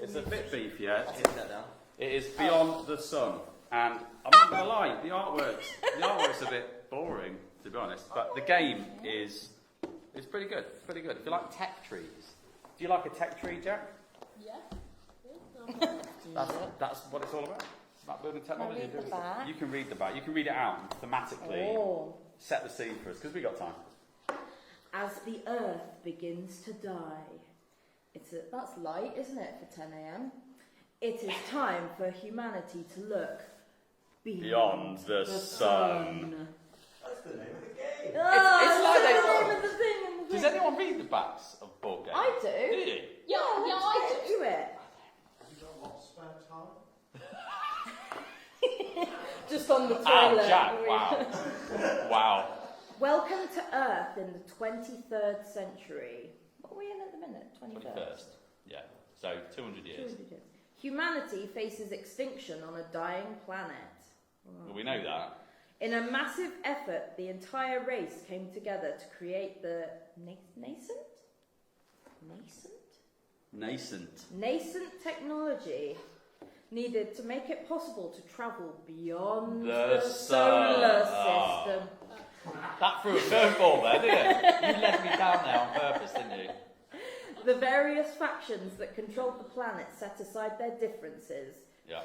It's a bit beefier. down. It is Beyond the Sun, and I'm not gonna lie, the artwork's a bit boring, to be honest. But the game is pretty good. Pretty good. If you like tech trees, do you like a tech tree, Jack? Yeah. That's what it's all about. It's about building technology. Can I read the back? You can read the back. You can read it out thematically. Oh. Set the scene for us, because we got time. As the earth begins to die, that's light, isn't it, for 10 a.m? It is time for humanity to look beyond the sun. That's the name of the game. It's like the they- name of the thing in the Does thing. anyone read the backs of board games? I do. Do you? Yeah, I let's do. get to it. Have you got a lot of spare time? Just on the toilet. Oh, Jack! Wow! Wow! Welcome to Earth in the 23rd century. What are we in at the minute? 21st. Yeah. So 200 years. Humanity faces extinction on a dying planet. Well, we know that. In a massive effort, the entire race came together to create the nascent technology needed to make it possible to travel beyond the solar system. That threw a curveball there, didn't it? You led me down there on purpose, didn't you? The various factions that controlled the planet set aside their differences Yeah.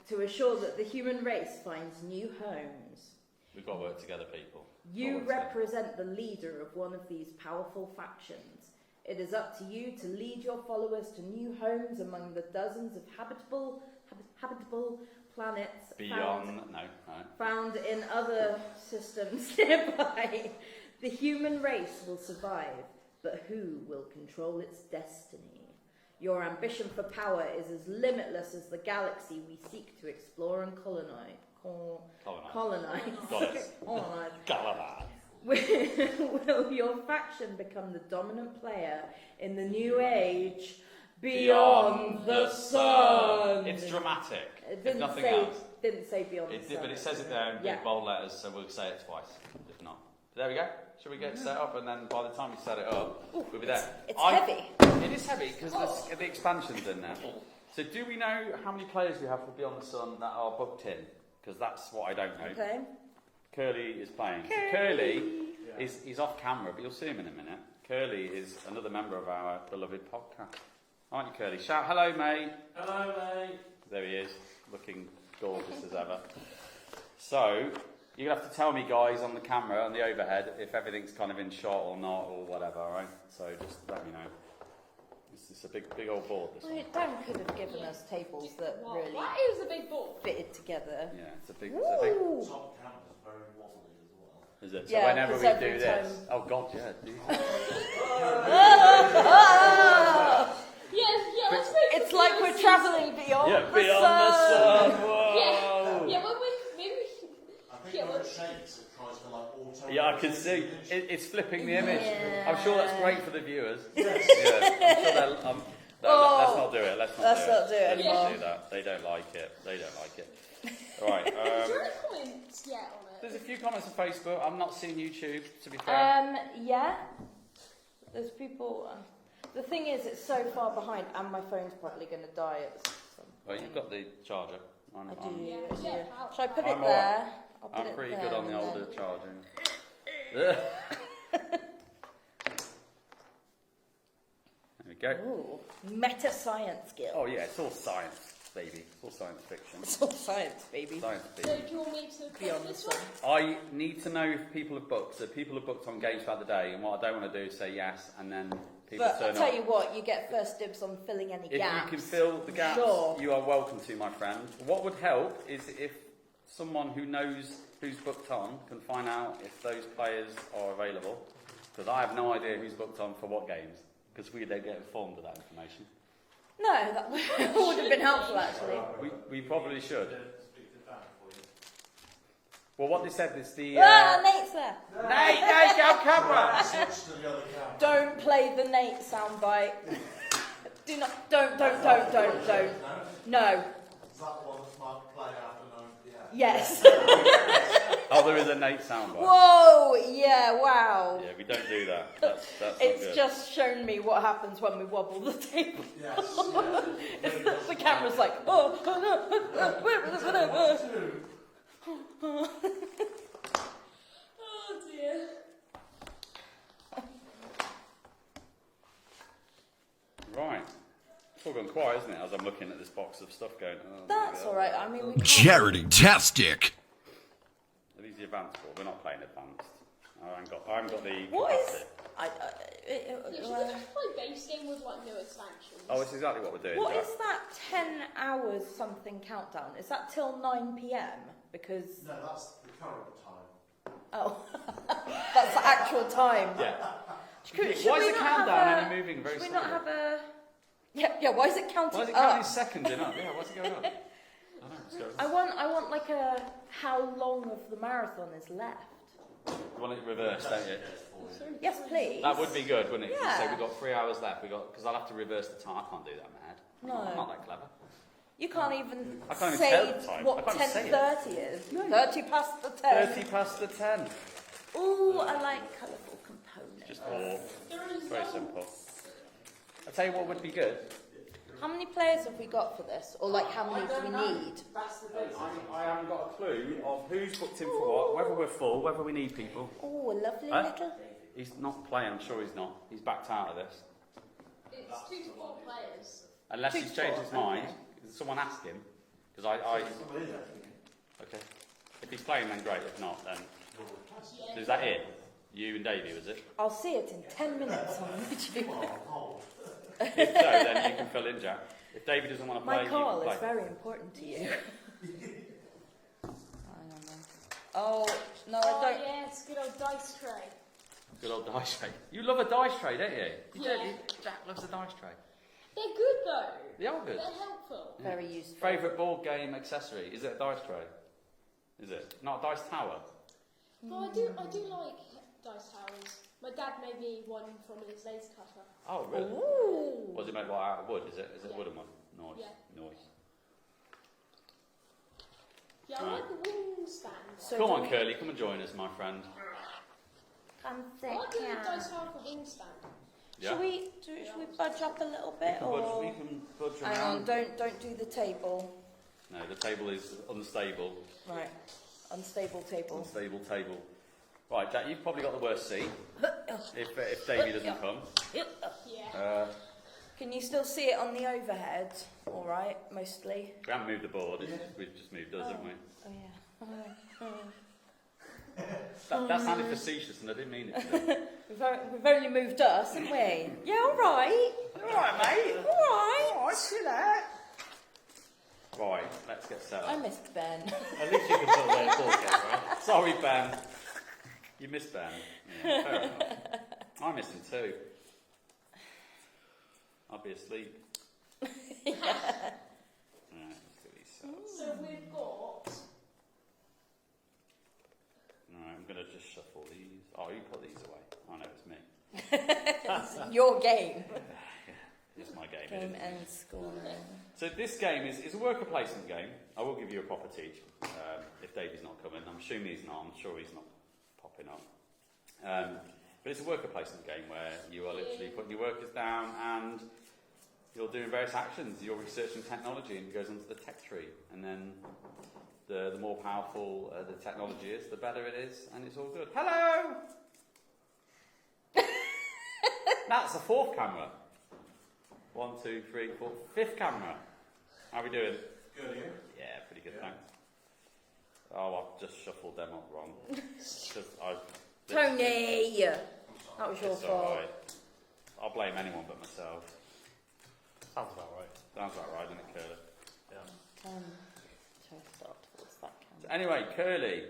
to assure that the human race finds new homes. We've got to work together, people. You represent the leader of one of these powerful factions. It is up to you to lead your followers to new homes among the dozens of habitable planets Beyond. No. found in other systems nearby. The human race will survive, but who will control its destiny? Your ambition for power is as limitless as the galaxy we seek to explore and colonize. Colonize. Got it. Colonize. Galahad. Will your faction become the dominant player in the new age beyond the sun? It's dramatic. It If didn't nothing say, else. didn't say beyond the It sun. did, but it says it there in big bold letters, so we'll say it twice. If not, there we go. Should we get it set up, and then by the time we set it up, we'll be there. It's heavy. It is heavy because the expansion's in there. So, do we know how many players we have for Beyond the Sun that are booked in? Because that's what I don't know. Okay. Curly is playing. So Curly is off camera, but you'll see him in a minute. Curly is another member of our beloved podcast. Aren't you, Curly? Shout hello, mate. Hello, mate. There he is, looking gorgeous as ever. So, you're going to have to tell me, guys, on the camera, on the overhead, if everything's kind of in shot or not, or whatever, alright? So, just let me know. It's a big old board, this one. Dan could have given us tables that Wow, really that is a big ball. fitted together. Yeah, it's a big... Ooh. Top camera's very wobbly as well. Is it? Yeah, So whenever we 'cause do every this... time- Oh, God, yeah. Yeah, let's make It's like we're travelling beyond Yeah, the beyond sun. the sun. Whoa. Yeah, well, maybe we should. I think Yeah, when it well- shakes, it tries to like auto. Yeah, I can see. It's flipping the image. Yeah. I'm sure that's great for the viewers. Yes. Yeah, I'm sure they'll... let's not do it. Let's not do it anymore. Let's do that. They don't like it. Right. Is there any comments yet on it? There's a few comments on Facebook. I'm not seeing YouTube, to be fair. Yeah. There's people. The thing is, it's so far behind, and my phone's probably going to die at some Well, point. you've got the charger. I do. Yeah, I do. yeah, Shall I put I'm it there? I'll put I'm it pretty there good on the and older then- charging. There we go. Ooh, meta science skill. Oh, yeah, it's all science, baby. It's all science fiction. It's all science, baby. Science, So baby. do you want me to Beyond put the this sun. one? I need to know if people have booked. So people have booked on games throughout the day, and what I don't want to do is say yes, and then people But I'll turn tell up. you what, you get first dibs on filling any If gaps. you can fill the gaps, Sure. you are welcome to, my friend. What would help is if someone who knows who's booked on can find out if those players are available, because I have no idea who's booked on for what games, because we don't get informed of that information. No, that would have been helpful actually. We probably should. Speak to Dan for you. Well, what they said is the... Nate's there. Nate, go camera! Switch to the other camera. Don't play the Nate soundbite. Do not. Don't. No. No? No. Is that the one that might play after 9 p.m? Yes. Oh, there is a Nate soundbite. Whoa. Yeah. Wow. Yeah, we don't do that. That's not It's good. just shown me what happens when we wobble the table. Yes. It's camera's like, oh, Oh dear. Right. It's all gone quiet, isn't it? As I'm looking at this box of stuff going. Oh, that's maybe all right. I mean, we can't. Charity-tastic. Are these the advanced board? We're not playing advanced. I haven't got the. What is? capacity. Yeah, should we just play base game with like no expansions? Oh, it's exactly what we're doing. What Jack. is that 10 hours something countdown? Is that till 9 p.m? Because No, that's the current time. oh, that's the actual time. Yeah. Should Why we is not the have countdown a- only moving very Should we slowly? not have a? Yeah. Why is it counting Why is it up? counting seconds in up? Yeah, what's it going on? I don't know. What's going on? I want like a how long of the marathon is left. You want it reversed, don't you? Yes, please. That would be good, wouldn't it? Yeah. So we've got 3 hours left. Because I'll have to reverse the time. I can't do that, Mad. No. I'm not that clever. You can't even I can't even say tell the time. I what can't say it. 10:30 is. 30 past the 10. 30 past the 10. Ooh, I like colourful components. Just all. There is Very simple. I'll tell you what would be good. How many players have we got for this? Or like how many do we need? That's the thing. I haven't got a clue of who's booked in for what, whether we're full, whether we need people. Oh, a lovely Huh? little. He's not playing, I'm sure he's not. He's backed out of this. It's 2 to 4 players. Unless he's changed his mind. Someone ask him. Because I. Somebody is actually. Okay. If he's playing, then great. If not, then. Yeah. So is that it? You and Davey, was it? I'll see it in 10 minutes on YouTube. Oh, If so, then you can fill in, Jack. If Davey doesn't want to play, My you call can is play. very important to you. I don't know. Oh, no, I Oh don't. yeah, it's a good old dice tray. Good old dice tray. You love a dice tray, don't you? You Yeah. do. Jack loves a dice tray. They're good though. They are good. They're helpful. Very useful. Favourite board game accessory? Is it a dice tray? Is it? Not a dice tower? But I do like dice towers. My dad made me one from his laser cutter. Oh, really? Ooh. Was it made like out of wood? Is it? Is it a Yeah. wooden one? Nice. Yeah. Nice. Yeah, I like the wing stand. So Come do on, we- Curly. Come and join us, my friend. Come I like the sit dice down. tower for wing stand. Yeah. Should we budge up a little We bit? can Or? we can budge Hang around. on, don't do the table. No, the table is unstable. Right. Unstable table. Unstable table. Right, Jack, you've probably got the worst seat. If Davey doesn't come. Yeah. Can you still see it on the overhead? All right, mostly. We haven't moved the board. It's just, we've just moved us, haven't we? Oh yeah. That sounded facetious, and I didn't mean it. To. We've only moved us, haven't we? Yeah, all right. All right, mate. All right. All right, chill out. Right, let's get set I up. missed Ben. At least you can put away a board game, right? Sorry, Ben. You missed Ben. Yeah, fair enough. I missed him too. I'll be asleep. Right, let's do these set up. So we've got. Right, I'm going to just shuffle these. Oh, you put these away. Oh, no, it's me. It's your game. It's my game. Game It is. and scoring. So this game is a worker placement game. I will give you a proper teach if Davey's not coming. I'm assuming he's not. I'm sure he's not popping up. But it's a worker placement game where you are literally putting your workers down and you're doing various actions. You're researching technology and it goes onto the tech tree. And then the more powerful the technology is, the better it is, and it's all good. Hello! That's the fourth camera. 1, 2, 3, 4, fifth camera. How are we doing? Good, you? Yeah, pretty good, Yeah. thanks. Oh, I've just shuffled them up wrong. Tony! That was your It's fault. alright. I'll blame anyone but myself. Sounds about right. Sounds about right, doesn't it, Curly? Yeah. So start towards that So camera. anyway, Curly,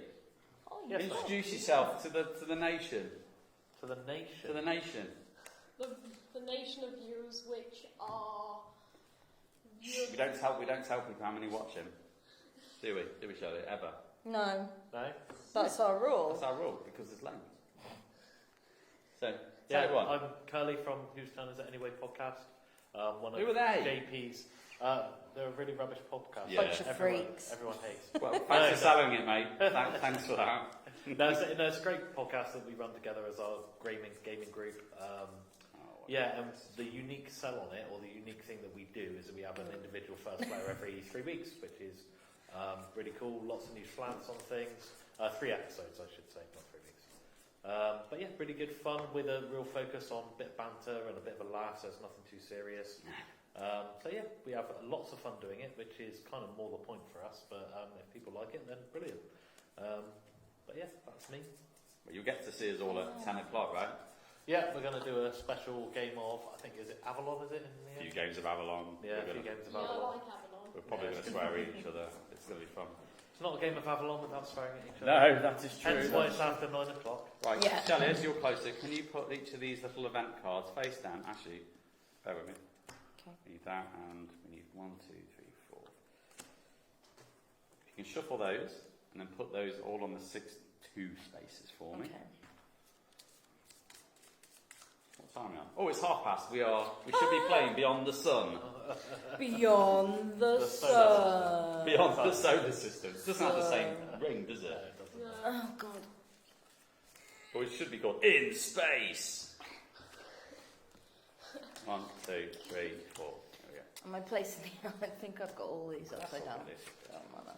Oh, Yes, you introduce yourself to the nation. To the nation. To the nation. The nation of viewers, which are. We don't tell people how many watch him. Do we? Do we, Shirley? Ever? No, No? that's our rule. That's our rule, because there's loads. So, tell Yeah, you what. I'm Curly from Whose Town Is It Anyway podcast. One of Who are they? JP's. They're a really rubbish podcast. Yeah. Bunch of Everyone- freaks. Everyone hates. Well, thanks for selling it, mate. Thanks for that. No, it's a great podcast that we run together as our gaming group. Oh, Yeah, and the unique sell on it, or the unique thing that we do, is that we have an individual first player every 3 weeks, which is really cool. Lots of new slants on things. 3 episodes, I should say, not 3 weeks. But yeah, really good fun with a real focus on a bit of banter and a bit of a laugh, so it's nothing too serious. So yeah, we have lots of fun doing it, which is kind of more the point for us. But if people like it, then brilliant. But yeah, that's me. Well, you'll get to see us all at 10 o'clock, right? Yeah, we're going to do a special game of, I think, is it Avalon, is it? A few games of Avalon. Yeah, a few games of Yeah, I Avalon. like Avalon. We're probably going to swear at each other. It's going to be fun. It's not a game of Avalon without swearing at each other. No, that is true. Hence why it's after 9 o'clock. Right, Yeah. Shelley, as you're closer, can you put each of these little event cards face down? Actually, bear with me. Okay. We need that, and we need 1, 2, 3, 4. You can shuffle those, and then put those all on the 6 2 spaces for me. Okay. What time are we on? Oh, it's 1:30. We should be playing Beyond the Sun. Beyond the, The sun. solar Beyond the solar system. It doesn't have the same ring, does No, it? it doesn't. No. Oh God. But it should be called In Space. 1, 2, 3, 4. There we go. Am I placing the... I think I've got all these That's upside all down. it is. Don't bother.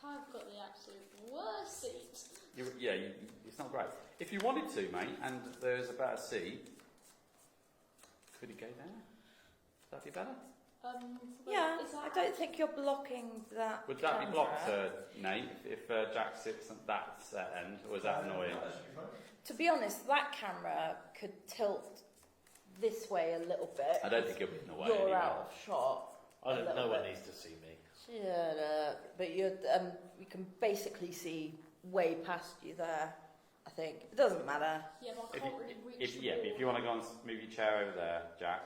I've got the absolute worst seat. It's not great. If you wanted to, mate, and there's a better seat, could you go there? Would that be better? Yeah, is I that don't think you're blocking that. Would that be camera. blocked, Nate, if Jack sits at that end, or is that annoying? To be honest, that camera could tilt this way a little bit. I don't think it'll be in the way You're anyway. out of shot. I A don't little no one bit. needs to see me. Shut up. But you're, you can basically see way past you there. I think it doesn't matter. Yeah, but I If can't you, really reach but if you want to go and move your chair over there, Jack,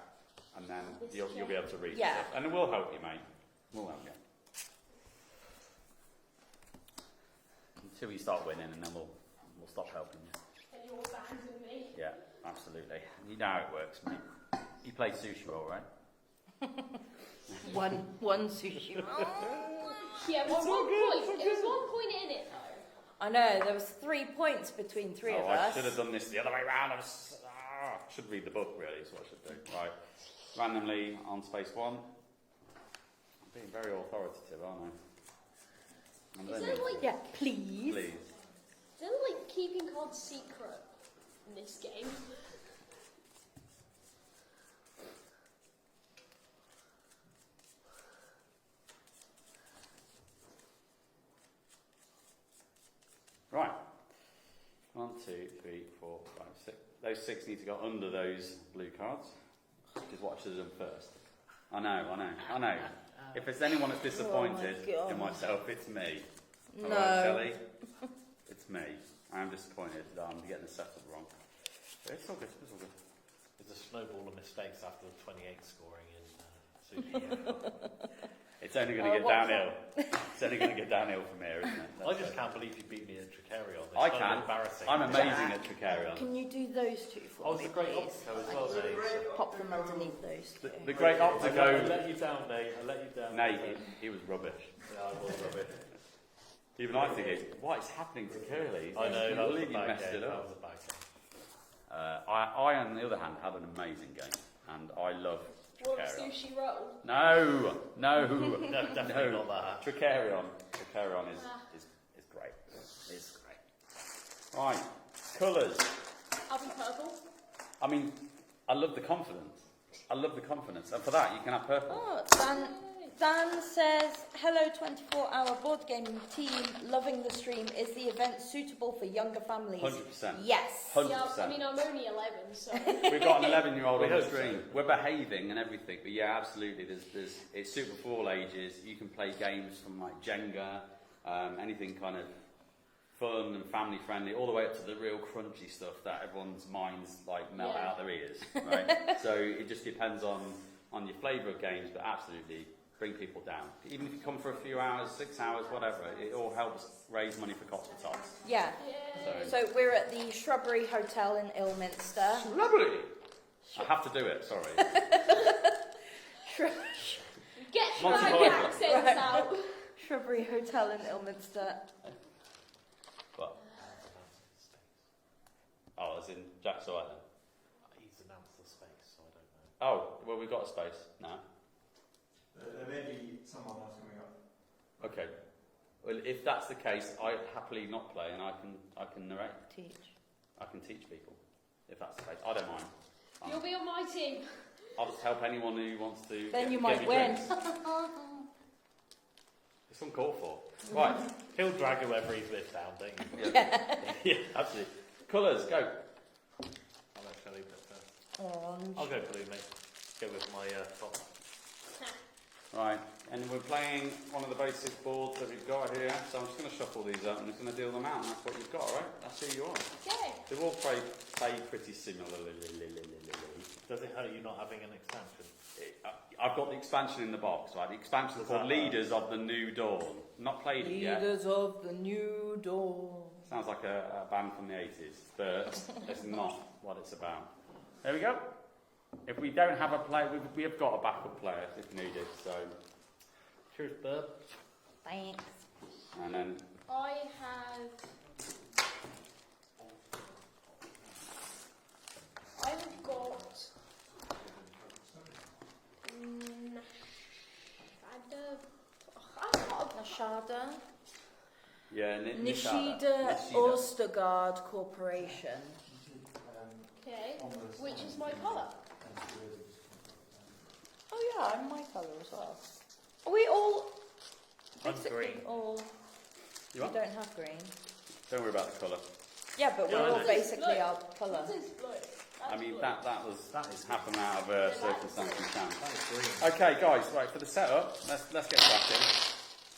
and then This you'll be chair? able to reach Yeah. stuff. And we'll help you, mate. We'll help you. Until you start winning, and then we'll stop helping you. and you're abandoning me. Yeah, absolutely. You know how it works, mate. You played sushi roll, right? One sushi roll. Yeah, well, one point. It was 1 point in it though. I know, there was 3 points between three of I us. should have done this the other way round. I should read the book, really, is what I should do. Right. Randomly on space 1. I'm being very authoritative, aren't I? I'm Is learning. there like, Yeah, please. Please. is there like keeping cards secret in this game? Right. 1, 2, 3, 4, 5, 6. Those 6 need to go under those blue cards. Just watch them first. I know. If there's anyone that's disappointed God. in myself, it's me. No. Alright, Shelley? It's me. I am disappointed that I'm getting the setup wrong. But it's all good. It's all good. There's a snowball of mistakes after the 28 scoring in Sushi. It's only going to get what's downhill. It's only going to get downhill from here, isn't it? I just can't believe you beat me at Tricarion. It's I kind can. of embarrassing. I'm amazing at Tricarion. Can you do those two for Oh, it's me, a great please? optico as well, Nate. Pop them underneath those two. The great I Optico. let you down, Nate. I let you down. Nate, he was rubbish. Yeah, I was rubbish. Even I think, what is happening to Curly? I know, that was a You bad messed game. it That up. was a bad game. I, on the other hand, had an amazing game, and I love What a Tricarion. sushi roll. No. No, definitely not that. Tricarion is great. It's great. Right, colours. I'll be purple. I mean, I love the confidence. And for that, you can have purple. Oh, Dan says, hello 24-hour board gaming team, loving the stream. Is the event suitable for younger families? 100%. Yes. 100%. Yeah, I mean, I'm only 11, so. We've got an 11-year-old We on the hope so. stream. We're behaving and everything, but yeah, absolutely. It's super for all ages. You can play games from like Jenga, anything kind of fun and family friendly, all the way up to the real crunchy stuff that everyone's minds like melt Yeah. out their ears. Right? So it just depends on your flavour of games, but absolutely bring people down. Even if you come for a few hours, 6 hours, whatever, it all helps raise money for Cots for Tots. Yeah. Yeah. So we're at the Shrubbery Hotel in Ilminster. Lovely. I have to do it. Sorry. Get Monty your Python. accents Right. out. Shrubbery Hotel in Ilminster. What? Oh, as in Jack's Island. He's announced Oh, well, we've got a space now. There may be someone else coming up. Okay. Well, if that's the case, I'd happily not play, and I can narrate. Teach. I can teach people. If that's the case, I don't mind. You'll be on my team. I'll just help anyone who wants to. Then you get might me win. drinks. It's uncalled for. Right. He'll drag whoever he's with down, don't you? Yeah, absolutely. Colours, go. I'll let Shelley put first. Orange. I'll go blue, mate. Go with my top. Right, and we're playing one of the basic boards that we've got here. So I'm just going to shuffle these up and I'm just going to deal them out, and that's what you've got, right? That's who you are. Okay. They're all played pretty similarly. Does it hurt you not having an expansion? I've got the expansion in the box, right? The expansion is Does called that Leaders of the New Dawn. Not played it yet. Leaders of the New Dawn. Sounds like a band from the 80s, but it's not what it's about. There we go. If we don't have a player, we have got a backup player if needed. So, Cheers, bub. Thanks. and then I have got Nashada. yeah, Nishida Ostergaard Corporation. okay, which is my colour. Oh yeah, I'm my colour as well. Are we all I'm basically green. all? You We are? don't have green. Don't worry about the colour. Yeah, but Yeah, we're I all know. basically Look. our colour. This is blue. I That's mean, blue. that is happened out of Yeah, circumstance that's and chance. That is green. Okay, guys, right, for the setup, let's get cracking.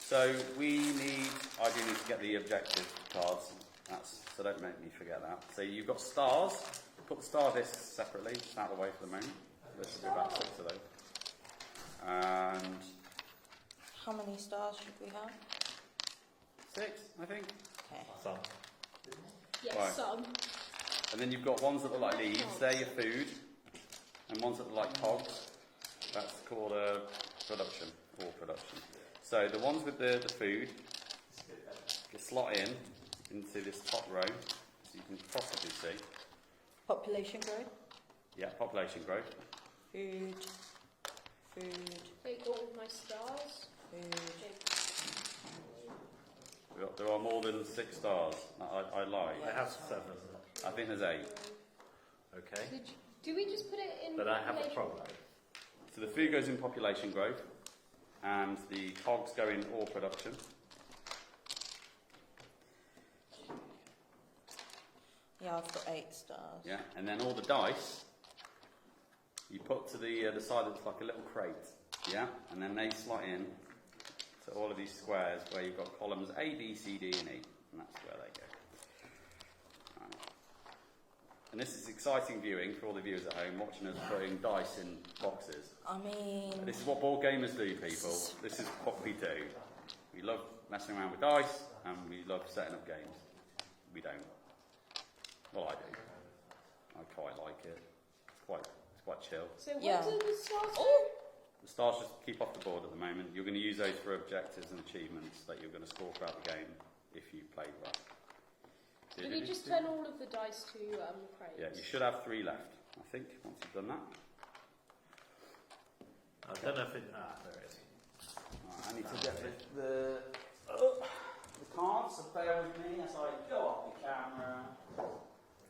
So we need, I do need to get the objective cards, so don't make me forget that. So you've got stars, put the star discs separately, just out of the way for the moment. There should be about 6 of those. And How many stars should we have? 6, I think. Okay. Sun. Yes, Right. some. And then you've got ones that look like leaves, they're your food. And ones that look like cogs, that's called production, or production. So the ones with the food, you slot into this top row, so you can possibly see. Population growth. Yeah, population growth. Food. Food. Take all of my stars. Food. There are more than 6 stars. I lie. I have 7. I think there's 8. Okay. Do we just put it in? But I have a population? problem. So the food goes in population growth, and the cogs go in ore production. Yeah, I've got 8 stars. Yeah, and then all the dice you put to the side that's like a little crate. Yeah, and then they slot in to all of these squares where you've got columns A, B, C, D, and E, and that's where they go. Right. And this is exciting viewing for all the viewers at home watching us putting dice in boxes. I mean, This is what board gamers do, people. This is what we do. We love messing around with dice, and we love setting up games. We don't. Well, I do. I quite like it. It's quite chill. So what Yeah. do the stars do? The stars just keep off the board at the moment. You're going to use those for objectives and achievements that you're going to score throughout the game if you played well. Do we just turn all of the dice to crates? Yeah, you should have 3 left, I think, once you've done that. I don't know if it. There it is. Right, I need to get the cards, so bear with me as I go off the camera.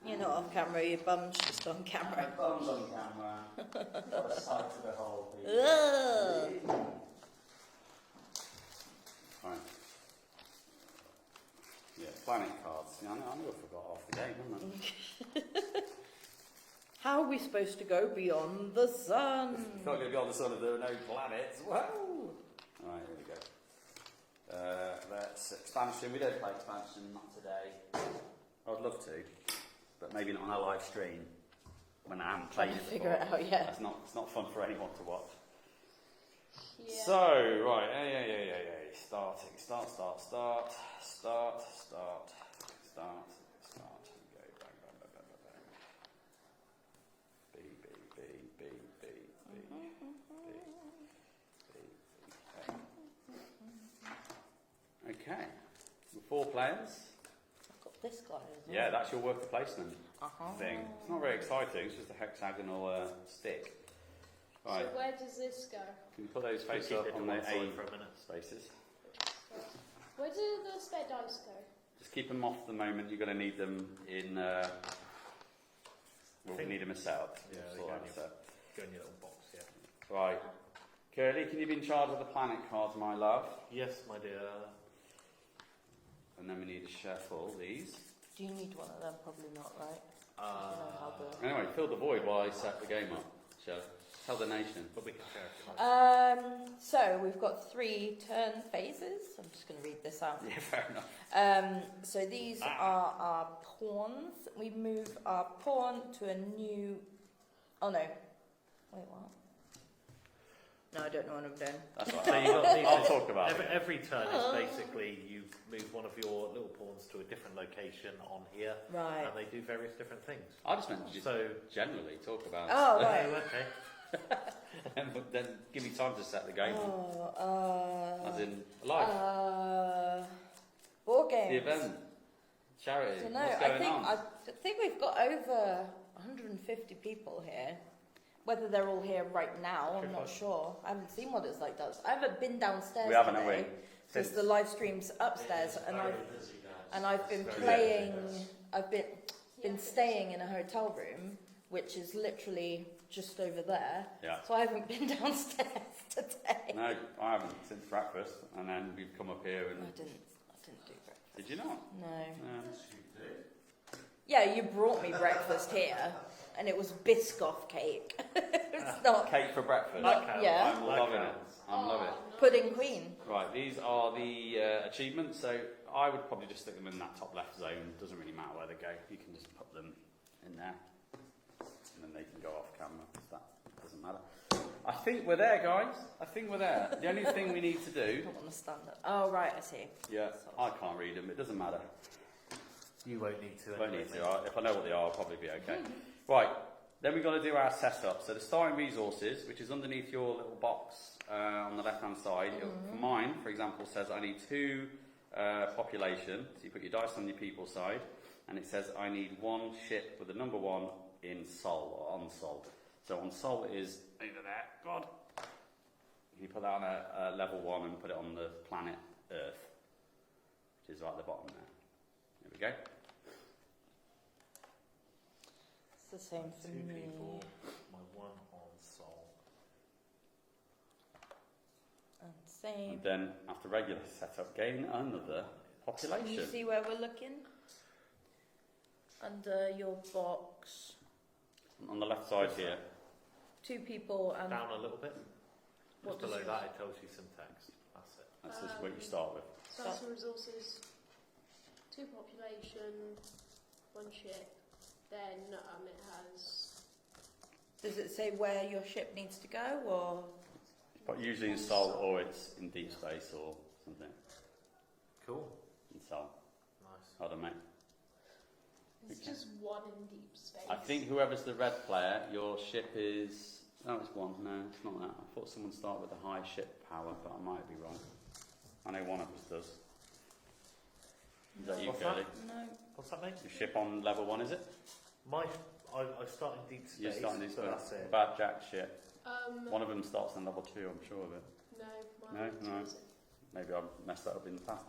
you're not off camera, your bum's just on camera. My bum's on camera. What a sight to behold, people. Ugh. Right. Yeah, planet cards. Yeah, I never forgot half the game, haven't I? How are we supposed to go beyond the sun? It's not going to be on the sun if there are no planets. Whoa! Right, here we go. Let's expansion. We don't play expansion, not today. I'd love to, but maybe not on a live stream when I haven't played it before. Figure it out, yeah. It's not fun for anyone to watch. Yeah. So, right, starting, start. Go, bang. B. Okay, with 4 players. I've got this guy as well. Yeah, that's your worker placement Uh-huh. thing. It's not very exciting, it's just a hexagonal stick. Right. So where does this go? Can you put those Keep face it up to on one the side A for a minute. spaces? Where do the spare dice go? Just keep them off the moment. You're going to need them in. Well, we think- need them as setup. Yeah, they Sort go that in set. Go in your little box, yeah. Right. Curly, can you be in charge of the planet cards, my love? Yes, my dear. And then we need to shuffle these. Do you need one of them? Probably not, right? I don't know how the... Anyway, fill the void while I set the game up. Shall tell the nation. But we can share if you like. So we've got 3 turn phases. I'm just going to read this out. Yeah, fair enough. So these are our pawns. We move our pawn to a new... Oh no. Wait, what? No, I don't know what I'm doing. That's right. So you've got these. I'll talk about every, it. every turn is basically you move one of your little pawns to a different location on here, Right. and they do various different things. I just meant to just So, generally talk about Oh, oh, right. okay. but then give me time to set the game up. Oh, As in life. board games. The event. Charity. I don't know. What's I going think on? I think we've got over 150 people here. Whether they're all here right now, I'm not sure. I haven't seen what it's like does. I haven't been downstairs We haven't, have we? today because Since- the live stream's upstairs, It's and very I've busy, guys. and I've been It's very playing. busy. I've been staying in a hotel room, which is literally just over there. Yeah. So I haven't been downstairs today. No, I haven't since breakfast, and then we've come up here and. I didn't do breakfast. Did you not? No. No. Yes, you do. Yeah, you brought me breakfast here, and it was Biscoff cake. It's not Cake for breakfast. yeah. I'm That loving it. counts. I'm loving it. no. pudding queen. Right, these are the achievements. So I would probably just stick them in that top left zone. Doesn't really matter where they go. You can just put them in there, and then they can go off camera. That doesn't matter. I think we're there, guys. I think we're there. The only thing we need to I do. don't want to stand up. Oh right, I see. Yeah, I can't read them. It doesn't matter. You won't need to. Won't anyway, need to. mate. If I know what they are, I'll probably be okay. Right, then we've got to do our setup. So the starting resources, which is underneath your little box on the left-hand side. For mine, for example, says I need 2 population. So you put your dice on your people side, and it says I need 1 ship with the number 1 in Sol or on Sol. So on Sol is over there. God. You put that on a level 1 and put it on the planet Earth, which is right at the bottom there. There we go. It's the same for 2 me. people, my 1 on Sol. And same. And then, after regular setup, gain another Can you population. see where we're looking? Under your box, On the left side here. 2 people and Down a little bit. What Just below does that, it tells you some text. That's it. That's just what you start with. Starting resources, 2 population, 1 ship. Then it has. does it say where your ship needs to go, or But usually in Sol or it's in deep space or something. Cool. In Sol. Nice. Hold on, mate. It's Okay. just 1 in deep space. I think whoever's the red player, your ship is. No, it's 1. No, it's not that. I thought someone started with a high ship power, but I might be wrong. I know one of us does. Is that you, What's Curly? no? What's that, mate? Your ship on level 1, is it? I start in deep space. You're starting this so that's it. Bad Jack ship. No, One of them starts on level 2, I'm sure of it. mine No, no. isn't. Maybe I've messed that up in the past.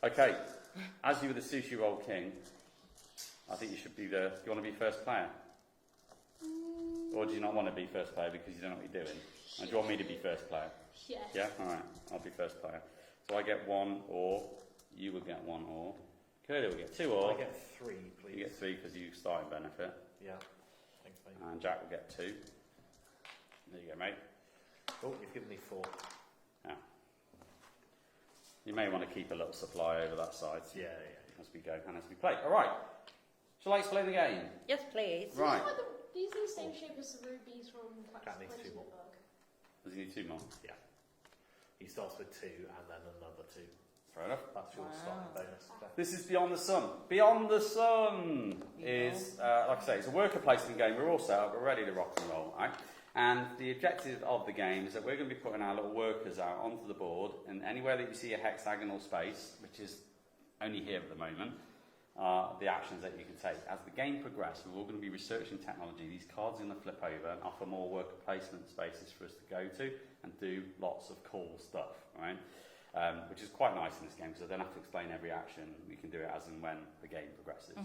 Okay, as you were the sushi roll king, I think you should be the. Do you want to be first player? Or do you not want to be first player because you don't know what you're doing? And do you want me to be first player? Yeah. Yeah? Alright, I'll be first player. So I get 1 or, you would get 1 or, Curly will get 2 or, I get 3, please. you get 3 because you starting benefit, Yeah. Thanks, mate. and Jack will get 2. There you go, mate. Oh, you've given me 4. Yeah. You may want to keep a little supply over that side Yeah. as we go and as we play. Alright, shall I explain the game? Yes, please. So Right. These are the same shape as the rubies from That needs 2 more. Bug. Does he need 2 more? He starts with 2 and then another 2. Fair enough. That's your starting bonus. This is Beyond the Sun. Beyond the Sun is, like I say, it's a worker placement game. We're all set up, we're ready to rock and roll, right? And the objective of the game is that we're going to be putting our little workers out onto the board, and anywhere that you see a hexagonal space, which is only here at the moment, are the actions that you can take. As the game progresses, we're all going to be researching technology. These cards are going to flip over and offer more worker placement spaces for us to go to and do lots of cool stuff, right? Which is quite nice in this game because I don't have to explain every action. We can do it as and when the game progresses.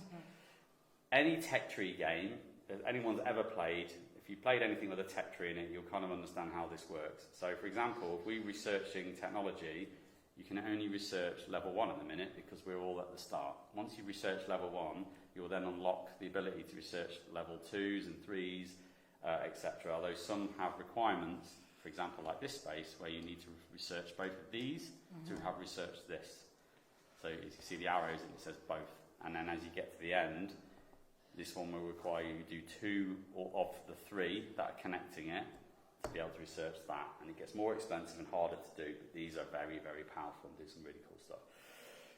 Any tech tree game that anyone's ever played, if you played anything with a tech tree in it, you'll kind of understand how this works. So, for example, if we're researching technology, you can only research level 1 at the minute because we're all at the start. Once you research level 1, you'll then unlock the ability to research level 2s and 3s, etc. Although some have requirements, for example, like this space, where you need to research both of these to have researched this. So as you see the arrows, it says both. And then as you get to the end, this one will require you to do 2 of the 3 that are connecting it to be able to research that. And it gets more expensive and harder to do, but these are very, very powerful and do some really cool stuff.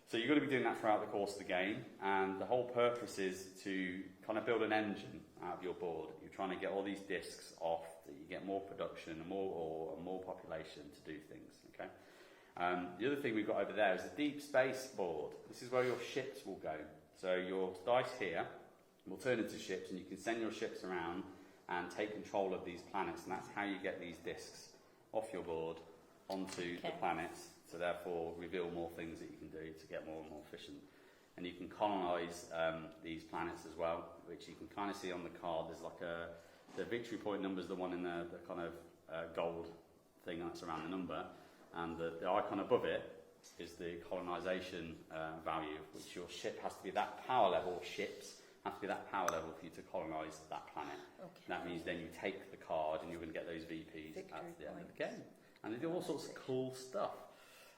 So you're going to be doing that throughout the course of the game, and the whole purpose is to kind of build an engine out of your board. You're trying to get all these discs off, that you get more production and more ore and more population to do things, okay? The other thing we've got over there is a deep space board. This is where your ships will go. So your dice here will turn into ships, and you can send your ships around and take control of these planets, and that's how you get these discs off your board onto the planets, so therefore reveal more things that you can do to get more and more efficient. And you can colonise these planets as well, which you can kind of see on the card. There's like the victory point number is the one in the kind of gold thing that's around the number, and the icon above it is the colonisation value, which your ship has to be that power level, ships have to be that power level for you to colonise that planet. Okay. That means then you take the card and you're going to get those VPs at the end of the game. And they do all sorts of cool stuff.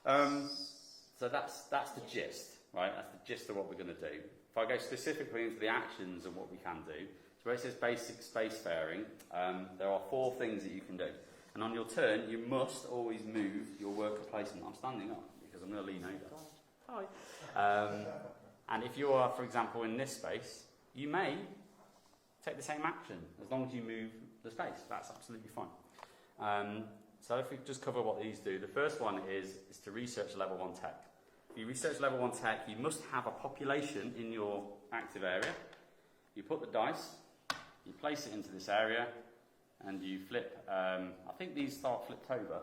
So that's the gist, right? That's the gist of what we're going to do. If I go specifically into the actions and what we can do, so where it says basic spacefaring, there are 4 things that you can do. And on your turn, you must always move your worker placement. I'm standing up because I'm going to lean over. Hi. And if you are, for example, in this space, you may take the same action as long as you move the space. That's absolutely fine. So if we just cover what these do, the first one is to research level 1 tech. If you research level 1 tech, you must have a population in your active area. You put the dice, you place it into this area, and you flip. I think these start flipped over.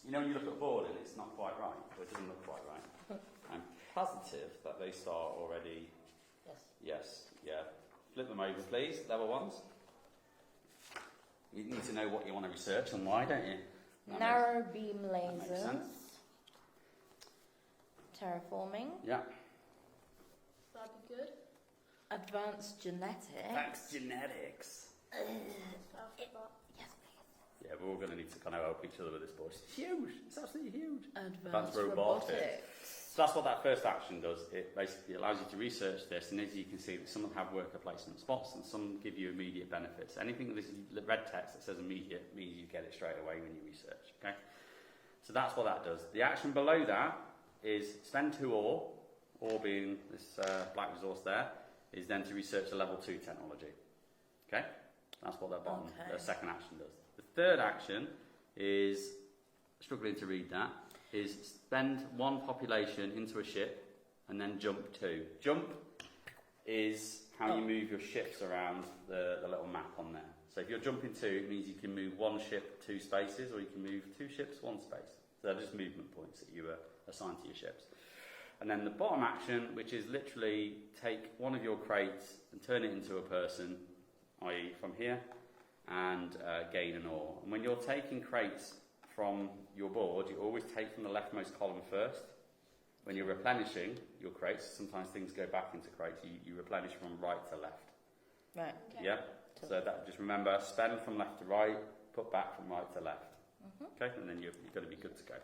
You know when you look at a board and it's not quite right, or it doesn't look quite right. I'm positive that they start already. Yes, yeah. Flip them over, please. Level 1s. You need to know what you want to research and why, don't you? Narrow beam makes lasers. sense. Terraforming. Yeah. That'd be good. Advanced genetics. Thanks, genetics. Yes, Yeah, we're all going to need to kind of help each other with this board. It's huge. It's absolutely huge. Advanced robotics. robotics. So that's what that first action does. It basically allows you to research this, and as you can see, some have worker placement spots, and some give you immediate benefits. Anything with this red text that says immediate means you get it straight away when you research. Okay. So that's what that does. The action below that is spend 2 ore being this black resource there, is then to research the level 2 technology. Okay. That's what the bottom, the second action does. The third action is, struggling to read that, is spend 1 population into a ship and then jump 2. Jump is how you move your ships around the little map on there. So if you're jumping 2, it means you can move 1 ship 2 spaces, or you can move 2 ships 1 space. So they're just movement points that you assign to your ships. And then the bottom action, which is literally take one of your crates and turn it into a person, i.e. from here, and gain an ore. And when you're taking crates from your board, you always take from the leftmost column first. When you're replenishing your crates, sometimes things go back into crates, you replenish from right to left. Right. Okay. Yeah? So that, just remember, spend from left to right, put back from right to left. Okay? And then you're going to be good to go.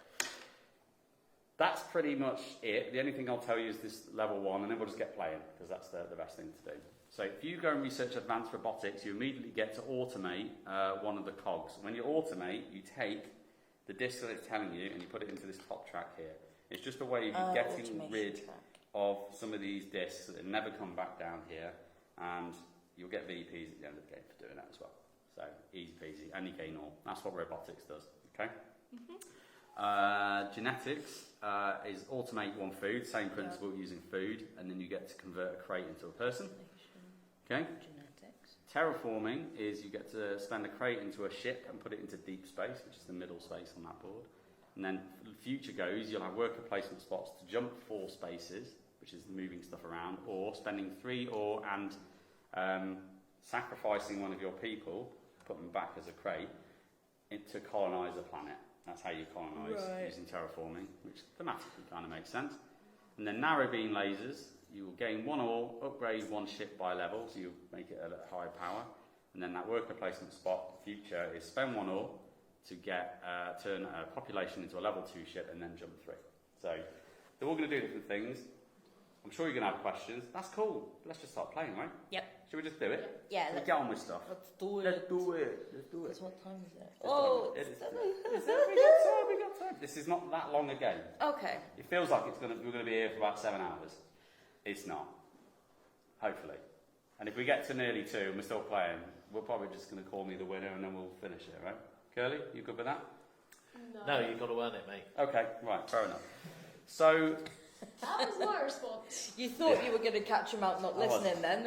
That's pretty much it. The only thing I'll tell you is this level 1, and then we'll just get playing, because that's the best thing to do. So if you go and research advanced robotics, you immediately get to automate one of the cogs. When you automate, you take the disk that it's telling you and you put it into this top track here. It's just a way of you getting rid of some of these disks that never come back down here, and you'll get VPs at the end of the game for doing that as well. So easy peasy, and you gain all. That's what robotics does. Okay. Genetics is automate one food, same principle using food, and then you get to convert a crate into a person. Okay. Genetics. Terraforming is you get to spend a crate into a ship and put it into deep space, which is the middle space on that board. And then future goes, you'll have worker placement spots to jump 4 spaces, which is moving stuff around, or spending 3 ore and sacrificing one of your people, put them back as a crate, to colonise a planet. That's how you colonise using terraforming, which thematically kind of makes sense. And then narrow beam lasers, you will gain 1 ore, upgrade 1 ship by level, so you make it a higher power. And then that worker placement spot, future, is spend 1 ore to get turn a population into a level 2 ship and then jump 3. So they're all going to do different things. I'm sure you're going to have questions. That's cool. Let's just start playing, right? Yep. Should we just do it? Yeah, Let's get on with stuff. let's do it. Let's do it. Let's do it. Because what time is it? It's Oh, done. it's We got time. This is not that long a game. okay. It feels like we're going to be here for about 7 hours. It's not. Hopefully. And if we get to nearly 2 and we're still playing, we're probably just going to call me the winner and then we'll finish it, right? Curly, you good with that? No, you've got to earn it, mate. Okay, right, fair enough. So, That was my response. You thought you were going to catch him out not I was. listening then.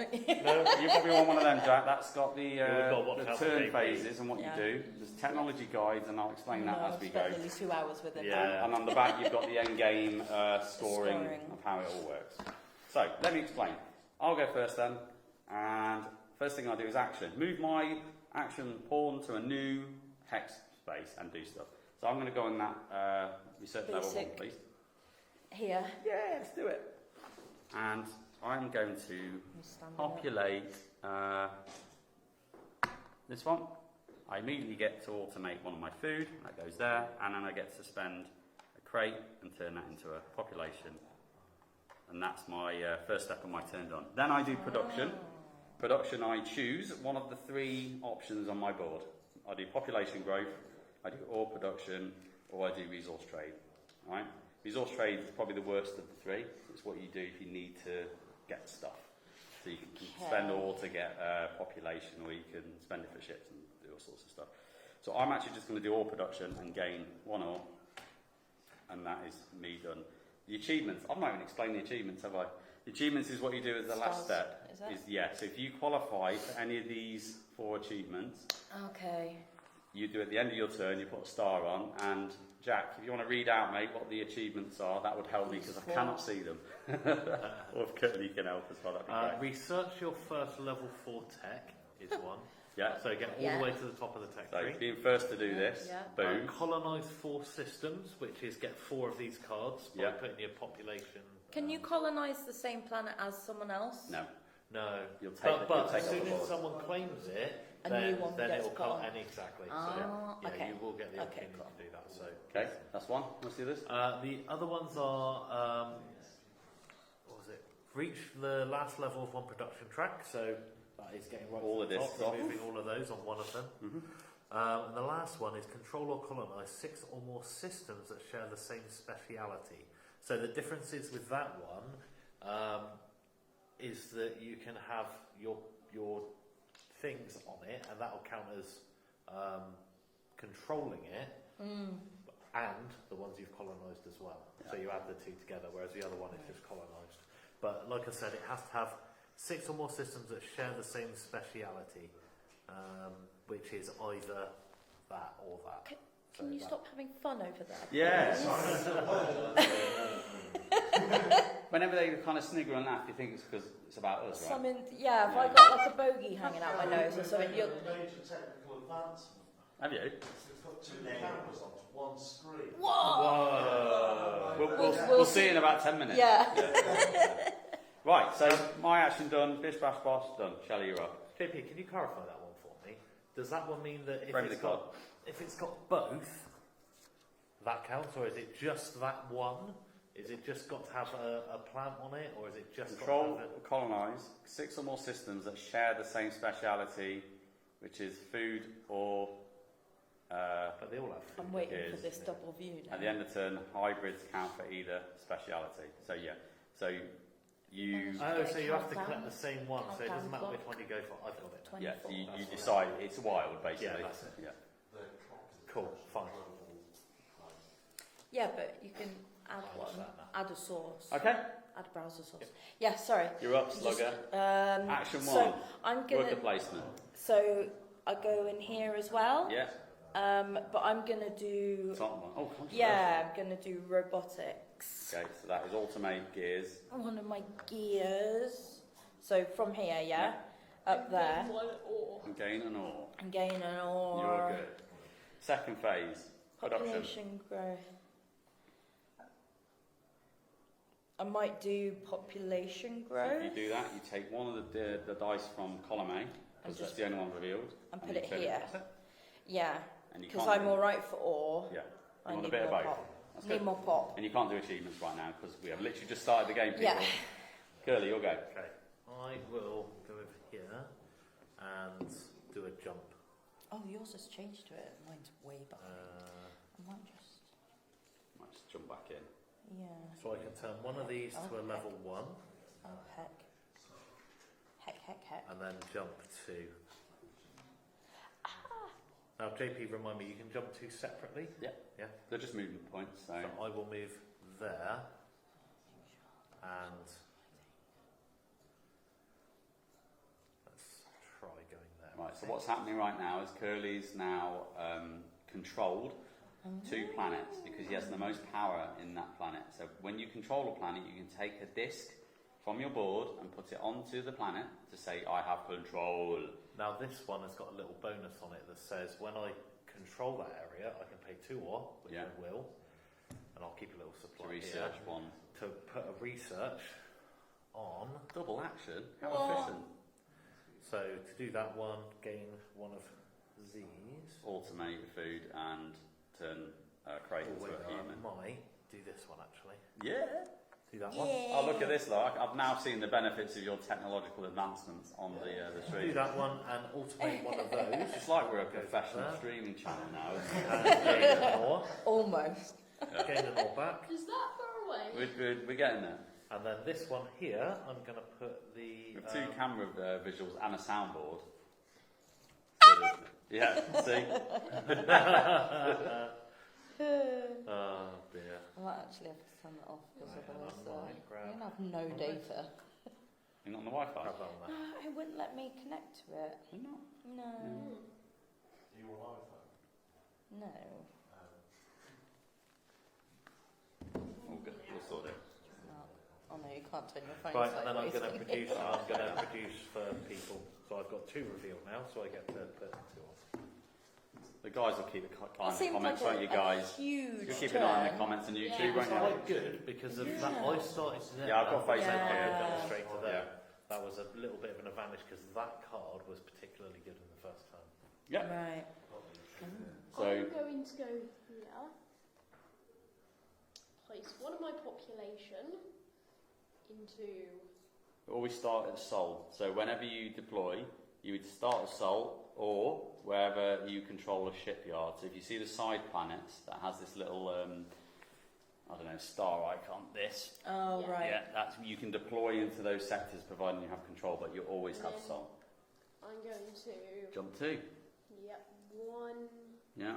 no, you probably want one of them, Jack. That's got the, we've got what the helps turn me. phases and what Yeah. you do. There's technology guides, and I'll explain that as we go. I've spent nearly 2 hours with him. Yeah. And on the back, you've got the end game scoring Scoring. of how it all works. So, let me explain. I'll go first then. And first thing I do is action. Move my action pawn to a new hex space and do stuff. So I'm going to go on that research level 1, Basic. please. Here. Yeah, let's do it. And I'm going to You stand up. populate this one. I immediately get to automate one of my food. That goes there. And then I get to spend a crate and turn that into a population. And that's my first step on my turn done. Then I do production. Production, I choose one of the 3 options on my board. I do population growth, I do ore production, or I do resource trade. All right? Resource trade is probably the worst of the 3. It's what you do if you need to get stuff. So you can spend ore to get population, or you can spend it for ships and do all sorts of stuff. So I'm actually just going to do ore production and gain 1 ore, and that is me done. The achievements, I've not even explained the achievements, have I? The achievements is what you do as the last Stars, step. is that? Yeah, so if you qualify for any of these 4 achievements, Okay. you do at the end of your turn, you put a star on, and Jack, if you want to read out, mate, what the achievements are, that would help me because I cannot see them. Or if Curly can help as well, that'd be great. Research your first level 4 tech is one. Yeah, So get all Yeah. the way to the top of the tech so tree. being first to do this, Yeah. boom. Colonise 4 systems, which is get 4 of these cards by Yeah. putting your population. Can you colonise the same planet as someone else? No, No. you'll take But you'll as take soon off the as board. someone claims it, A then, new one then gets it will put come. on. And exactly. Ah, so, okay. you will get the Okay, opportunity cool. to do that. So. Okay, that's one. What's the others? The other ones are, what was it? Reach the last level of 1 production track, so that is getting right All to of the this top, stuff. removing all of those on one of them. And the last one is control or colonise 6 or more systems that share the same speciality. So the differences with that one is that you can have your things on it, and that will count as controlling it. And the ones you've colonised as well. So you add the 2 together, whereas the other one is just colonised. But like I said, it has to have 6 or more systems that share the same speciality, which is either that or that. Can you stop having fun over there? Yes. Whenever they kind of snigger and laugh, you think it's because it's about us, right? Something, yeah, if I got like a bogey hanging out my nose or something, you'll... Major technical advancement. Have you? We've got 2 cameras onto 1 screen. Whoa! We'll see in about 10 minutes. Yeah. Right, so my action done, bish bash bosh done. Shelley, you're up. JP, can you clarify that one for me? Does that one mean that Frame the card. if it's got both, that counts, or is it just that one? Is it just got to have a plant on it, or is it just Control got to have or colonise 6 or more systems that share the same speciality, which is food or. But they all have food. I'm waiting It for is. this double view now. At the end of turn, hybrids count for either speciality. So yeah, so you So you have to Countdown. collect the same one, so it doesn't matter Countdown which one you go for. I've got it. 24. yeah you That's fine. decide. It's wild basically. Yeah, that's it. Yeah. The clock is Cool, fine. Yeah, but you can add I'll one. just add that. Add a source. Okay, Add a browser source. Yeah, sorry. you're up, Just, Slugger. Um, Action so one. I'm Worker gonna. placement. So I go in here as well. Yeah. But I'm gonna do. Top one. Oh, controversial. Yeah, I'm gonna do robotics. Okay, so that is automate gears. One of my gears. So from here, yeah, up there, One or. And gain an ore. and gain an ore. You're good. Second phase. Production. Population growth. I might do population So growth if you do that, you take one of the dice from column A, because that's just- the only one revealed. and put you it fill here. That's it. Yeah, And you because can't I'm do- all right for ore. Yeah. I You want a need bit of more both. pop. That's Need good. more pop. And you can't do achievements right now because we have literally just started the game, people. Yeah. Curly, you'll go. Okay, I will go over here and do a jump. Oh, yours has changed to it. Mine's way back. I might just. Might just jump back in. Yeah. So I can turn one of these to a level 1 Oh heck. Heck. and then jump to. Now, JP, remind me, you can jump two separately? Yeah. Yeah. They're just movement points, so. So I will move there and let's try going there. Right, so what's happening right now is Curly's now controlled two planets because he has the most power in that planet. So when you control a planet, you can take a disc from your board and put it onto the planet to say, I have control. Now this one has got a little bonus on it that says when I control that area, I can pay 2 ore, which Yeah. I will, and I'll keep a little To supply research here one. to put a research on. Double action? How What? efficient. So to do that one, gain one of these. Automate the food and turn Craig Oh, into wait, a human. I might do this one actually. Yeah. Do that one. Oh, look at this, though. I've now seen the benefits of your technological advancements on the Do stream. that one and automate one of those. It's like we're a Goes professional there. streaming channel now, isn't And gain an ore. Almost. Gain an ore back. Is that far away? it? We're getting there. And then this one here, I'm going to put the. With two camera visuals and a soundboard. Yeah, see? Oh dear. I might actually have to turn that off because Right, otherwise and I might you're grab- going to have no data. You're not on the Wi-Fi? Grab that on No, there. it wouldn't let me connect to it. You're not. No. You were iPhone. No. All good. We'll sort it. No. Oh no, you can't turn your phone Right, and then I'm sideways, going to can produce. you? I'm going to produce for people. So I've got 2 revealed now, so I get to put 2 on. The guys will keep an eye It on the seemed comments, like won't you a guys? huge You'll keep an eye on the turn. comments on YouTube, Yeah. won't It's you? quite good because of that. I started to Yeah, I've got Facebook Yeah. here. demonstrate to them. Yeah. That was a little bit of an advantage because that card was particularly good in the first turn. Yeah. Right. So, I'm going to go here. Place one of my population into. always start at Sol. So whenever you deploy, you would start at Sol or wherever you control a shipyard. So if you see the side planets that has this little, I don't know, star icon, this. Oh, Yeah. right. Yeah, that's you can deploy into those sectors providing you have control, but you always have Sol. I'm going to. Jump 2. Yep, one. Yeah.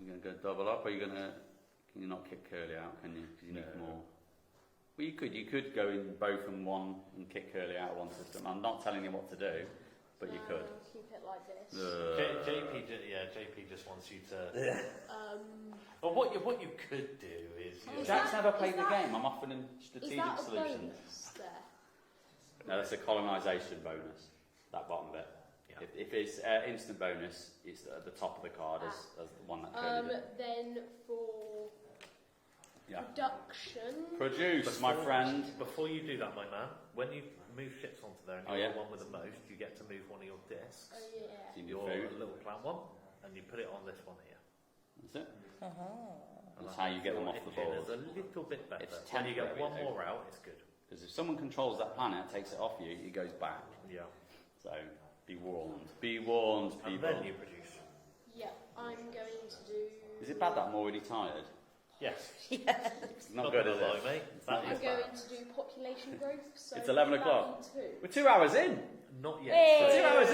You're going to go double up, or you're going to... Can you not kick Curly out, can you? Because you need No. more. Well, you could go in both and one and kick Curly out of one system. I'm not telling you what to do, but you could. Keep it like this. JP just wants you to. Um, But what you could do is. Oh, is Jack's that- never played is the that- game. I'm offering is strategic that a solutions. bonus there? No, that's a colonisation bonus. That bottom bit. Yeah. If it's instant bonus, it's at the top of the card as the one that Curly did. Then for Yeah. production. Produce, my friend. Before you do that, my man, when you move ships onto there and Oh, you're yeah. the one with the most, you get to move one of your discs. Oh yeah. You need Your food. little plant one, and you put it on this one here. That's it. Uh-huh. And That's that how you get them off the engine board. is a little bit better. It's When you get temporary, one though. more out, it's good. Because if someone controls that planet, takes it off you, it goes back. Yeah. So be warned. Be warned, And people. then you produce. Yeah, I'm going to do. Is it bad that I'm already tired? Yes. It's not good, is gonna lie, it? mate. That I'm is going bad. to do population growth. So It's 11 put that o'clock. in two. We're 2 hours in. Not yet. Hey. So- 2 hours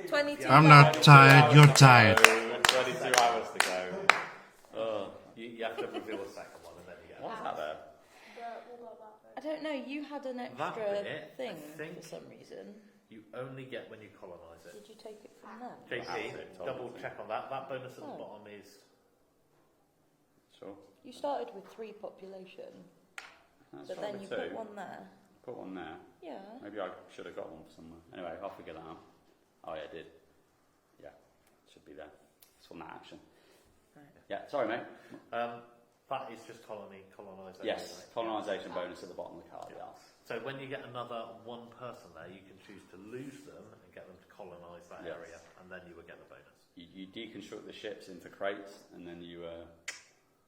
in. 22. I'm not tired, you're tired. 22 hours to go. you have to reveal a second one, and then you get. What's that there? What about that I though? don't know. You had an That extra bit, I thing think- for some reason. You only get when you colonise it. Did you take it from them? JP, Wow. double check on that. That bonus at the Oh. bottom is. Sure. You started with 3 population, That's but right, then with you 2. put one there. Put one there. Yeah. Maybe I should have got one somewhere. Anyway, I'll figure that out. Oh yeah, I did. Yeah, should be there. It's from that action. Right. Yeah, sorry mate. That is just colonisation. Yes, right? colonisation bonus at the bottom of the card, Yeah. yes. So when you get another one person there, you can choose to lose them and get them to colonise that Yes. area, and then you would get the bonus. You deconstruct the ships into crates and then you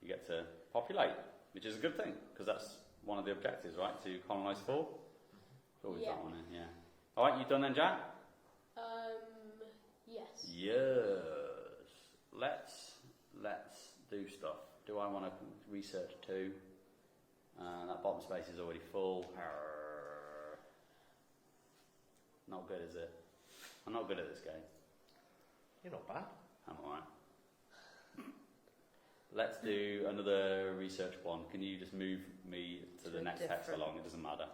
get to populate, which is a good thing, because that's one of the objectives, right? To colonise 4. Always Yeah. that one in, yeah. Alright, you done then, Jack? Yes. Yes. Let's do stuff. Do I want to research 2? That bottom space is already full. Not good, is it? I'm not good at this game. You're not bad. I'm alright. Let's do another research one. Can you just move me to the To a next text different- along? It doesn't matter.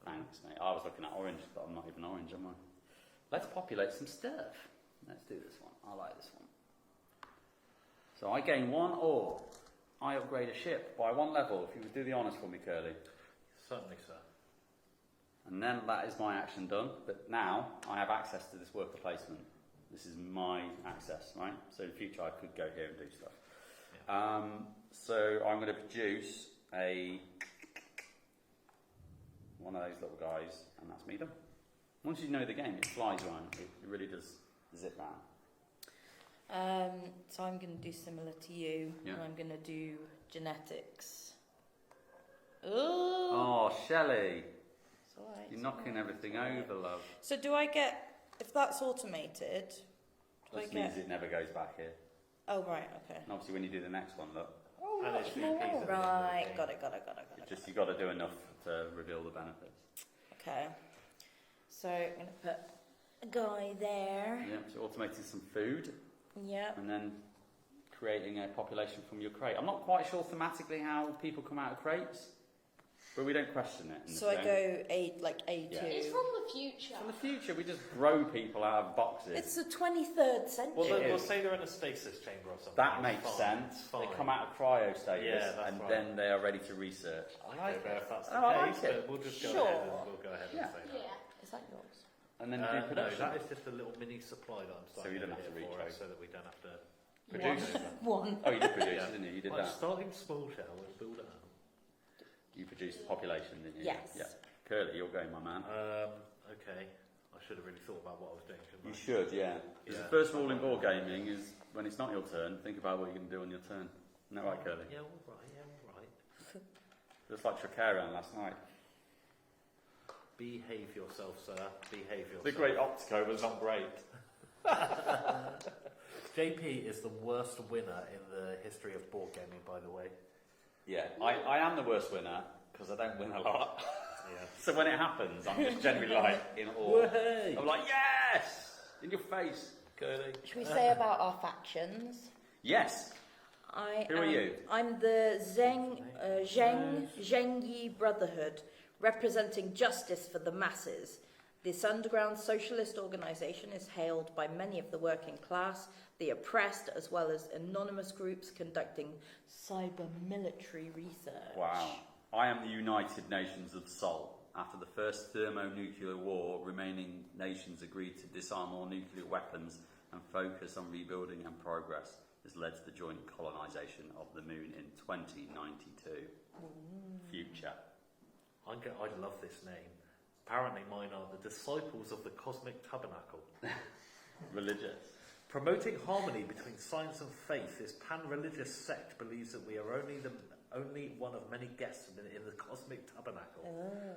Thanks, mate. I was looking at orange, but I'm not even orange, am I? Let's populate some stuff. Let's do this one. I like this one. So I gain 1 ore. I upgrade a ship by 1 level. If you would do the honours for me, Curly. Certainly, sir. And then that is my action done. But now I have access to this worker placement. This is my access, right? So in future I could go here and do stuff. So I'm going to produce one of those little guys, and that's me done. Once you know the game, it flies around. It really does zip round. So I'm going to do similar to you, Yeah. and I'm going to do genetics. Ooh. Oh, Shelley, It's all right, you're it's knocking all right. everything over, love. So do I get, if that's automated, do I Which get... means it never goes back here. Oh, right, okay. And obviously when you do the next one, look, Oh, And it's much VPs more. at the end of the Right, game. got it. it's just you've got to do enough to reveal the benefits. Okay. So I'm going to put a guy there. Yeah, so automating some food. Yep. And then creating a population from your crate. I'm not quite sure thematically how people come out of crates, but we don't question it. In this So I game. go A2. Yeah. It's from the future. In the future, we just grow people out of boxes. It's the 23rd century. Well, It we'll is. say they're in a stasis chamber or something. That It's makes fine, sense. it's fine. They come out of cryostasis, Yeah, that's and right. then they are ready to research. I don't know if that's the Oh, I case, like it. but we'll just go Sure. ahead and we'll go ahead Yeah. and say that. Yeah. Is that yours? And then do No, production. that is just a little mini supply that I'm starting you don't over have to here for reach us, out. so that we don't have to Produce. One. Oh, you did produce, Yeah. didn't you? You did I'm that. starting small, shall we? Build it up. You produced the population, didn't you? Yes. Yeah. Curly, you're going, my man. Okay. I should have really thought about what I was doing, shouldn't I? You should, yeah. Because Yeah. the first rule in board gaming is when it's not your turn, think about what you're going to do on your turn. Isn't that right, Curly? Yeah, all right. Just like Tricarion last night. Behave yourself, sir. Behave yourself. The great Optico was not great. JP is the worst winner in the history of board gaming, by the way. Yeah, I am the worst winner because I don't win a lot. Yeah. So when it happens, I'm just generally like in awe. I'm like, yes! In your face, Curly. Should we say about our factions? Yes! Who are you? I'm the Zhengyi Brotherhood, representing justice for the masses. This underground socialist organisation is hailed by many of the working class, the oppressed, as well as anonymous groups conducting cyber-military research. Wow. I am the United Nations of Sol. After the first thermonuclear war, remaining nations agreed to disarm all nuclear weapons and focus on rebuilding and progress. This led to the joint colonisation of the moon in 2092. Future. I love this name. Apparently mine are the Disciples of the Cosmic Tabernacle. Religious. Promoting harmony between science and faith, this pan-religious sect believes that we are only one of many guests in the Cosmic Tabernacle,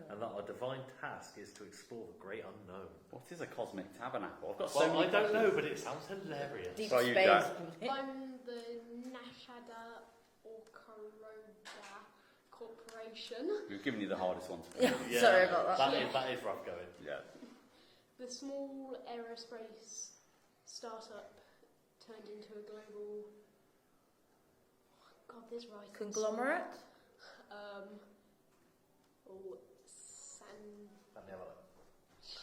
and that our divine task is to explore the great unknown. What is a cosmic tabernacle? I've got so Well, many I don't know, questions. but it sounds hilarious. Deep So you space. don't- I'm the Nashada Orkaroda Corporation. We've given you the hardest one to Yeah, Sorry about that. That is rough going. Yeah. The small aerospace startup turned into a global this right. Conglomerate? Oh, sand. Let me have a look.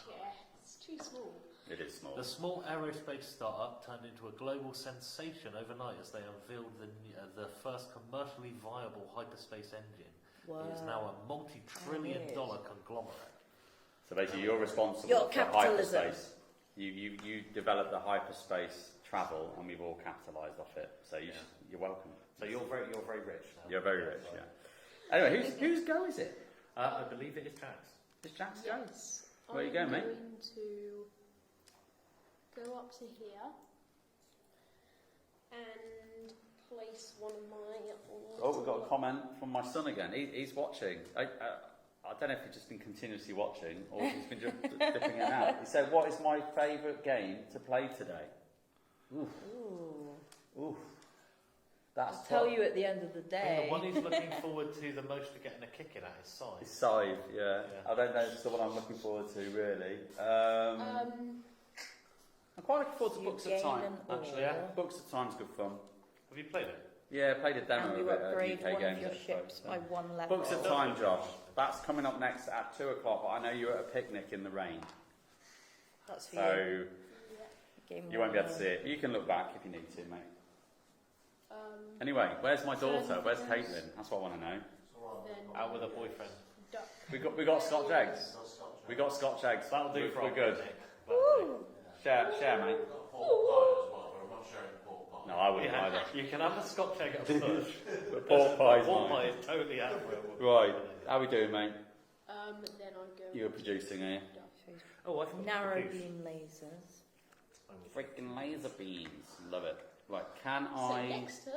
Yeah, it's too small. It is small. The small aerospace startup turned into a global sensation overnight as they unveiled the first commercially viable hyperspace engine. It is now a multi-trillion-dollar conglomerate. So basically, you're responsible Your for capitalism. hyperspace. You developed the hyperspace travel, and we've all capitalised off it. So you're welcome. So you're very rich now. You're very rich. Yeah. Anyway, whose go is it? I believe it is Jack's. It's Jack's go. Yes. Where you going, mate? I'm going to go up to here and place one of my. Oh, we've got a comment from my son again. He's watching. I don't know if he's just been continuously watching or he's been just dipping in and out. He said, "What is my favourite game to play today?" Oof. Ooh. Oof. That's I'll tell tough. you at the end of the I think day. the one he's looking forward to the most for getting a kick in at is Scythe. It's Scythe, yeah. Yeah. I don't know if it's the one I'm looking forward to, really. I'm quite looking forward to You Books of gain Time, an actually. order. Yeah. Books of Time's good fun. Have you played it? Yeah, played a demo And of you it at upgrade UK one Games of your Expo, ships so. by one level. Books of Time, Josh. That's coming up next at 2 o'clock, but I know you're at a picnic in the rain. That's for So you. Game you won't be able to one. see it. But you can look back if you need to, mate. Um, Anyway, where's my daughter? So- Where's Caitlin? That's what I want to know. It's all right. then Out with a boyfriend. duck. We got Scotch eggs. It's got Scotch We got Scotch eggs. That'll do for We're our good. picnic. That'll do. Share, mate. We've got pork pie as well, but I'm not sharing pork pie. No, I wouldn't Yeah, either. you can have a Scotch egg at a push. But pork pie's Pork mine. pie is totally out of it. Right, how we doing, mate? Then I go. You're producing, are you? Oh, I thought Narrow it was beam lasers. Freaking laser beams. Love it. Right, can So I... next turn,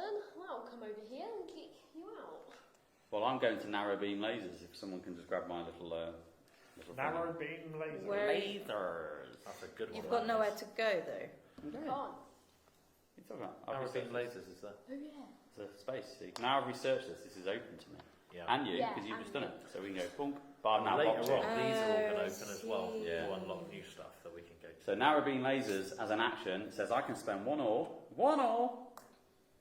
I'll come over here and kick you out. Well, I'm going to narrow beam lasers, if someone can just grab my little... little Narrow beam laser. Where- lasers. That's a good one. You've got that nowhere is. to go though. Can't. What are you talking about? I've Narrow beam researched lasers is there? Oh yeah. this. It's a space. See. Now I've researched this. This is open to me. Yeah. And you, Yeah, because you've just and done it. So we can go punk. But I've now Later locked on, it. these are all going to Oh, open as well I Yeah. to unlock new stuff that we can go to. So narrow beam lasers, as an action, says I can spend one ore,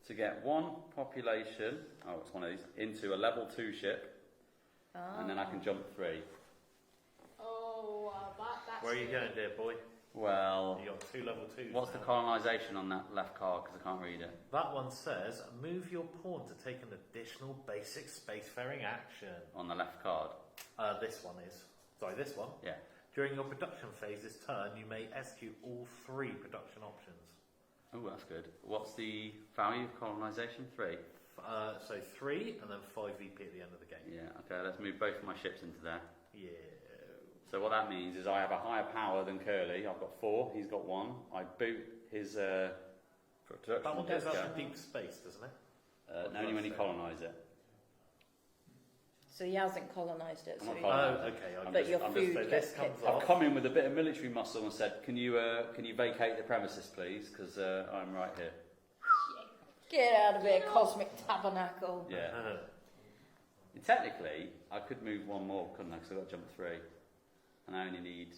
to get one population, oh, it's one of these, into a level 2 ship, and then I can jump 3. Oh, that's. Where are you good. going, dear boy? Well, You got 2 level 2s. what's the now. colonisation on that left card? Because I can't read it. That one says, move your pawn to take an additional basic spacefaring action. On the left card. This one is. Sorry, this one. Yeah. During your production phase this turn, you may execute all 3 production options. Oh, that's good. What's the value of colonisation? 3. So 3 and then 5 VP at the end of the game. Yeah, okay, let's move both of my ships into there. Yeah. So what that means is I have a higher power than Curly. I've got 4, he's got 1. I boot his production That one goes desk out out. to deep space, doesn't it? Only when he colonise it. So he hasn't colonised it. I'm So not he- colonised. Oh, okay. I'm I'm But just- your I'm food so gets this comes picked I've off. come in with a bit of military muscle and said, can you vacate the premises, please? Because I'm right here. Get out of here, Cosmic Tabernacle. Yeah. Technically, I could move one more, couldn't I? Because I've got to jump 3. And I only need...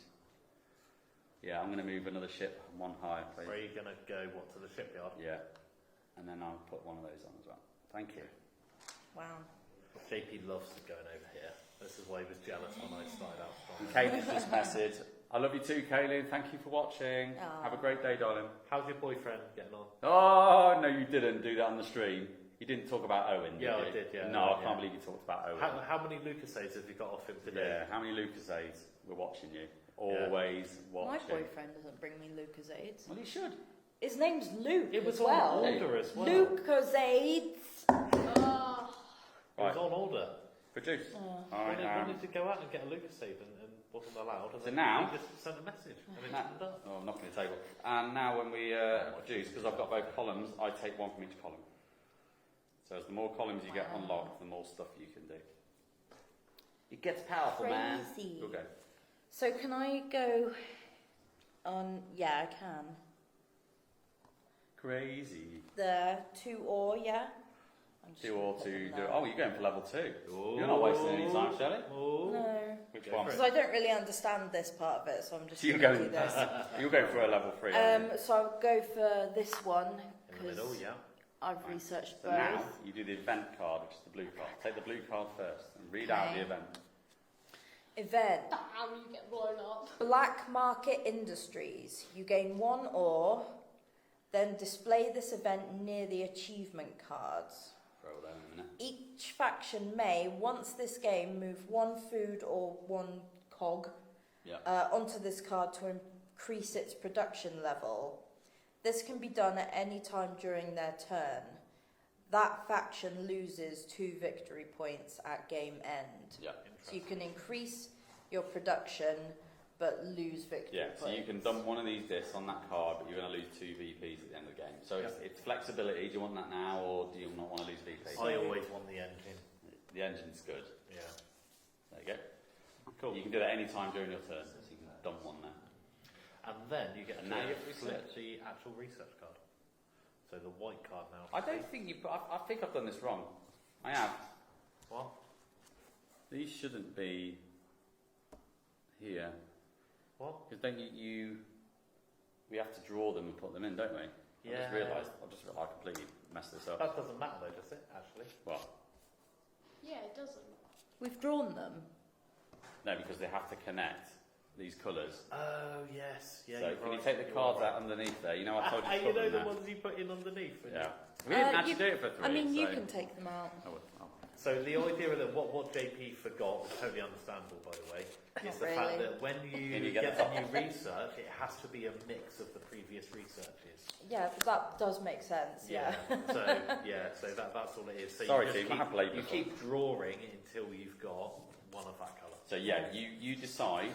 Yeah, I'm going to move another ship one higher, please. Where are you going to go? What, to the shipyard? Yeah. And then I'll put one of those on as well. Thank you. Wow. JP loves going over here. This is why he was jealous when I started out And strong. Caitlin's just messaged. I love you too, Caitlin. Thank you for watching. Aw. Have a great day, darling. How's your boyfriend getting on? Oh, no, you didn't do that on the stream. You didn't talk about Owen, Yeah, did I you? did, yeah. No, I Yeah. can't believe you talked about Owen. How many Lucasades have you got off him today? Yeah, how many Lucasades? We're watching you. Always My watching. boyfriend doesn't bring me Lucasades. Well, he should. His name's Luke It was as well. on order as well. Lucasades. Oh, It was on order. Produce. Oh. All right, Wanted to go out and get a Lucasade and wasn't allowed. And So then now- he just sent a message and it Now- turned up. Oh, I'm knocking the table. And now when we produce, because I've got both columns, I take one from each column. So as the more columns you get Wow. unlocked, the more stuff you can do. It gets powerful, man. Crazy. You'll go. So can I go on? Yeah, I can. Crazy. The 2 ore, yeah. I'm just 2 gonna or put 2 them do. there. Oh, you're going for level 2. You're not wasting any time, Shelley. Oh. No, Which Go one? for because I don't really understand this part of it, so I'm just So you're going to going. do this. You're going for a level 3. aren't you? So I'll go for this one In the middle, because yeah. I've Right. researched So both. now you do the event card, which is the blue card. Take the blue card first and read out Okay. the event. Event. Damn, you get blown up. Black Market Industries. You gain 1 ore, then display this event near the achievement cards. Throw them in a minute. Each faction may, once this game, move 1 food or 1 cog Yeah. onto this card to increase its production level. This can be done at any time during their turn. That faction loses 2 victory points at game end. Yeah. So you can increase your production but lose victory Yeah, points. so you can dump one of these discs on that card, but you're going to lose 2 VPs at the end of the game. So it's flexibility. Do you want that now, or do you not want to lose VPs? I always want the engine. The engine's good. Yeah. There you go. Cool. You can do that any time during your turn, so you can dump one there. And then you get And to now you flip flip. the actual research card. So the white card now. I don't think you. I think I've done this wrong. I have. What? These shouldn't be here. What? Because don't we have to draw them and put them in, don't we? Yeah. I just realised. I completely messed this up. That doesn't matter though, does it? Actually. Well, Yeah, it doesn't. We've drawn them. no, because they have to connect these colours. Oh yes. Yeah. so you're can you right, take the you're cards right. out underneath there? You know, I told you to You put know them the there. ones you put in underneath. wouldn't Yeah. you? We didn't You- actually do it for 3. I mean, you so. can take them out. I would. So the idea that what JP forgot was totally understandable, by the way, is Not the fact really. that when you When you get get the the new research, it has to be a mix of the previous researches. Yeah, that does make sense. Yeah. So that's all it is. So Sorry, you just Steve, I have labelled you them. keep drawing until you've got one of that colour. So yeah, you decide.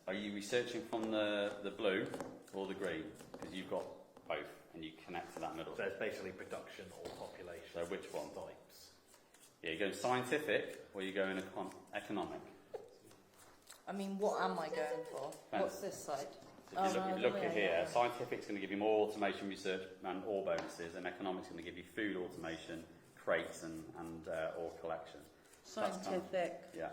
Are you researching from the blue or the green? Because you've got both, and you connect to that middle. So it's basically production or population. So which one? Types. Yeah, you're going scientific or you're going economic. I mean, what am I going for? What's this side? So if you Oh, look yeah, at here, yeah. scientific's going to give you more automation research and ore bonuses, and economic's going to give you food automation, crates, and ore collection. That's kind of- Scientific. Yeah.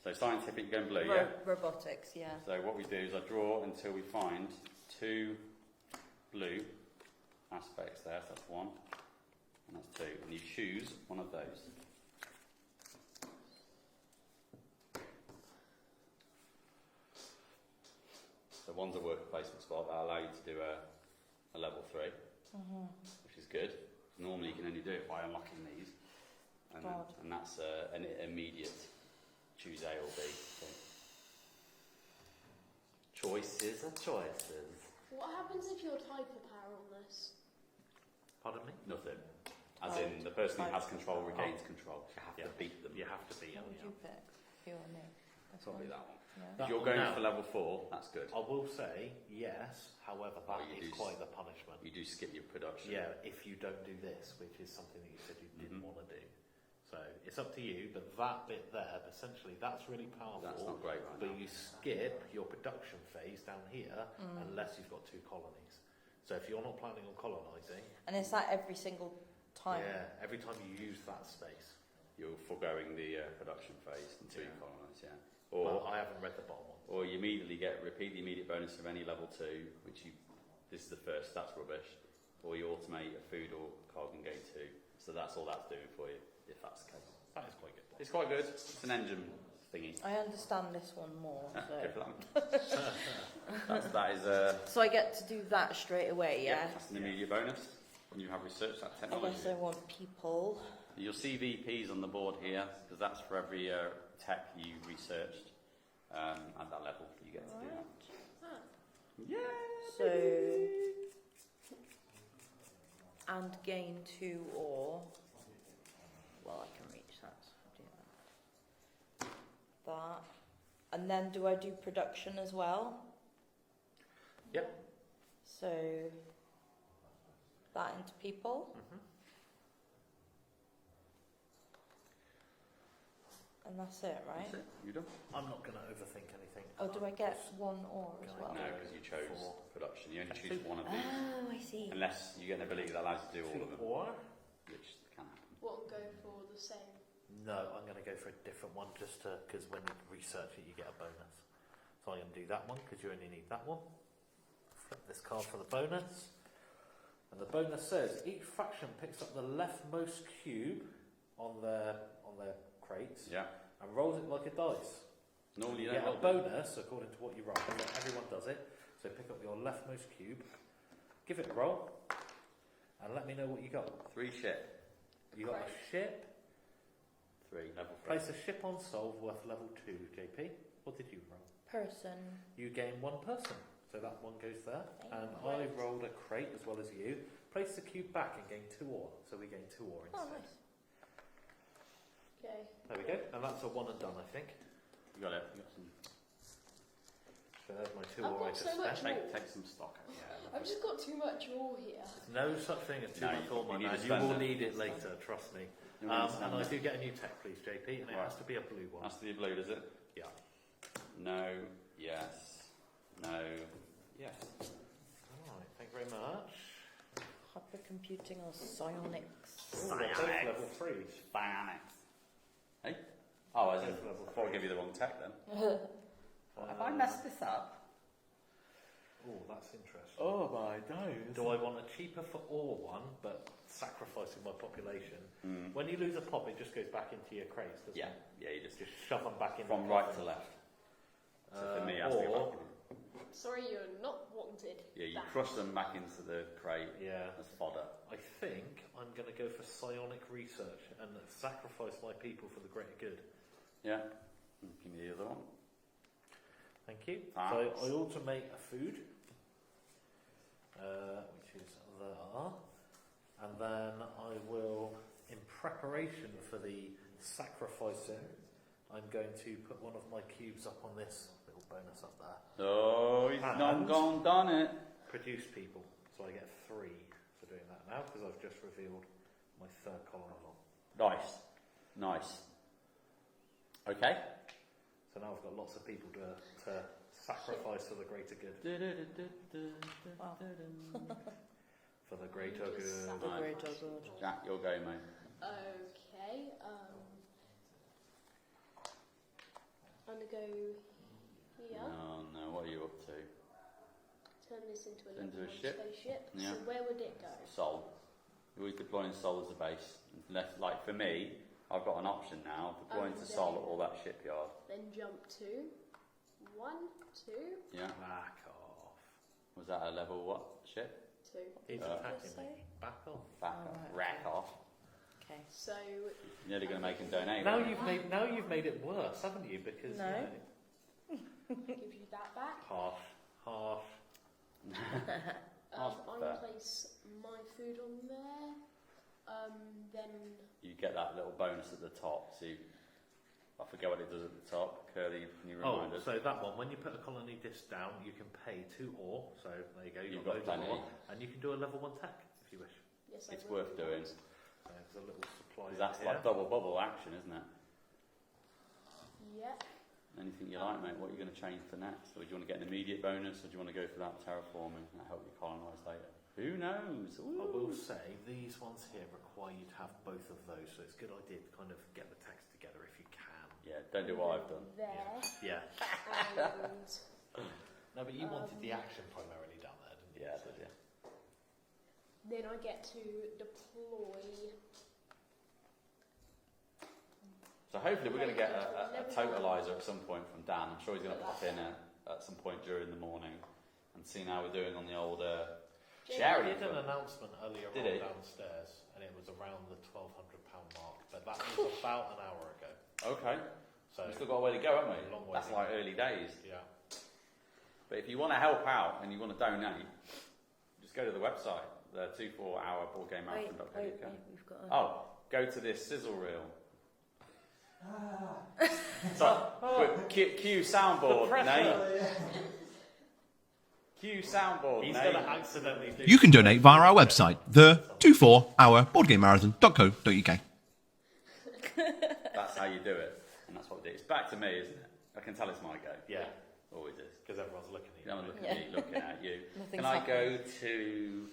So scientific, you're going blue, yeah? Robotics, yeah. So what we do is I draw until we find 2 blue aspects there. So that's 1, and that's 2, and you choose one of those. So one's a worker placement spot that allow you to do a level 3, which is good. Normally you can only do it by unlocking these, and, God. and that's an immediate choose A or B. So. Choices are choices. What happens if you're hyperpower on this? Pardon me? Nothing. As Oh, in, the person who right. has control regains control. You have Yeah. to beat them. You have to be. What would you pick? You or me? That's Probably one. that one. Yeah. If That you're one going now. for level 4, that's good. I will say yes. However, that Oh, you is do quite the punishment. You do skip your production. Yeah, if you don't do this, which is something that you said you didn't Mhm. want to do. So it's up to you, but that bit there, essentially, that's really powerful. That's not great right But now. you skip your production phase down here unless you've got 2 colonies. So if you're not planning on colonising, And is that every single time? yeah, every time you use that space. You're foregoing the production phase until you Yeah. colonise, yeah. Well, Or, I haven't read the bottom one. or you immediately repeat the immediate bonus of any level 2, which this is the first, that's rubbish. Or you automate a food or cog and gate 2. So that's all that's doing for you, if that's the case. That is quite good. It's quite good. It's an engine thingy. I understand this one more. Go So, for that one. that is so I get to do that straight away, yeah? that's an immediate bonus. And you have researched that I technology. guess I want people. You'll see VPs on the board here, because that's for every tech you researched at that level. You get to do that. Ah, Yeah. So, and gain 2 ore. Well, I can reach that. So I'll do that. And then do I do production as well? Yep. So, that into people. Mhm. And that's it, right? That's it. You done? I'm not going to overthink anything. Oh, do I get 1 ore as well? No, because you chose Four. production. You only I choose think- one of these. Oh, I see. Unless you get an ability that allows you to do all of them, Or? which can happen. what and go for the same? No, I'm going to go for a different one just because when you research it, you get a bonus. So I'm going to do that one because you only need that one. Flip this card for the bonus. And And the bonus says each faction picks up the leftmost cube on their crates Yeah. and rolls it like a dice. Normally you You don't get a roll them. bonus according to what you roll. So everyone does it. So pick up your leftmost cube, give it a roll, and let me know what you got. 3 shit. You got a ship. 3, level 3. Place a ship on solve worth level 2, JP. What did you roll? Person. You gain 1 person. So that one goes there. And Great. I rolled a crate as well as you. Place the cube back and gain 2 ore. So we gain 2 ore Oh, instead. nice. Okay. There we go. And that's a 1 and done, I think. You got it. You got some. So there's my 2 I've ore I got just so much spent. more. Take some stock. I've just got too much ore here. There's no such thing as too No, much ore, my you need man. to You spend will it. need it later, trust me. You need to And spend I it. do get a new tech, please, JP, and it Right. has to be a blue one. Has to be blue, does it? Yeah. No. Yes. No. Yes. Alright, thank you very much. Hypercomputing or psionics. Ooh, they're both Psionics. level 3s. Psionics. Hey? Oh, as in, Both level I thought I'd 3s. give you the wrong tech then. Have I messed this up? Oh, that's interesting. Oh my days. Do I want a cheaper for ore one, but sacrificing my population? Mm. When you lose a pop, it just goes back into your crates, doesn't Yeah. it? Yeah, you just Just shove them back in. from the right coffin. to left. So for me, it has to be or, right. Sorry, you're not wanted. Yeah, you Back. crush them back into the crate yeah, as fodder. I think I'm going to go for psionic research and sacrifice my people for the greater good. Yeah. Give me the other one. Thank you. Thanks. So I automate a food, which is there, and then I will, in preparation for the sacrificing, I'm going to put one of my cubes up on this little bonus up there. Oh, he's not And- gone done it. Produce people. So I get 3 for doing that now because I've just revealed my 3rd column level. Nice. Nice. Okay. So now I've got lots of people to sacrifice for the greater good. For the greater Just good. sacrifice. Great, oh God. Jack, your go, mate. Okay. I'm gonna go here. Oh no, what are you up to? Turn this into a Into a level 1 ship? spaceship. Yeah. So where would it go? Sol. You're always deploying Sol as a base. Unless, like for me, I've got an option now, deploying to Sol at all that shipyard. Then jump to 1, 2, Yeah. Back off. Was that a level what? Ship? 2. He's Uh, attacking say? me. Back off. Back Oh, off. right, Rack okay. off. Okay. So You're nearly going to make him donate. Now aren't you? you've made it worse, haven't you? Because No. give you that back. harsh. I'm fair. gonna place my food on there. Then You get that little bonus at the top. So I forget what it does at the top. Curly, can you remind Oh, us? so that one, when you put a colony disc down, you can pay 2 ore. So there you go, You've you've got got loads of plenty. ore, and you can do a level 1 tech if you wish. yes, It's I will worth do doing. that. So there's a little supply. 'Cause that's here. like double bubble action, isn't it? Yeah. Anything you like, mate? What are you going to change for next? Or do you want to get an immediate bonus, or do you want to go for that terraforming and help you colonise later? Who knows? I will say these ones here require you to have both of those, so it's a good idea to kind of get the text together if you can. Yeah, don't do what I've done. There. Yeah. And No, but you wanted the action primarily down there, didn't you? Yeah, So- did you? then I get to deploy. So hopefully we're going to get a totalizer at some point from Dan. I'm sure he's going to pop in at some point during the morning and see how we're doing on the old He Sherry. did an announcement earlier Did on he? downstairs, and it was around the £1,200 mark, but that was about an hour ago. Okay, So we've still got a way to go, haven't we? Long way That's to like go. early days. yeah. But if you want to help out and you want to donate, just go to the website, the 24hourboardgamemarathon.co.uk. Wait, we've got a... Oh, go to this sizzle reel. So, quick, cue soundboard, Nate. Cue soundboard, He's Nate. going to accidentally do. You can donate via our website, the 24hourboardgamemarathon.co.uk. That's how you do it, and that's what we do. It's back to me, isn't it? I can tell it's my go. Yeah, Always is. because everyone's looking at you. I'm looking at me, looking at you. Nothing's Can I happening. go to?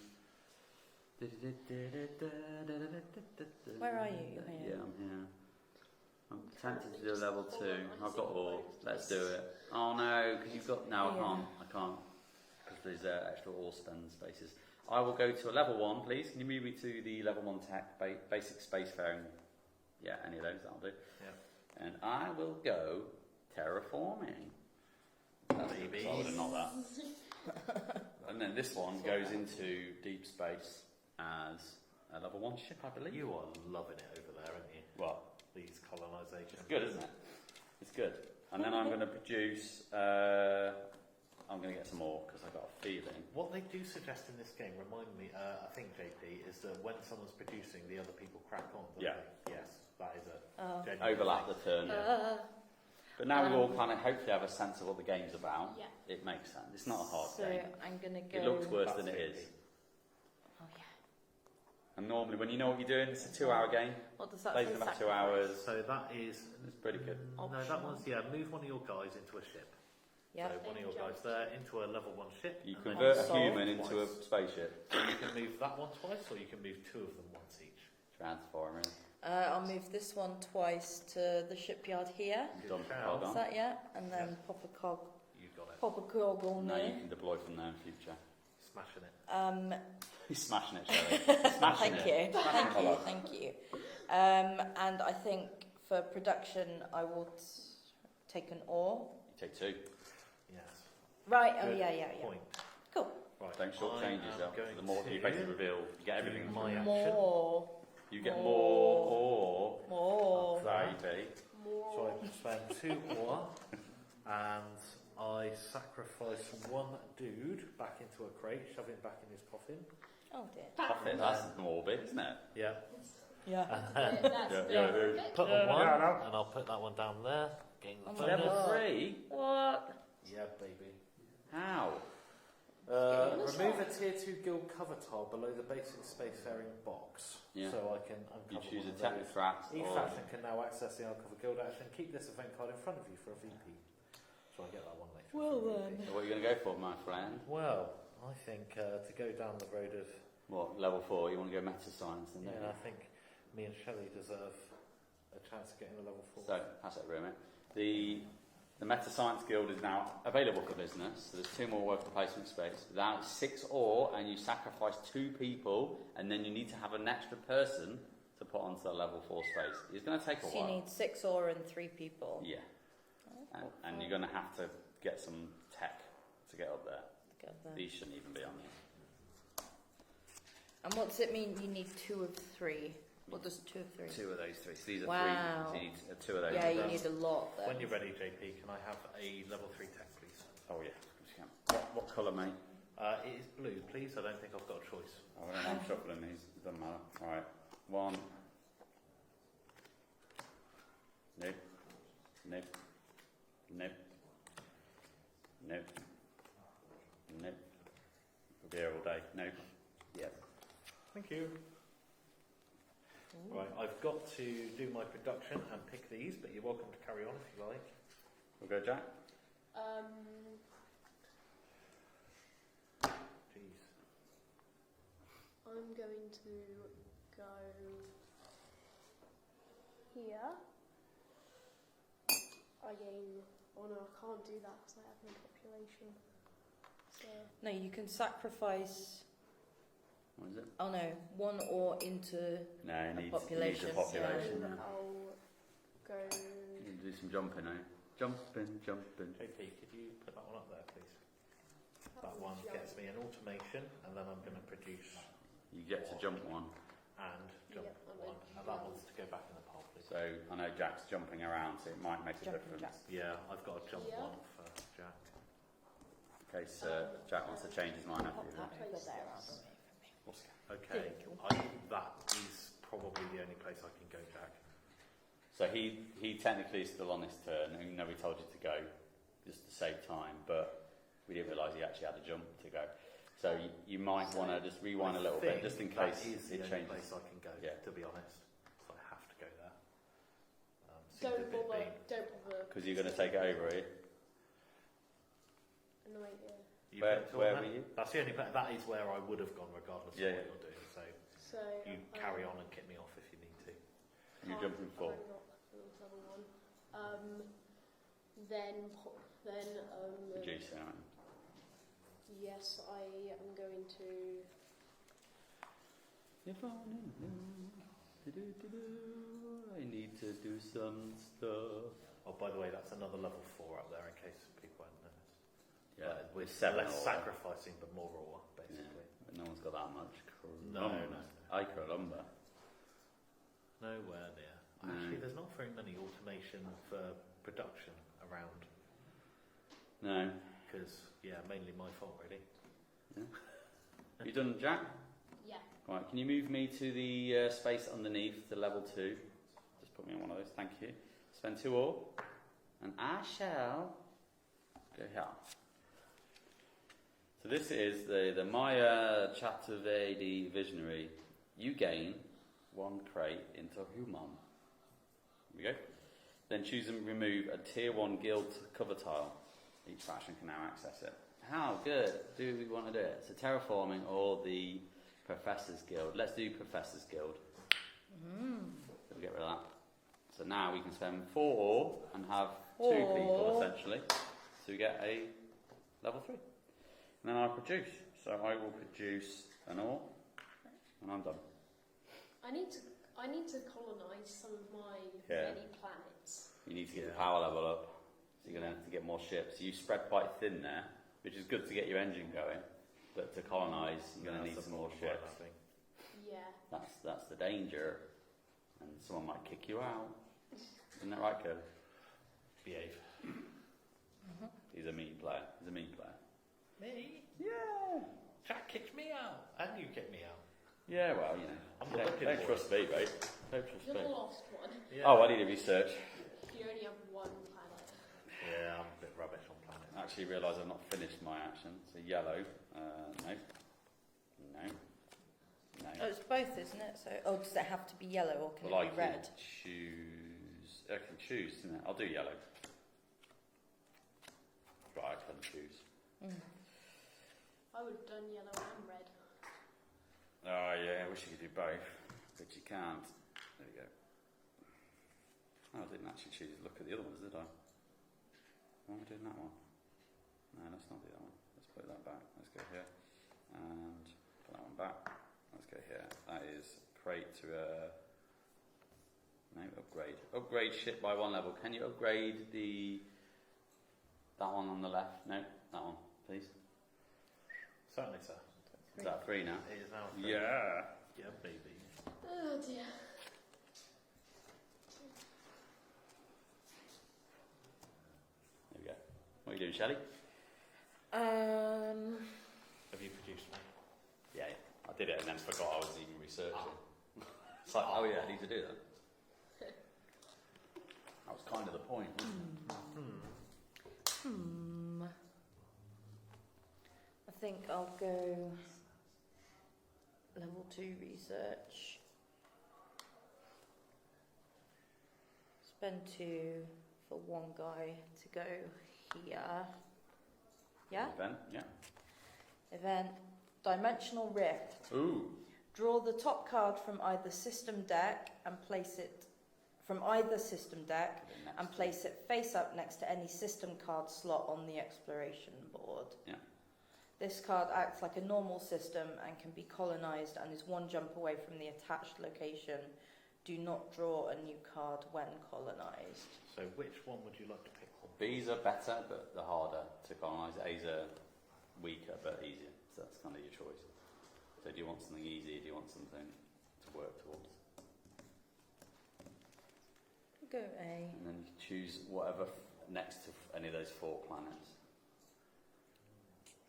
Where are you? You're here. Yeah, I'm here. I'm tempted to do a level 2. I've got all. Let's do it. Oh no, because you've got. No, I Yeah. can't. I can't. Because there's extra all spend spaces. I will go to a level 1, please. Can you move me to the level 1 tech, basic spacefaring? Yeah, any of those, that'll do. Yeah. And I will go terraforming. That's Maybe. solid and not that. And then this one goes into deep space as a level 1 ship, I believe. You are loving it over there, aren't you? What? These colonisation. It's good, isn't it? It's good. And then I'm going to produce. I'm going to get some more because I've got a feeling. What they do suggest in this game, remind me, I think JP, is that when someone's producing, the other people crack on. Don't Yeah. they? Yes, that is a Oh. genuine Overlap the thing. turn. Yeah. But now we all Um, kind of hopefully have a sense of what the game's about. Yeah. It makes sense. It's not a hard So game. I'm gonna go. It looks worse That's than it JP. is. Oh yeah. And normally, when you know what you're doing, it's a 2-hour game. What does that Plays say? in about 2 Sacrifice? hours. So that is. It's pretty good. No, that was move one of your guys into a ship. Yeah. So one of your guys there into a level 1 ship. You and then convert a Solve human into a twice. spaceship. So you can move that one twice, or you can move 2 of them once each. Transforming. I'll move this one twice to the shipyard here. Dump shout. cog Is on. that yeah? And then pop a cog. You got it. Pop a cog on Now you there. can deploy from there in future. Smashing it. He's smashing it, Shelley. Smashing Thank it. you. Smashing Thank you. it. Thank you. And I think for production, I will take an ore. You take 2. Yes. Right. Oh Good yeah. Point. Cool. Right. Don't shortchange I am yourself. going The more you to basically reveal, you get do everything. my action. More. You get More. more More. baby. So I spend 2 ore, and I sacrifice 1 dude back into a crate, shove him back in his coffin. Oh dear. Coffin, that's morbid, isn't it? Yeah. Yeah. That's Yeah, perfect. Put on one, and I'll put that one down there. Gain the Oh my bonus. Level God. 3? What? Yeah, baby. How? Remove a tier 2 guild cover tile below the basic spacefaring box, Yeah. so I can You uncover choose one a of tech those. threat Each or... faction can now access the Uncover Guild action. Keep this event card in front of you for a VP. So I get that one later. Well for a then. VP. So what are you going to go for, my friend? Well, I think to go down the road of... What, level 4? You want to go meta science? And Yeah, I think me and Shelley deserve a chance of getting a level 4. So, pass it over, mate. The Meta Science Guild is now available for business. So there's 2 more worker placement space. Without 6 ore, and you sacrifice 2 people, and then you need to have an extra person to put onto the level 4 space. It's going to take a So you while. need 6 ore and 3 people. Yeah. And you're going to have to get some tech to get up there. Get there. These shouldn't even be on here. And what's it mean? You need 2 of 3. What does 2 of 3? 2 of those 3. So these are Wow. 3. So you need 2 of those. Yeah, you need a lot then. When you're ready, JP, can I have a level 3 tech, please? Oh, yeah. What colour, mate? It is blue, please. I don't think I've got a choice. Oh, well, I'm shuffling these. It doesn't matter. Alright. 1. Nope. Nope. Nope. Nope. Nope. We'll be here all day. Nope. Yes. Thank you. Right, I've got to do my production and pick these, but you're welcome to carry on if you like. We'll go, Jack. Jeez. I'm going to go here. I gain. Oh no, I can't do that because I have no population. So No, you can sacrifice. What is it? Oh no, 1 ore into. No, it needs a population, population. then I'll go. You need to do some jumping, eh? Jumping. JP, could you put that one up there, please? That one gets me an automation, and then I'm going to produce You get to jump 1. and jump Yeah, I'm one, gonna and that one's to go back in the pile, please. So I know Jack's jumping around, so it might make a Jumping difference. Jack. Yeah, I've got to jump Yeah. 1 for Jack. In case Jack wants to change his mind after Pop you. that over Place there. this. Okay, that is probably the only place I can go, Jack. So he technically is still on his turn, even though we told you to go, just to save time, but we didn't realise he actually had a jump to go. So you might want to just rewind a little bit, just in case that is the it only changes. place I can go, Yeah. to be honest. So I have to go there. Seems a Don't bit bother. mean. Don't bother. Because you're going to take it over, are you? No idea. You Where- put it where on were there? you? That's the only place. That is where I would have gone, regardless Yeah, of yeah. what you're doing. So So you carry on and kick me off if you need to. You're jumping 4. I'm not level 1. Then Reduce it, aren't yes, I am going to If I only knew, I need to do some stuff. Oh, by the way, that's another level 4 up there in case people hadn't noticed. Yeah, With with 7 less or sacrificing, but more raw, basically. but no one's got that much. No, Crumb. no. I lumber. Nowhere near. No. Actually, there's not very many automation for production around. No. Because, yeah, mainly my fault, really. You done, Jack? Yeah. Right, can you move me to the space underneath the level 2? Just put me on one of those, thank you. Spend 2 all. And I shall go here. So this is the Maya Chaturvedi Visionary. You gain 1 crate into human. Here we go. Then choose and remove a tier 1 guild cover tile. Each faction can now access it. How good do we want to do it? So terraforming or the Professor's Guild. Let's do Professor's Guild. So we get rid of that. So now we can spend 4 ore and have 2 people essentially. So we get a level 3. And then I produce. So I will produce an ore and I'm done. I need to colonise some of my many planets. You need to get the power level up. So you're going to have to get more ships. You spread quite thin there, which is good to get your engine going. But to colonise, you're going to need some more ships. Yeah. That's the danger. And someone might kick you out. Isn't that right, Kirby? Behave. He's a mean player. He's a mean player. Me? Yeah. Jack kicked me out. And you kicked me out. Yeah, well, you know. I'm the wicked Don't boy. trust me, mate. Don't trust You're me. the lost one. Yeah. Oh, I need to research. You only have 1 planet. Yeah, I'm a bit rubbish on planets. I actually realise I've not finished my action. So yellow. No. No. No. Oh, it's both, isn't it? So, does it have to be yellow or can Well, I it be can red? choose. I can choose, isn't it? I'll do yellow. Right, I can choose. I would have done yellow and red. Oh yeah, I wish you could do both, but you can't. There we go. Oh, I didn't actually choose. Look at the other ones, did I? Why am I doing that one? No, let's not do that one. Let's put that back. Let's go here and put that one back. Let's go here. That is crate to no upgrade. Upgrade ship by 1 level. Can you upgrade that one on the left? No, that one, please. Certainly, sir. Is that 3 now? It is now 3. Yeah. Yeah, baby. Oh dear. There we go. What are you doing, Shelley? Have you produced me? Yeah, I did it and then forgot I was even researching. It's like, oh yeah, I need to do that. That was kind of the point, wasn't it? I think I'll go level 2 research. Spend 2 for 1 guy to go here. Yeah? Event, yeah. Event. Dimensional Rift. Ooh. Draw the top card from either system deck and place it from either system deck and place it face up next to any system card slot on the exploration board. Yeah. This card acts like a normal system and can be colonized and is 1 jump away from the attached location. Do not draw a new card when colonized. So which one would you like to pick? B's are better, but the harder to colonise. A's are weaker, but easier. So that's kind of your choice. So do you want something easy? Do you want something to work towards? Go A. And then you can choose whatever next to any of those 4 planets.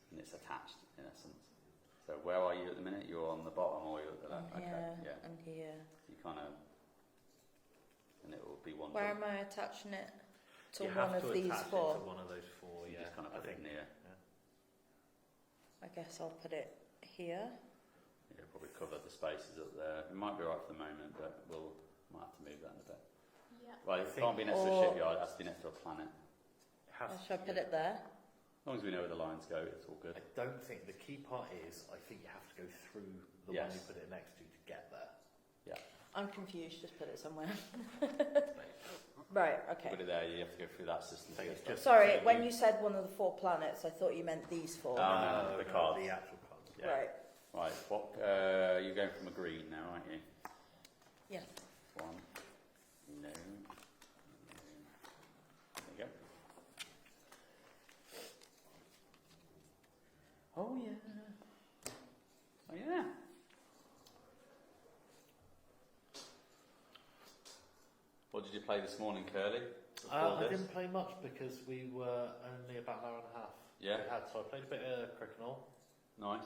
And it's attached, in essence. So where are you at the minute? You're on the bottom or you're at the left? Here Okay, yeah. and here. You kind of... And it will be 1 Where jump. am I attaching it? To you one have of to these attach 4. it to one of those 4, You yeah. just kind of I put it think. near. I guess I'll put it here. Yeah, probably cover the spaces up there. It might be right for the moment, but might have to move that in a bit. Yeah. Well, it can't be next to a Or- shipyard, it has to be next to a planet. Shall I put it there? As long as we know where the lines go, it's all good. I don't think the key part is I think you have to go through the one you put it next to get there. I'm confused, just put it somewhere. Right, okay. Put it there, you have to go through that system. So to it's get just- there. Sorry, when you said one of the 4 planets, I thought you meant these 4. No, the cards. The actual cards. Yeah. Right. Right, what, you're going from a green now, aren't you? Yeah. One. No. There you go. Oh yeah. Oh yeah. What did you play this morning, Curly? I Before this? didn't play much because we were only about an hour and a half. Yeah. So I played a bit of Crokinole Nice.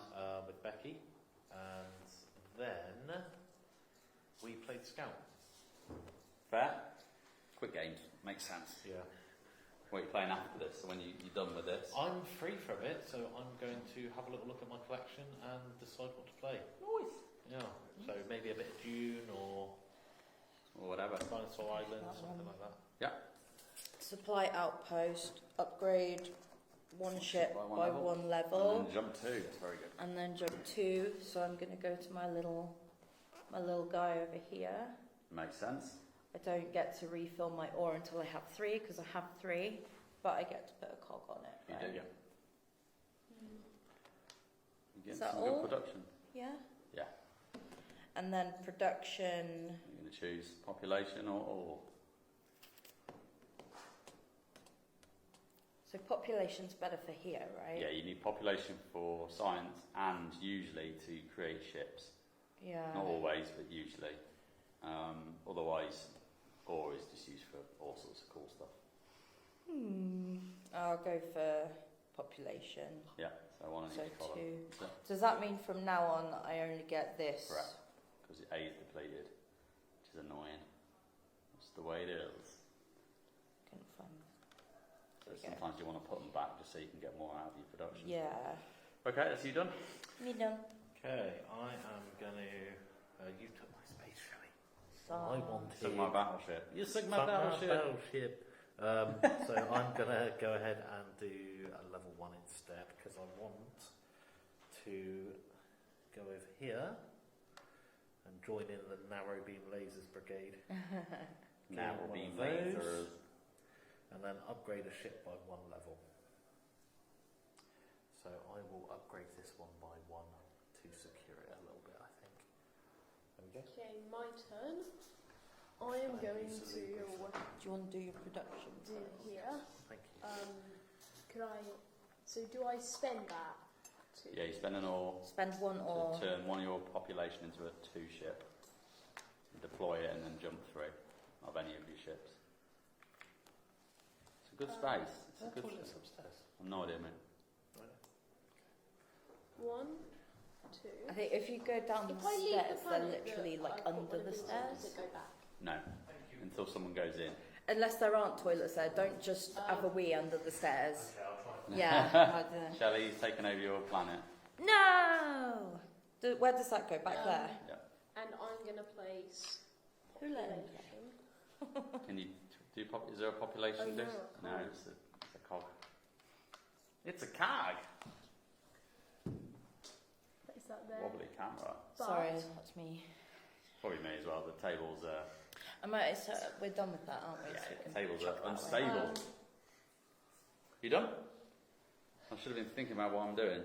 with Becky, and then we played Scout. Fair. Quick games. Makes sense. Yeah. What are you playing after this? So when you're done with this? I'm free from it, so I'm going to have a little look at my collection and decide what to play. Nice. Yeah. So maybe a bit of Dune or Or whatever. Dinosaur Island, something like that. Supply outpost, upgrade one ship By one by level. one And level, then jump 2. That's very good. and then jump 2. So I'm going to go to my little guy over here. Makes sense. I don't get to refill my ore until I have 3 because I have 3, but I get to put a cog on it. You right? do, yeah. You're getting Is that some all? good production. Yeah. Yeah. And then production. You're going to choose population or So population's better for here, right? Yeah, you need population for science and usually to create ships. Yeah. Not always, but usually. Otherwise, ore is just used for all sorts of cool stuff. I'll go for population. Yeah, so one in So each column. 2. That's it. Does that mean from now on I only get this? Correct. Because A is depleted, which is annoying. That's the way it is. Couldn't find. So There we go. sometimes you want to put them back just so you can get more out of your production. Yeah. Okay, that's you done. Me done. Okay, I am going to... you took my space, Shelley. So I wanted... Took my battleship. You took my Fuck battleship. So I'm going to go ahead and do a level 1 instead because I want to go over here and join in the Narrow Beam Lasers Brigade. Now Get we're one being of those. lasers. And then upgrade a ship by 1 level. So I will upgrade this one by 1 to secure it a little bit, I think. There we go. Okay, my turn. I am going to do you want to do your production do first? here. Thank you. Could I? So do I spend that? To, Yeah, you spend an ore Spend 1 to ore. turn one of your population into a 2 ship. Deploy it and then jump 3 of any of your ships. It's a good space. It's a good Toilets space. upstairs. I've no idea, mate. One, I 2. think if you go down the If I leave the stairs, they're planet literally that like I put under one the of these on, stairs. Does it go back? No, until someone goes in. Unless there aren't toilets there, don't just have a wee under the stairs. Okay, I'll try. Yeah. I dunno. Shelley's taken over your planet. No! Where does that go? Back there? And I'm gonna place Who let him population. Can you do is there a population Oh, no, list? I No, can't. it's a cog. It's a cog. Is that there? Wobbly camera. But- Sorry, that's me. Probably me as well. The tables are We're done with that, aren't we? yeah, So we can tables chuck are that away. unstable. You done? I should have been thinking about what I'm doing.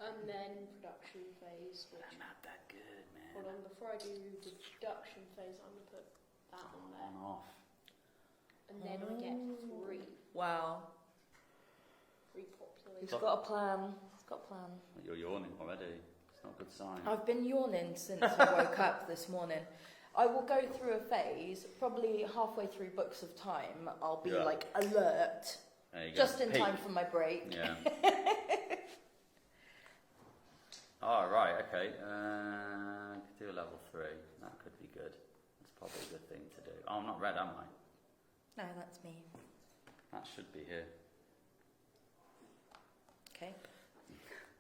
And then production phase, which I'm not that good, man. hold on, before I do the production phase, I'm gonna put that on On there, off. and then I get 3 Wow. He's population. got a plan. He's got a plan. You're yawning already. It's not a good sign. I've been yawning since I woke up this morning. I will go through a phase, probably halfway through Books of Time, I'll be Yeah. like alert, There you go. just in Peak. time for my break. Yeah. Oh, right, okay. Could do a level 3. That could be good. That's probably a good thing to do. Oh, I'm not red, am I? No, that's me. That should be here. Okay.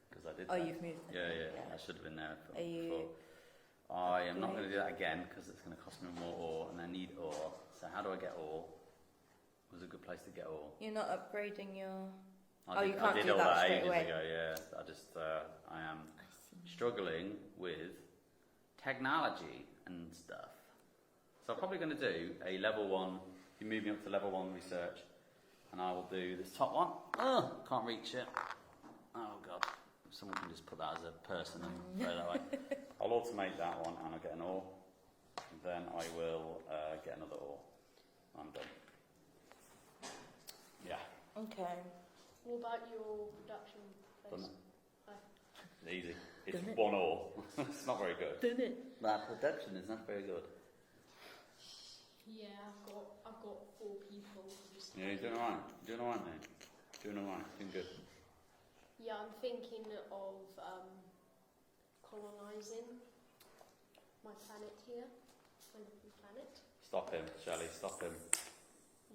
Because I did Oh, that. you've moved it. Yeah. That should have been there Are you before. I am not going to do that again because it's going to cost me more ore and I need ore. So how do I get ore? Where's a good place to get ore? You're not upgrading your... I you can't did do all that that straight ages away. ago, yeah. I just, I am struggling with technology and stuff. So I'm probably going to do a level 1, you move me up to level 1 research, and I will do this top one. Oh, can't reach it. Oh, God. someone can just put that as a person and throw that away. I'll automate that one and I'll get an ore. Then I will get another ore. I'm done. Yeah, Okay. What about your production done place? it. Easy. It's Done it. one ore. It's not very good. Didn't it? That production is not very good. Yeah, I've got 4 people. Just Yeah, you're doing alright. Doing alright, mate. Doing alright. Doing good. Yeah, I'm thinking of colonising my planet here, my little planet. Stop him, Shelley. Stop him.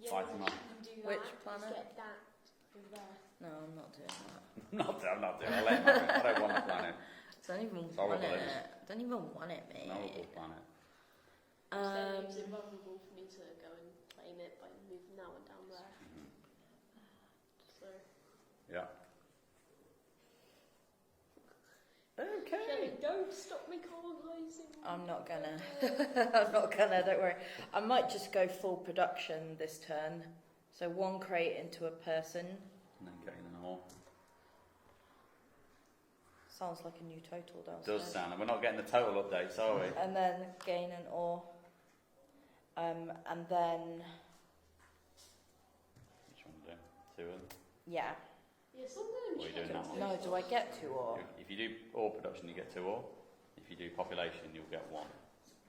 Yeah, Fight him you up. can do that. Which just planet? Get that over there. No, I'm not doing that. I'm not doing it. I'll let him have it. I don't want the planet. Don't even It's want horrible, it. isn't it? Don't even want it, mate. No planet. Then it's invulnerable for me to go and claim it by moving that one down there. Mhm. So, Yeah. Shelley, don't stop me colonising. I'm not gonna. I'm not gonna. Don't worry. I might just go full production this turn. So 1 crate into a person. And then getting an ore. Sounds like a new total downstairs. Does sound. And we're not getting the total updates, are we? And then gain an ore. And then Which one do? 2 of them. yeah. Yeah, some What are you doing that one? No, do I get 2 ore? If you do ore production, you get 2 ore. If you do population, you'll get 1.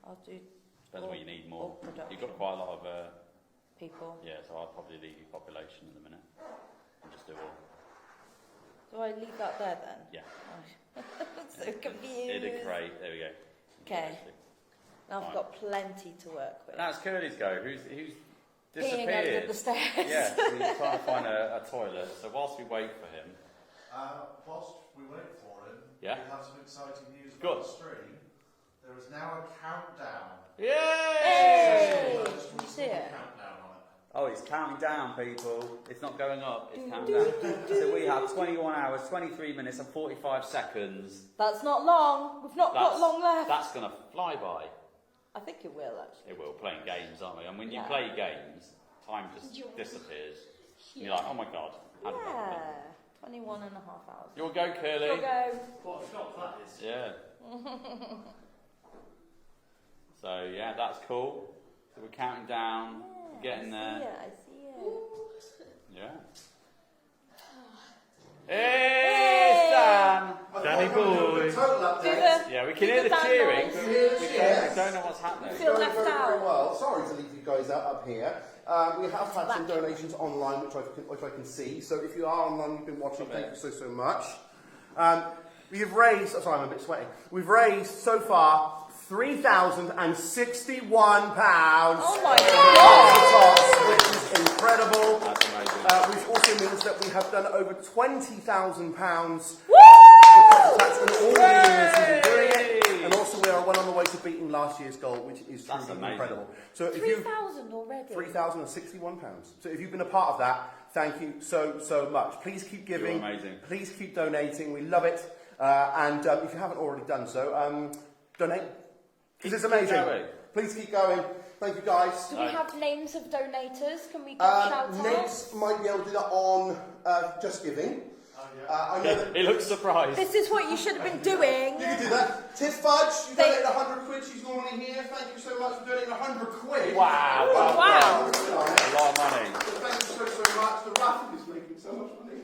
I'll do Depends where you need more. ore production. You've got quite a lot of. People. Yeah, so I'd probably leave you population at the minute. And just do ore. Do I leave that there then? Yeah. Oh. So confused. Hit a crate. There we go. Okay. Now I've Right. got plenty to work with. And that's Curly's go. Who's Peeing over disappeared? the stairs. Yeah, so he's trying to find a toilet. So whilst we wait for him, Whilst we wait for him, Yeah. we have some exciting news Good. about the stream. There is now a countdown. yay! Hey! Can Can you see it? Countdown on it. Oh, it's counting down, people. It's not going up. It's counting down. So we have 21 hours, 23 minutes, and 45 seconds. That's not long. We've not got long left. That's gonna fly by. I think it will actually. It will. Playing games, aren't we? And when you Yeah. play games, time just disappears. And you're like, oh my god. How did that happen? Yeah. 21 and a half hours. You'll go, Curly. We'll go. What a shot that is. Yeah. So yeah, that's cool. So we're counting down, getting there. I see it. Yeah. Hey, Stan! Danny boy. Total update. Do the Yeah, we can hear the Dan cheering. noise. but Yes, we yes. don't know what's happening. Feel Going left very, out. very well. Sorry to leave you guys out up here. We have had some donations online, which I can see. So if you are online, you've been watching, thank you so much. We have raised. Oh, sorry, I'm a bit sweaty. We've raised so far £3,061. Oh my god! Which is incredible. That's amazing. Which also means that we have done over £20,000 Woo! That's in all the years we've been doing it. And also we are well on the way to beating last year's goal, which is That's truly amazing. incredible. So if you £3,000 already. £3,061. So if you've been a part of that, thank you so much. Please keep giving. You're amazing. Please keep donating. We love it. And if you haven't already done so, donate. Because it's amazing. going. Please keep going. Thank you, guys. Do we have names of donators? Can we give shout outs? Nate might be able to do that on Just Giving. I know that He looks surprised. This is what you should have been doing. you can do that. Tiff Fudge, you They- donated 100 quid. She's normally here. Thank you so much for donating 100 quid. Wow. Wow. Wow. A lot of money. So thank you so much. The raffle is making so much money.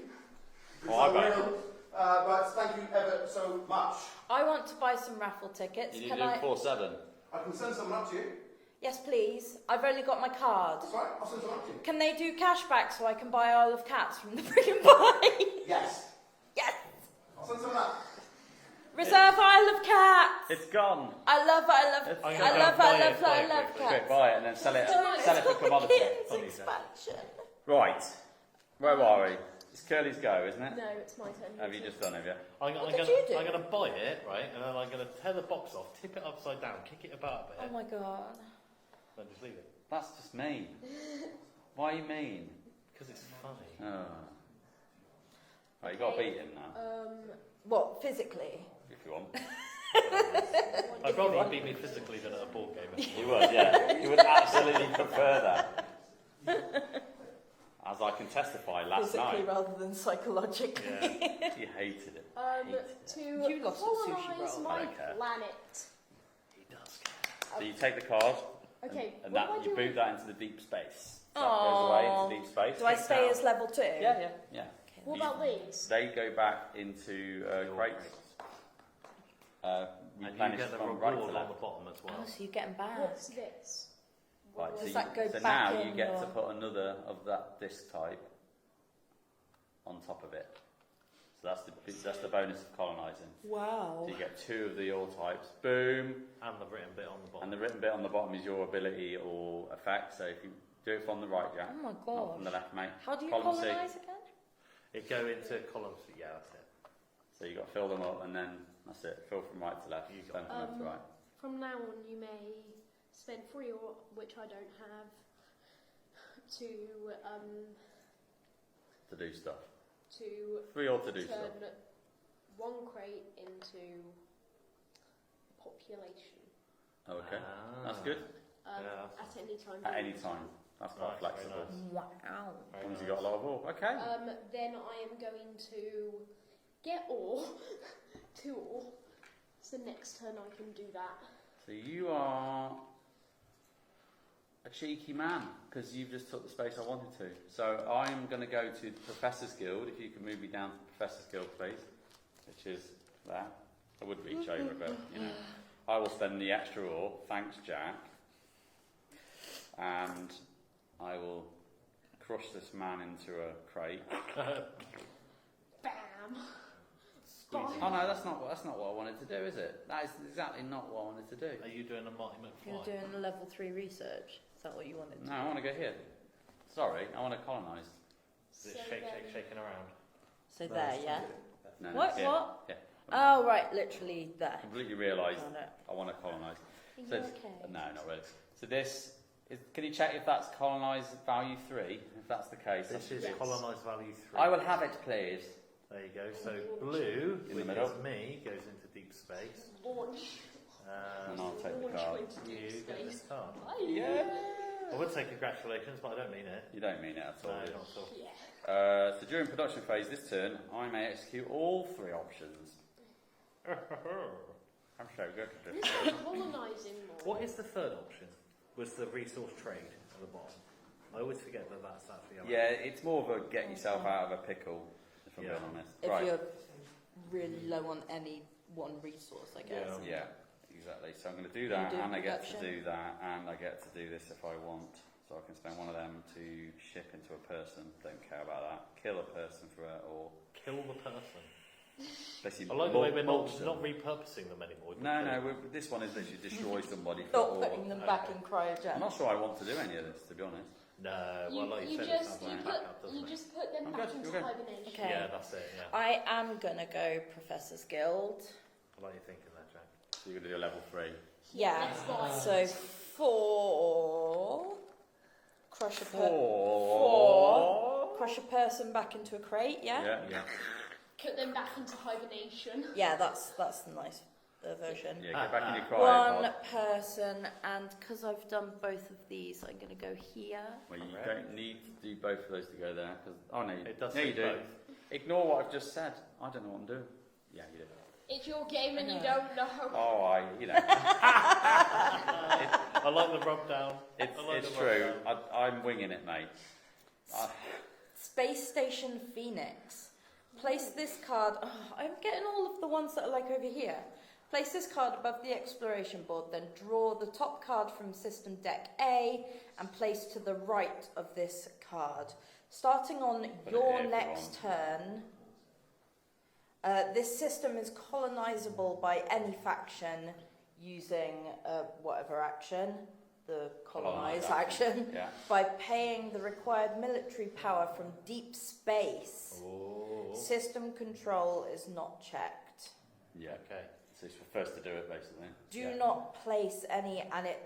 Oh, I bet. unreal. But thank you ever so much. I want to buy some raffle tickets. You need Can to I? do 4-7. I can send some up to you. Yes, please. I've only got my card. That's right. I'll send some up to you. Can they do cashback so I can buy Isle of Cats from the Brick and Buy? Yes. Yes. I'll send some up. Reserve Isle of Cats. It's gone. I love I'm gonna go buy it quite quickly. Quick, cats. buy it and then sell it for It's commodity. Kittens expansion. Right. Where are we? It's Curly's go, isn't it? No, it's my turn. Have you just done, have you? I'm What gonna, did you do? I'm gonna buy it, right, and then I'm gonna tear the box off, tip it upside down, kick it about a bit, Oh my god. then just leave it. That's just mean. Why are you mean? Because it's funny. Oh. Right, you got to beat him now, What, physically? if you want. I'd rather you beat me physically than at a board game. You would, yeah. You would absolutely prefer that. As I can testify last physically night. rather than psychologically. Yeah. You hated it. Hated it. To You lost at sushi colonise roll. my I don't care. planet. He does care. So you take the card, Okay, and what that do I you do? boot that into the deep space. That Aw. goes away into deep space. Do I Kicks stay out. as level 2? Yeah. What about these? They go back into Your crates. And you Replenished get the from reward right to on left. the bottom as well. Oh, so you're getting back. What's this? Right, What so, Does that go so back now in you get or- to put another of that disc type on top of it. So that's the bonus of colonising. Wow. So you get 2 of the ore types. Boom. And the written bit on the bottom. And the written bit on the bottom is your ability or effect. So if you do it from the right, Jack, Oh my not from the gosh. left, mate. How do you Column C. colonise again? It go into columns. Yeah, that's it. So you got to fill them up, and then that's it. Fill from right to left. You Then got from left to right. From now on, you may spend 3 or which I don't have to To do stuff. 3 or to do turn stuff. 1 crate into population Oh, okay. Ah. That's good. Yeah. at any time. At any time. That's quite Nice, very flexible. nice. Wow. As Very long as you nice. got a lot of ore. Okay. Then I am going to get ore, 2 ore. So next turn I can do that. So you are a cheeky man because you've just took the space I wanted to. So I'm going to go to Professor's Guild. If you can move me down to Professor's Guild, please, which is there. I would reach over, but you know, I will spend the extra ore. Thanks, Jack. And I will crush this man into a crate. Bam! Oh no, that's not what I wanted to do, is it? That is exactly not what I wanted to do. Are you doing a Marty You're McFly? doing level 3 research. Is that what you wanted to No, I want to go here. Sorry, I want to colonise. Is it So shake, then- shake, shaking around? So there, yeah? No, no, What? here. What? Yeah. Oh, right, literally there. Completely realised Got it. I want to colonise. Are you So it's- okay? No, not really. So this is, can you check if that's colonised value 3? If that's the case, This that's is yes. colonised value 3. I will have it, please. There you go. So blue, In the which middle. is me, goes into deep space. Launch. And I'll take the Launch card. into You deep get this space. card. Yeah. I would say congratulations, but I don't mean it. You don't mean it at No, all. not at all. Yeah. So during production phase this turn, I may execute all 3 options. I'm so good at This this. is colonising more. What is the third option? Was the resource trade at the bottom? I always forget that that's actually allowed. Yeah, it's more of a get yourself out of a pickle, if I'm Yeah. being honest. If Right. you're really low on any one resource, I guess. Yeah, exactly. So I'm going to do that, do and I get to production. do that, and I get to do this if I want. So I can spend one of them to ship into a person. Don't care about that. Kill a person for it, or Kill the person. basically. I like the way we're mulch them. not repurposing them anymore. No, no. This one is literally destroy somebody for Not ore. putting them back in I'm cryogen. not sure I want to do any of this, to be honest. No, You, well, like you, you said, it just sounds you like put backup, doesn't you it? just put them I'm back good, into you're good. hibernation. Okay. Yeah, that's it, yeah. I am gonna go Professor's Guild. I like you thinking that, Jack. So you're going to do a level 3. Yeah. That's fine. So 4. Crush a Four. crush a person back into a crate. Yeah. Yeah. Put them back into hibernation. Yeah, that's the nice version. Yeah. Get back in your One cryo pod. person, and because I've done both of these, I'm gonna go here. Well, you Correct. don't need to do both of those to go there. Cause, oh no, It does no, say you do. both. Ignore what I've just said. I don't know what I'm doing. Yeah, you do. It's your game and you don't know. Oh, you know. I like the rub down. It's, I like it's the true. rub down. I'm winging it, mate. Space Station Phoenix. Place this card. Oh, I'm getting all of the ones that are like over here. Place this card above the exploration board, then draw the top card from system deck A and place to the right of this card. Starting on it your here if you next turn, this system is colonizable by any faction using whatever action, the colonize action, Yeah. by paying the required military power from deep space. Oh. System control is not checked. Yeah. Okay. So it's the first to do it, basically. Do Yeah. not place any, and it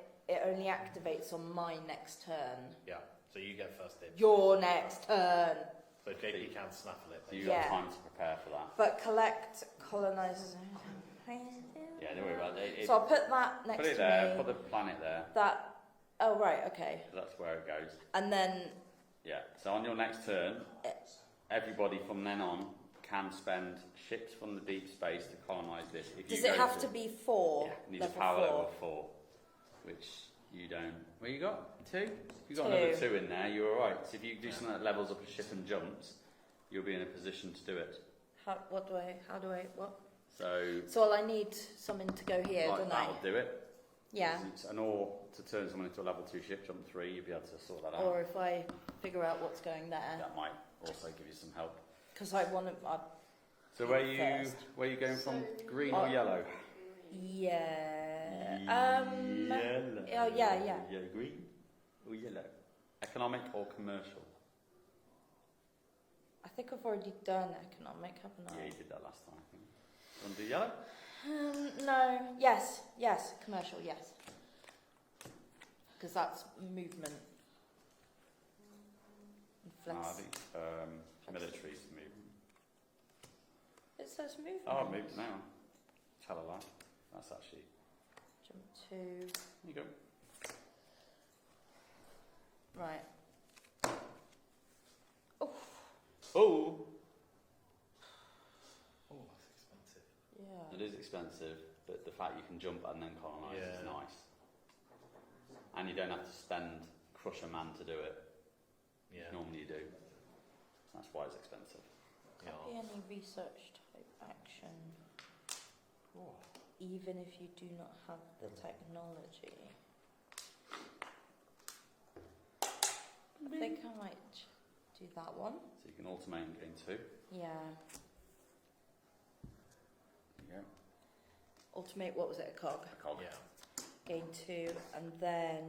only activates on my next turn. Yeah. So you get first dibs. Your next turn. So JP can snaffle it. So you Yeah. got time to prepare for that. But collect colonizers. Yeah, don't worry about it. So I'll put that next Put it to there. me. Put the planet there. That. Oh right, okay. 'Cause that's where it goes. And then Yeah. So on your next turn, everybody from then on can spend ships from the deep space to colonise this. If Does you it go have to be 4? Yeah, it needs level a power 4? level 4, which you don't. Well, you got 2. You got another 2 in there. You're all right. So if you do something that levels up a ship and jumps, you'll be in a position to do it. How do I, what? So So I need something to go here, like don't I? that'll do it. Yeah. It's an or to turn someone into a level 2 ship, jump 3, you'll be able to sort that out. Or if I figure out what's going there. That might also give you some help. Because I want to... So where you going from? Green or yellow? Yeah. Yellow. Oh, yeah. Yeah, green or yellow? Economic or commercial? I think I've already done economic, haven't Yeah, I? you did that last time, I think. Want to do yellow? No. Yes. Commercial, yes. Because that's movement. No, I Flex. think military's movement. It says movement. Oh, I've moved now. Tell a lie. That's actually. Jump 2. There you go. Right. Oh! Oh, that's expensive. Yeah. It is expensive, but the fact you can jump and then colonise is Yeah. nice. And you don't have to spend crush a man to do it. Yeah. Normally you do. That's why it's expensive. Can't be any research type action. Even if you do not have the technology. I think I might do that one. So you can automate and gain 2. Yeah. There you Ultimate, what was it, a cog? go. Cog. Yeah. Gain 2, and then...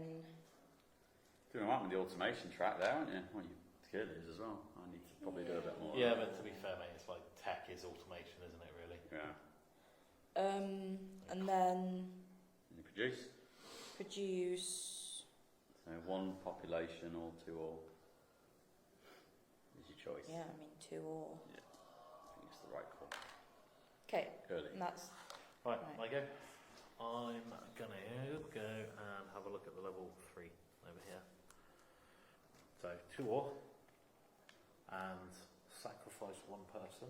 Doing alright with the automation track there, aren't you? Well, you killers as well. I need to probably do a bit more. Yeah, but to be fair, mate, it's like tech is automation, isn't it? Really. Yeah. And then You produce. produce... So 1 population or 2 all. Is your choice. Yeah, I mean 2 or... I think it's the right call. Okay, Early. and that's... Right, Right. I go. I'm gonna go and have a look at the level 3 over here. So 2 ore, and sacrifice 1 person,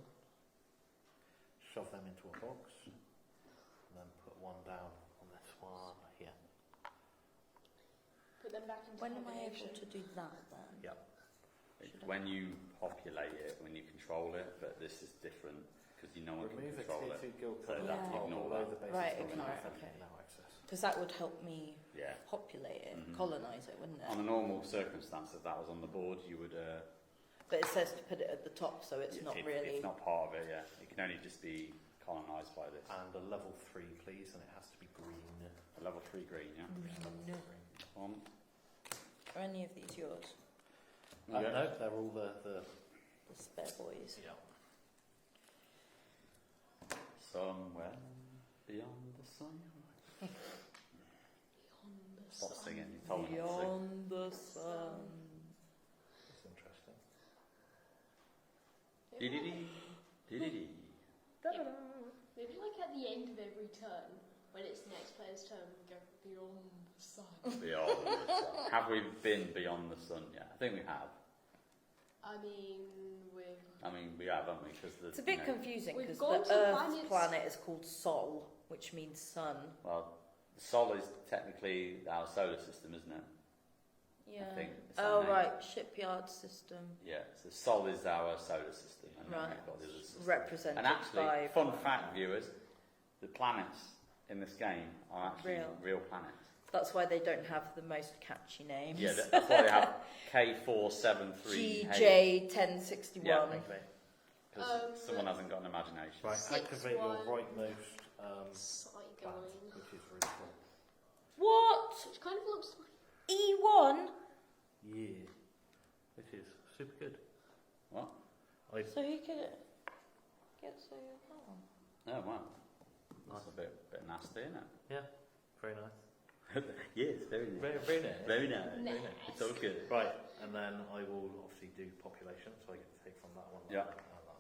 shove them into a box, and then put 1 down on this one here. Put them back into When am I able hibernation. to do that then? Yep. It's when you populate it, when you control it, but this is different because no one can Remove a control tier it. 2 guild So card that's control ignore below that. the basic Right, stock ignore it, and okay. now access. Because that would help me Yeah. populate it, Mhm. colonise it, wouldn't it? On a normal circumstance, if that was on the board, you would. But it says to put it at the top, so it's not really... It's not part of it. Yeah. It can only just be colonised by this. And a level 3, please, and it has to be green. A level 3 green. Yeah. No. On. Are any of these yours? Yeah. No, they're all the The spare boys? yeah. Somewhere beyond the sun. Beyond the Stop sun. singing. You told me not to sing. Beyond the sun. That's interesting. Dee-dee-dee. Dee-dee-dee. Maybe like at the end of every turn, when it's the next player's turn, we go beyond the sun. Beyond the sun. Have we been beyond the sun yet? I think we have. I mean, with We have, haven't we? Because It's a bit confusing We've because gone the to Earth planets- planet is called Sol, which means sun. Well, the Sol is technically our solar system, isn't it? Yeah. think it's Oh, our name. right. Shipyard system. Yeah. So Sol is our solar system, and then Right. we've got the other system. Represented And actually, by... fun fact, viewers, the planets in this game are actually real planets. That's why they don't have the most catchy names. Yeah, that's why they have K473. GJ1061. Yeah, because Um, someone hasn't got an imagination. Right, 6, activate your 1. rightmost Sight plant, going. which is really cool. What? Which kind of looks like E1? Yeah, which is super good. What? So he could get so... Oh. Oh, wow. That's a bit nasty, isn't it? Yeah, very nice. Yes, very nice. Very nice. Very nice. Nice. It's all good. Right, and then I will obviously do population, so I can take from that one. Yeah. And that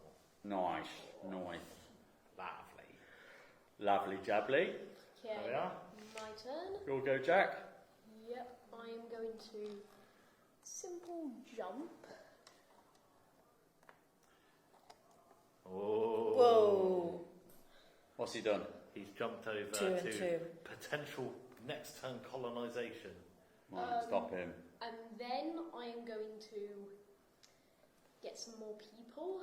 one. Nice. Nice. Lovely. Lovely jubbly. There we okay. are. My turn. You'll go, Jack. Yep, I am going to simple jump. Oh. Whoa. What's he done? He's jumped over 2 and to 2. potential next turn colonisation. Right, stop him. And then I am going to get some more people,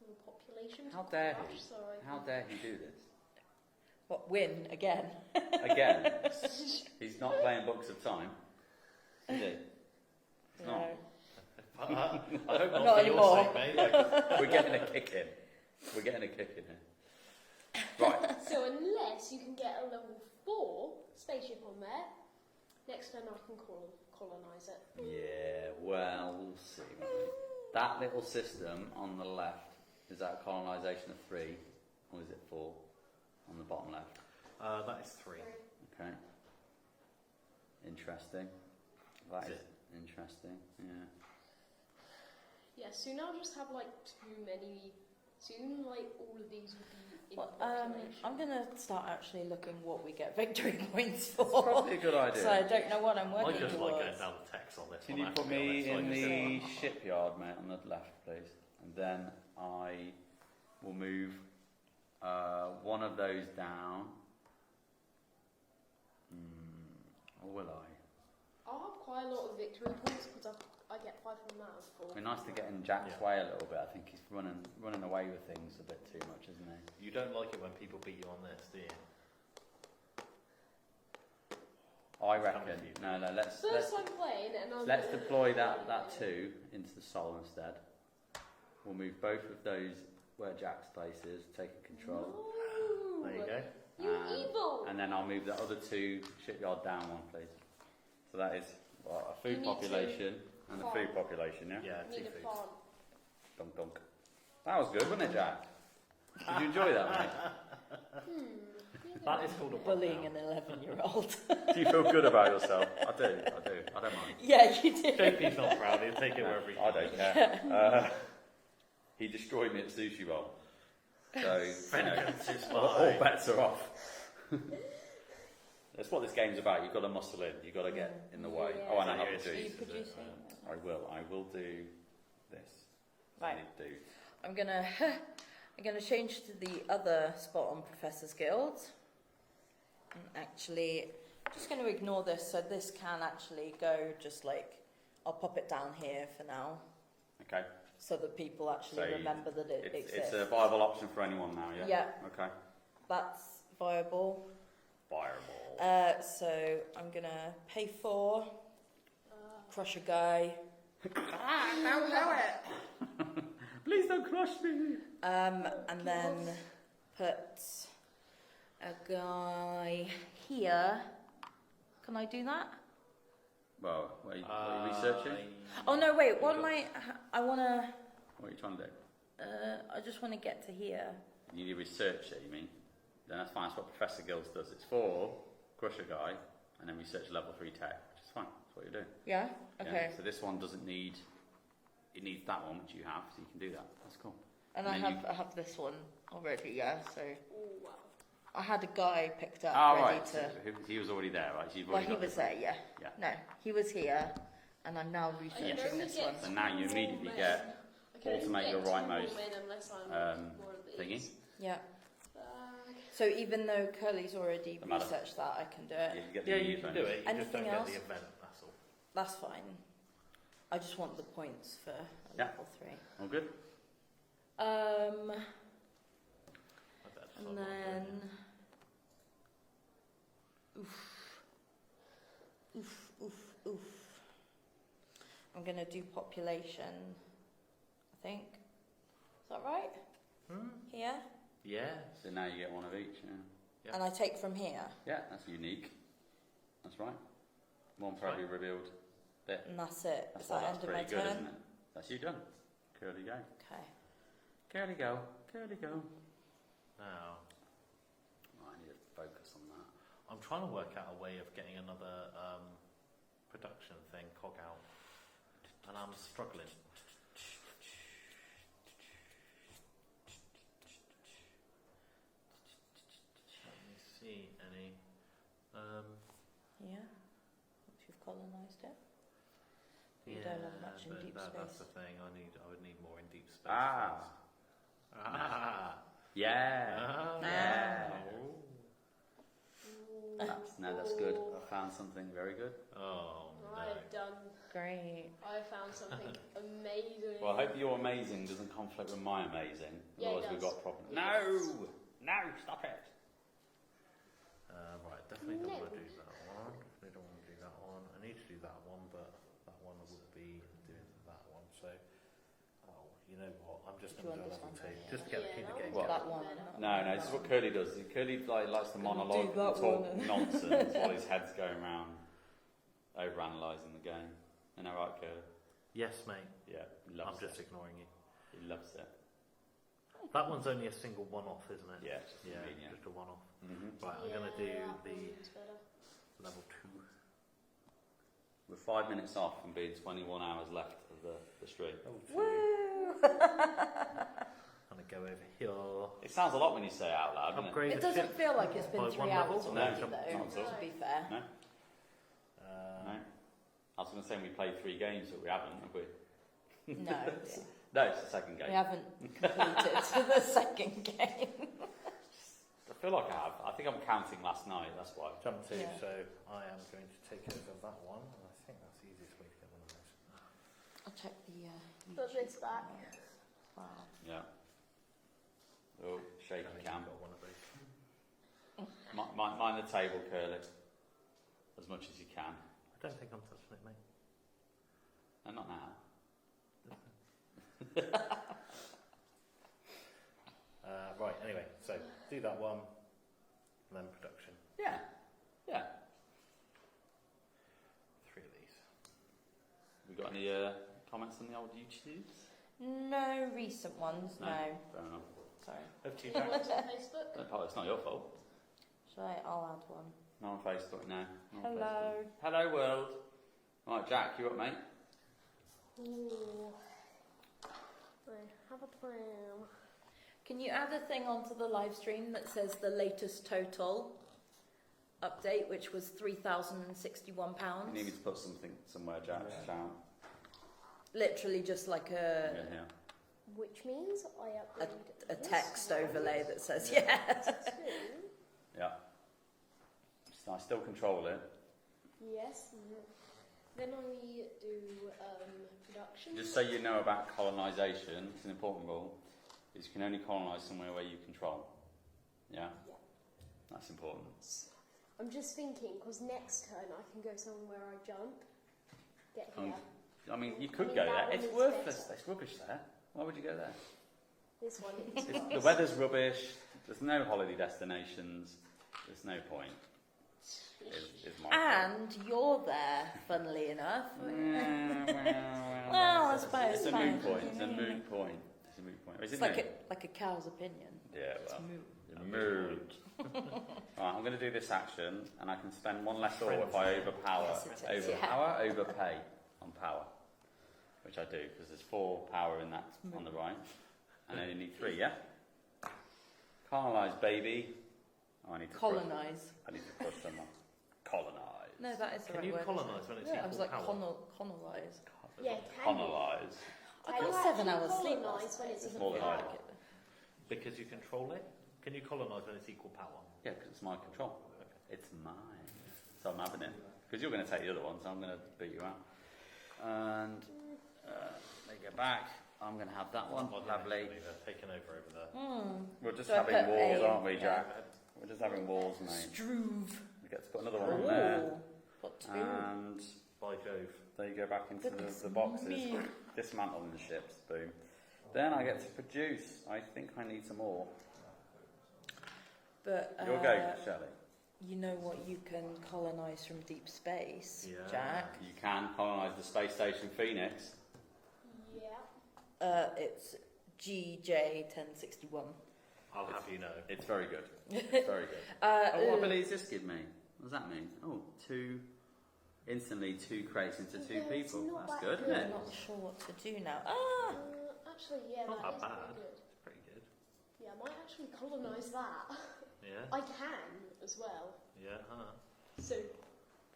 more population. to How dare crush, he? so I How can- dare he do this? What, win again? Again, he's not playing Books of Time, is he? He's not. I hope not, Not for your anymore. sake, mate. Like, We're getting a kick in. We're getting a kick in here. Right. So unless you can get a level 4 spaceship on there, next turn I can colonise it. Yeah, well, we'll see. won't we? That little system on the left, is that a colonisation of 3? Or is it 4? On the bottom left. that is 3. Okay. Interesting. That Is is it? interesting, yeah. Yeah, soon I'll just have like too many. Soon, like all of these will be in Well, population. I'm going to start actually looking what we get victory points It's for. probably a good idea. So I don't know what I'm I working just like towards. going down the text on this Can one. you I have put to be me honest, so I in just the go, shipyard, mate, on the left, please? And then I will move one of those down. Or will I? I'll have quite a lot of victory points because I get 5 from that as 4. It'd be nice to get in Jack's Yeah. way a little bit. I think he's running away with things a bit too much, isn't he? You don't like it when people beat you on this, do you? I It's reckon. coming for you. No, let's First time playing, and I'm let's deploy that 2 into the Sol instead. We'll move both of those where Jack's place is, taking control. No. There you go. You evil. And then I'll move the other 2 shipyard down one, please. So that is what, a You food need population and a farm. food population, yeah? Yeah, Need 2 a foods. farm. Dunk dunk. That was good, wasn't it, Jack? Did you enjoy that, mate? That is called a Bullying pop an 11-year-old. Do you feel good about yourself? I do. I don't mind. Yeah, you do. JP's not proud, he'll take it wherever he I can. don't care. He destroyed me at Sushi Bowl. So, you know, Vengeance is all mine. bets are off. That's what this game's about. You've got to muscle in. You've got to get in the way. Yeah. Oh, and I So have you're to Are do. you Is it, producing? I will do this. Right. I need to do. I'm gonna change to the other spot on Professor's Guild. And actually, just going to ignore this. So this can actually go just like, I'll pop it down here for now, Okay. so that people actually So remember that it It's exists. a viable option for anyone now, yeah? Yeah. Okay. That's viable. Fireball. So I'm gonna pay 4, crush a guy, Please don't crush me. and then put a guy here. Can I do that? Well, what are you researching? Oh no, wait. What am I wanna. What are you trying to do? I just want to get to here. You need to research it, you mean? Then that's fine. That's what Professor Gills does. It's 4, crush a guy, and then research level 3 tech, which is fine. That's what you're doing. Yeah. Yeah? Okay. So this one doesn't need. It needs that one, which you have, so you can do that. That's cool. And And I then have this one already. Yeah. So Oh, wow. I had a guy picked up Oh, ready right. to. So he was already there, right? So you've Well, already he got was this there. Yeah. Yeah. No, he was here, and I'm now I researching can only this get one. So now you two immediately more get men. I can only automate get your two right more mouse, men unless I'm more of thingy. these. Yeah. Bag. So even though Curly's already Doesn't matter. researched that, I can do Yeah, it. you get the Yeah, you EU can bonus. do it. You just Anything don't else? get the event, that's all. That's fine. I just want the points for a Yeah. level 3. All good. I better decide And what I'm doing. then, oof. I'm gonna do population. I think. Is that right? Here, Yeah. So now you get one of each. Yeah. Yeah. and I take from here, Yeah, that's unique. That's right. One for Right. every revealed bit. and that's it. That's Is why that that's end of my pretty good, turn? isn't it? That's you done. Curly go. Okay. Curly go. Curly go. Now, Oh, I need to focus on that. I'm trying to work out a way of getting another production thing, cog out, and I'm struggling. Let me see any. Yeah. Once you've colonised it. Yeah, don't have much in but deep that's space. the thing. I would need more in deep space. Ah. things. Ah. Yeah. Ah. Yeah. Oh. That's good. I found something very good. Oh no. Great. I found something amazing. Well, I hope your amazing doesn't conflict with my amazing. Yeah, it Otherwise, we've does. got problems. Yes. No, stop it. Right, definitely don't want to No. do that one. Definitely don't want to do that one. I need to do that one, but that one would be doing that one. So, you know what? I'm just Do you going to want do this level one 2. then, Just to yeah? keep the Yeah, game What? going. That one. No, this is what Curly does. Curly likes to monologue Do that and talk one and- nonsense while his head's going round overanalyzing the game. Isn't that right, Curly? Yes, mate. Yeah, he I'm loves just it. ignoring you. He loves it. That one's only a single one-off, isn't it? Yeah, it's just Yeah, convenient. just a one-off. Mm-hmm. Right, I'm going to do that the one's better. level 2. We're 5 minutes off from being 21 hours left of the stream. Oh, two. Woo! I'm going to go over here. It sounds a lot when you say it out loud, doesn't it? Upgrade It the doesn't ship. feel like it's been By 3 one hours level? No, already, not though, at all. to be fair. No? No? I was going to say we played 3 games, but we haven't, have we? No, No, it's the second game. we haven't completed the second game. I feel like I have. I think I'm counting last night, that's why. Jump 2, Yeah. so I am going to take over that one. And I think that's the easiest way to get one of those. I'll check the Put this back. Wow. Yeah. Oh, shaky And cam. I've got one of those. Mind the table, Curly. As much as you can. I don't think I'm touching it, mate. And not now. Right, anyway, so do that one, and then production. Yeah. Yeah. 3 of these. We got any comments on the old YouTubes? No recent ones, no. Fair enough. Sorry. Over to you, Put Jack. one on Facebook. Oh, it's not your fault. I'll add one. Not on Facebook, no. Not on Hello. Facebook. Hello, world. Right, Jack, you up, mate? Ooh. I have a plan. Can you add a thing onto the live stream that says the latest total update, which was £3,061? You need me to put something somewhere, Jack. Shout. Literally just like Yeah, yeah. Which means I upgrade a this text one overlay that says yes. to Yeah. So I still control it. yes. Then I do production. Just so you know about colonisation, it's an important rule, is you can only colonise somewhere where you control. Yeah? Yeah. That's important. I'm just thinking, because next turn I can go somewhere I jump. Get here. I mean, you I could mean, go that there. one It's is worthless. better. It's rubbish there. Why would you go there? This one is The nice. weather's rubbish. There's no holiday destinations. There's no point. Is my And you're there, funnily enough. well, Well, I suppose. It's a fine. moot point. It's a moot point. It's a moot point. Is It's it like moot? a cow's opinion. Yeah, It's well. moot. Mood. Right, I'm going to do this action, and I can spend 1 less or if I overpower, Yes, it is, yeah. overpay on power, which I do because there's 4 power in that on the right, and then you need 3. Yeah. Colonise, baby. Oh, I need to Colonise. I need to push them on. Colonise. No, that is the Can right you word. colonise when it's Yeah, I equal was like power? colonise. Yeah, can you? Colonise. I Can got you 7 actually hours sleep colonise last when night. it's Doesn't more feel than I like do. it. Because you control it? Can you colonise when it's equal power? Yeah, because it's my control. It's mine. So I'm having it. Because you're going to take the other one, so I'm going to beat you out. And they go back. I'm going to have that one. Well, Lovely. actually, they're taking over there. We're just So I having put walls, A, aren't we, yeah. Jack? We're just having walls, mate. Struve. We get to put another one on there. Ooh, got 2. And By Jove. there you go back into Goodness the boxes. me. Dismantling the ships. Boom. Then I get to produce. I think I need some more. But Your go, Shelley. you know what you can colonise from deep space, Yeah. Jack? You can colonise the space station Phoenix. Yeah. It's GJ1061. I'll have you know. It's very good. It's very good. Oh, what ability does this give me? What does that mean? Oh, 2... Instantly 2 crates into 2 Yeah, it's people. not That's that good, good. isn't I'm it? not sure what to do now. Actually, yeah, Not that is that bad. pretty good. It's pretty good. Yeah, I might actually colonise that. Yeah. I can as well. Yeah, huh? So,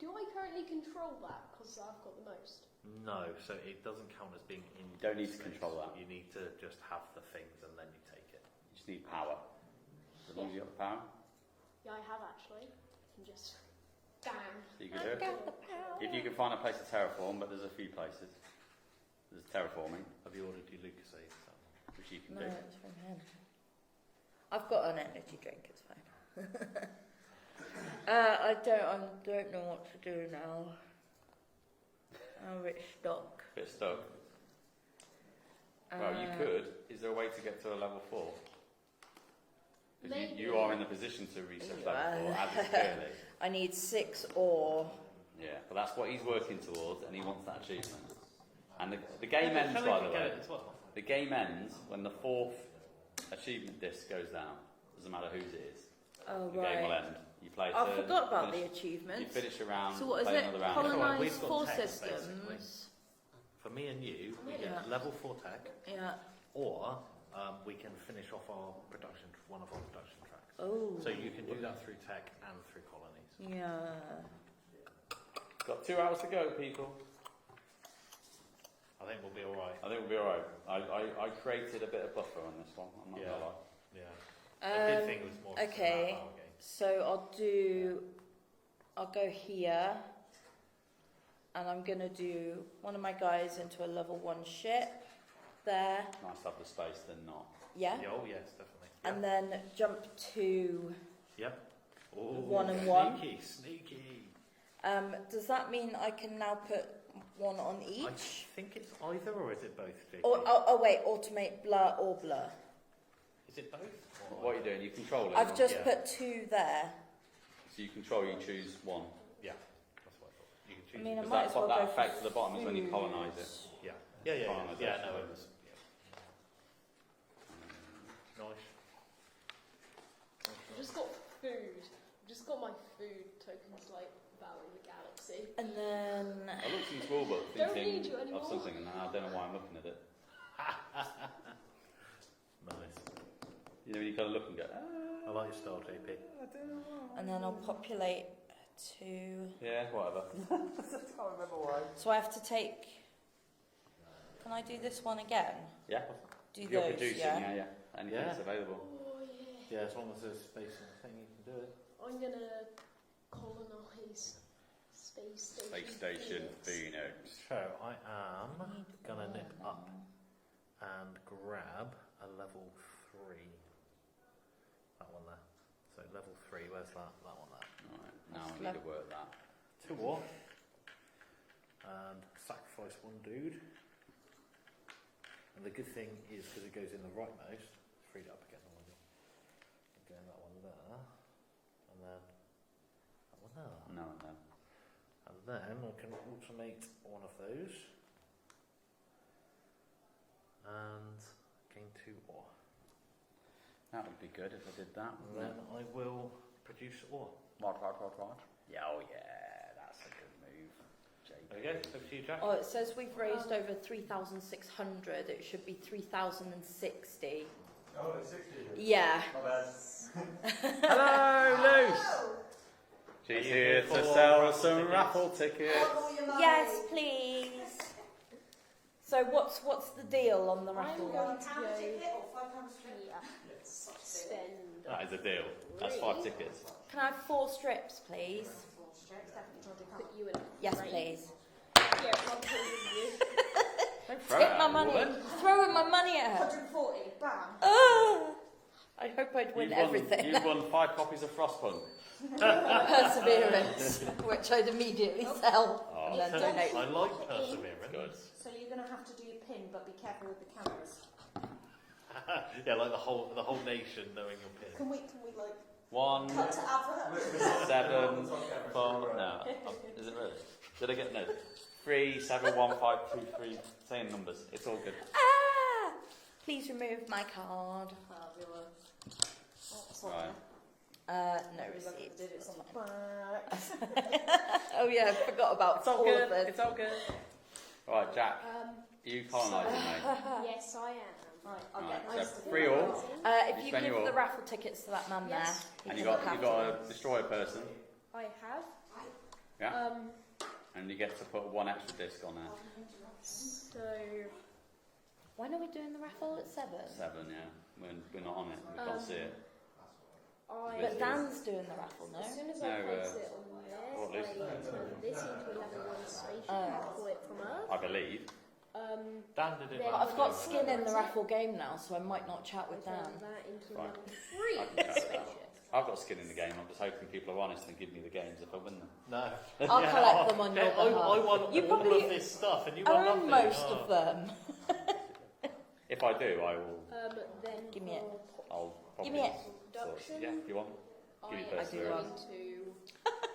do I currently control that? Because I've got the most. No, so it doesn't count as being in. You don't need to space. control that. You need to just have the things and then you take it. You just need power. As long as you got the power, Yeah, I have actually. I can just bang. so you can do it. If you can find a place to terraform, but there's a few places. There's terraforming, Have you ordered your Lucasade? which you can No, do. it's from him. I've got an energy drink. It's fine. I don't know what to do now. I'm a bit stuck. Bit stuck. Well, you could. Is there a way to get to a level 4? Because Maybe. you are in the position to research Yeah. level 4, as is clearly. I need 6 ore. Yeah, but that's what he's working towards, and he wants that achievement. And the game ends, by the way. As well. The game ends when the 4th achievement disc goes down. Doesn't matter whose it is. Oh, The game will right. end. You play I turn, forgot about the finish, you achievements. finish a round, So what is play it? another round. Colonise Colonise got 4 tech, systems. For me and you, we Yeah. get level 4 tech, Yeah. or we can finish off one of our production tracks. Oh. So you can do that through tech and through colonies. Yeah. Got 2 hours to go, people. I think we'll be alright. I think we'll be alright. I created a bit of buffer on this one. I'm not Yeah. gonna lie. Yeah. The good thing was more okay. about our game. So I'll go here, and I'm gonna do one of my guys into a level 1 ship there. Nice to have the space than not. Yeah. Yeah, oh yes, definitely. And then jump to. Yep. Oh, 1 and 1. Sneaky. Does that mean I can now put one on I each? think it's either, or is it both, JP? Oh wait, automate blur or blur. Is it both? Or What are you doing? You control it. I've just Yeah. put 2 there. So you control, you choose one. Yeah, that's what I thought. You can I choose. mean, I Because might that's as well what that go effect for at the bottom is when you food. colonise it. Yeah. Yeah, Colonisation. no, it was. Yeah. Nice. I've just got food. I've just got my food tokens like Battle the Galaxy. And then I looked in the school book Don't thinking need you anymore. of something, and I don't know why I'm looking at it. Nice. You know, when you kind of look and go, I like your style, JP. and then I'll populate 2. yeah, whatever. I can't remember why. So I have to take. Can I do this one again? Yeah, Do you're those, producing, yeah? Anything that's available. Oh yeah. Yeah, as long as there's space in the thing, you can do it. I'm gonna colonise Space Station. Space Station Phoenix. Phoenix. So I am gonna nip up and grab a level 3. That one there. So level 3, where's that? That one there. Alright, now I need to work that. 2 more. And sacrifice 1 dude. And the good thing is, because it goes in the rightmost, it's freed up again already. Again, that one there. And then that one there. No. And then I can automate one of those. And gain 2 ore. That would be good if I did that. And then I will produce ore. Right. Yeah, oh yeah, that's a good move. There we go. Over to you, Jack. Oh, it says we've raised over 3,600. It should be 3,060. Oh, it's 60. Yeah. My bad. Hello, Luce! She's Are you here here to for sell raffle some tickets? raffle tickets. Yes, please. So what's the deal on the I'm raffle? going to go ticket or £5 here. Spend. That is a deal. That's 5 tickets. Can I have 4 strips, please? Put you in. Yes, Right. please. Yeah, I'm holding you. Don't throw Take it my at money. woman. Throwing my money at her. 140, bam. Ah! I hope I'd win You've everything. You've won 5 copies of Frostpunk. Perseverance, which I'd immediately sell Oh. and then donate. I like perseverance. Good. So you're going to have to do your pin, but be careful with the cameras. Yeah, like the whole nation knowing your pin. Can we like 1, cut to advert? 7, 4. No. Is it really? Did I get no? 3, 7, 1, 5, 2, 3. Saying numbers. It's all good. Ah! Please remove my card. Right. No receipt. Oh yeah, I forgot about It's all all good. of this. It's all good. Right, Jack. Are you colonising, mate? Yes, I am. Right, I'll Right, get so those. 3 all. If You you spend give your- the raffle tickets to that man Yes. there, And he you doesn't got have to to. destroy a person. I have. Yeah. And you get to put one extra disc on it. So When are we doing the raffle? At 7? 7, yeah. We're not on it. We can't see it. I. But Dan's doing the raffle, no? As soon as No, I place it on there, or at least- I turn this into a level 1 spaceship Oh. and pull it from Earth. I believe. Dan did it. Then- But I've got skin in the raffle game now, so I might not chat with I turn Dan. that into a Fine. level I 3 can chat with that. spaceship. I've got skin in the game. I'm just hoping people are honest and give me the games if I win them. No. I'll collect them on your I behalf. want You all probably of this stuff, and you want own nothing. most Oh. of them. If I do, I will. Then Give me it. I'll probably Give me it. Production. Yeah, you want? Give I you am first, do Lou. want. going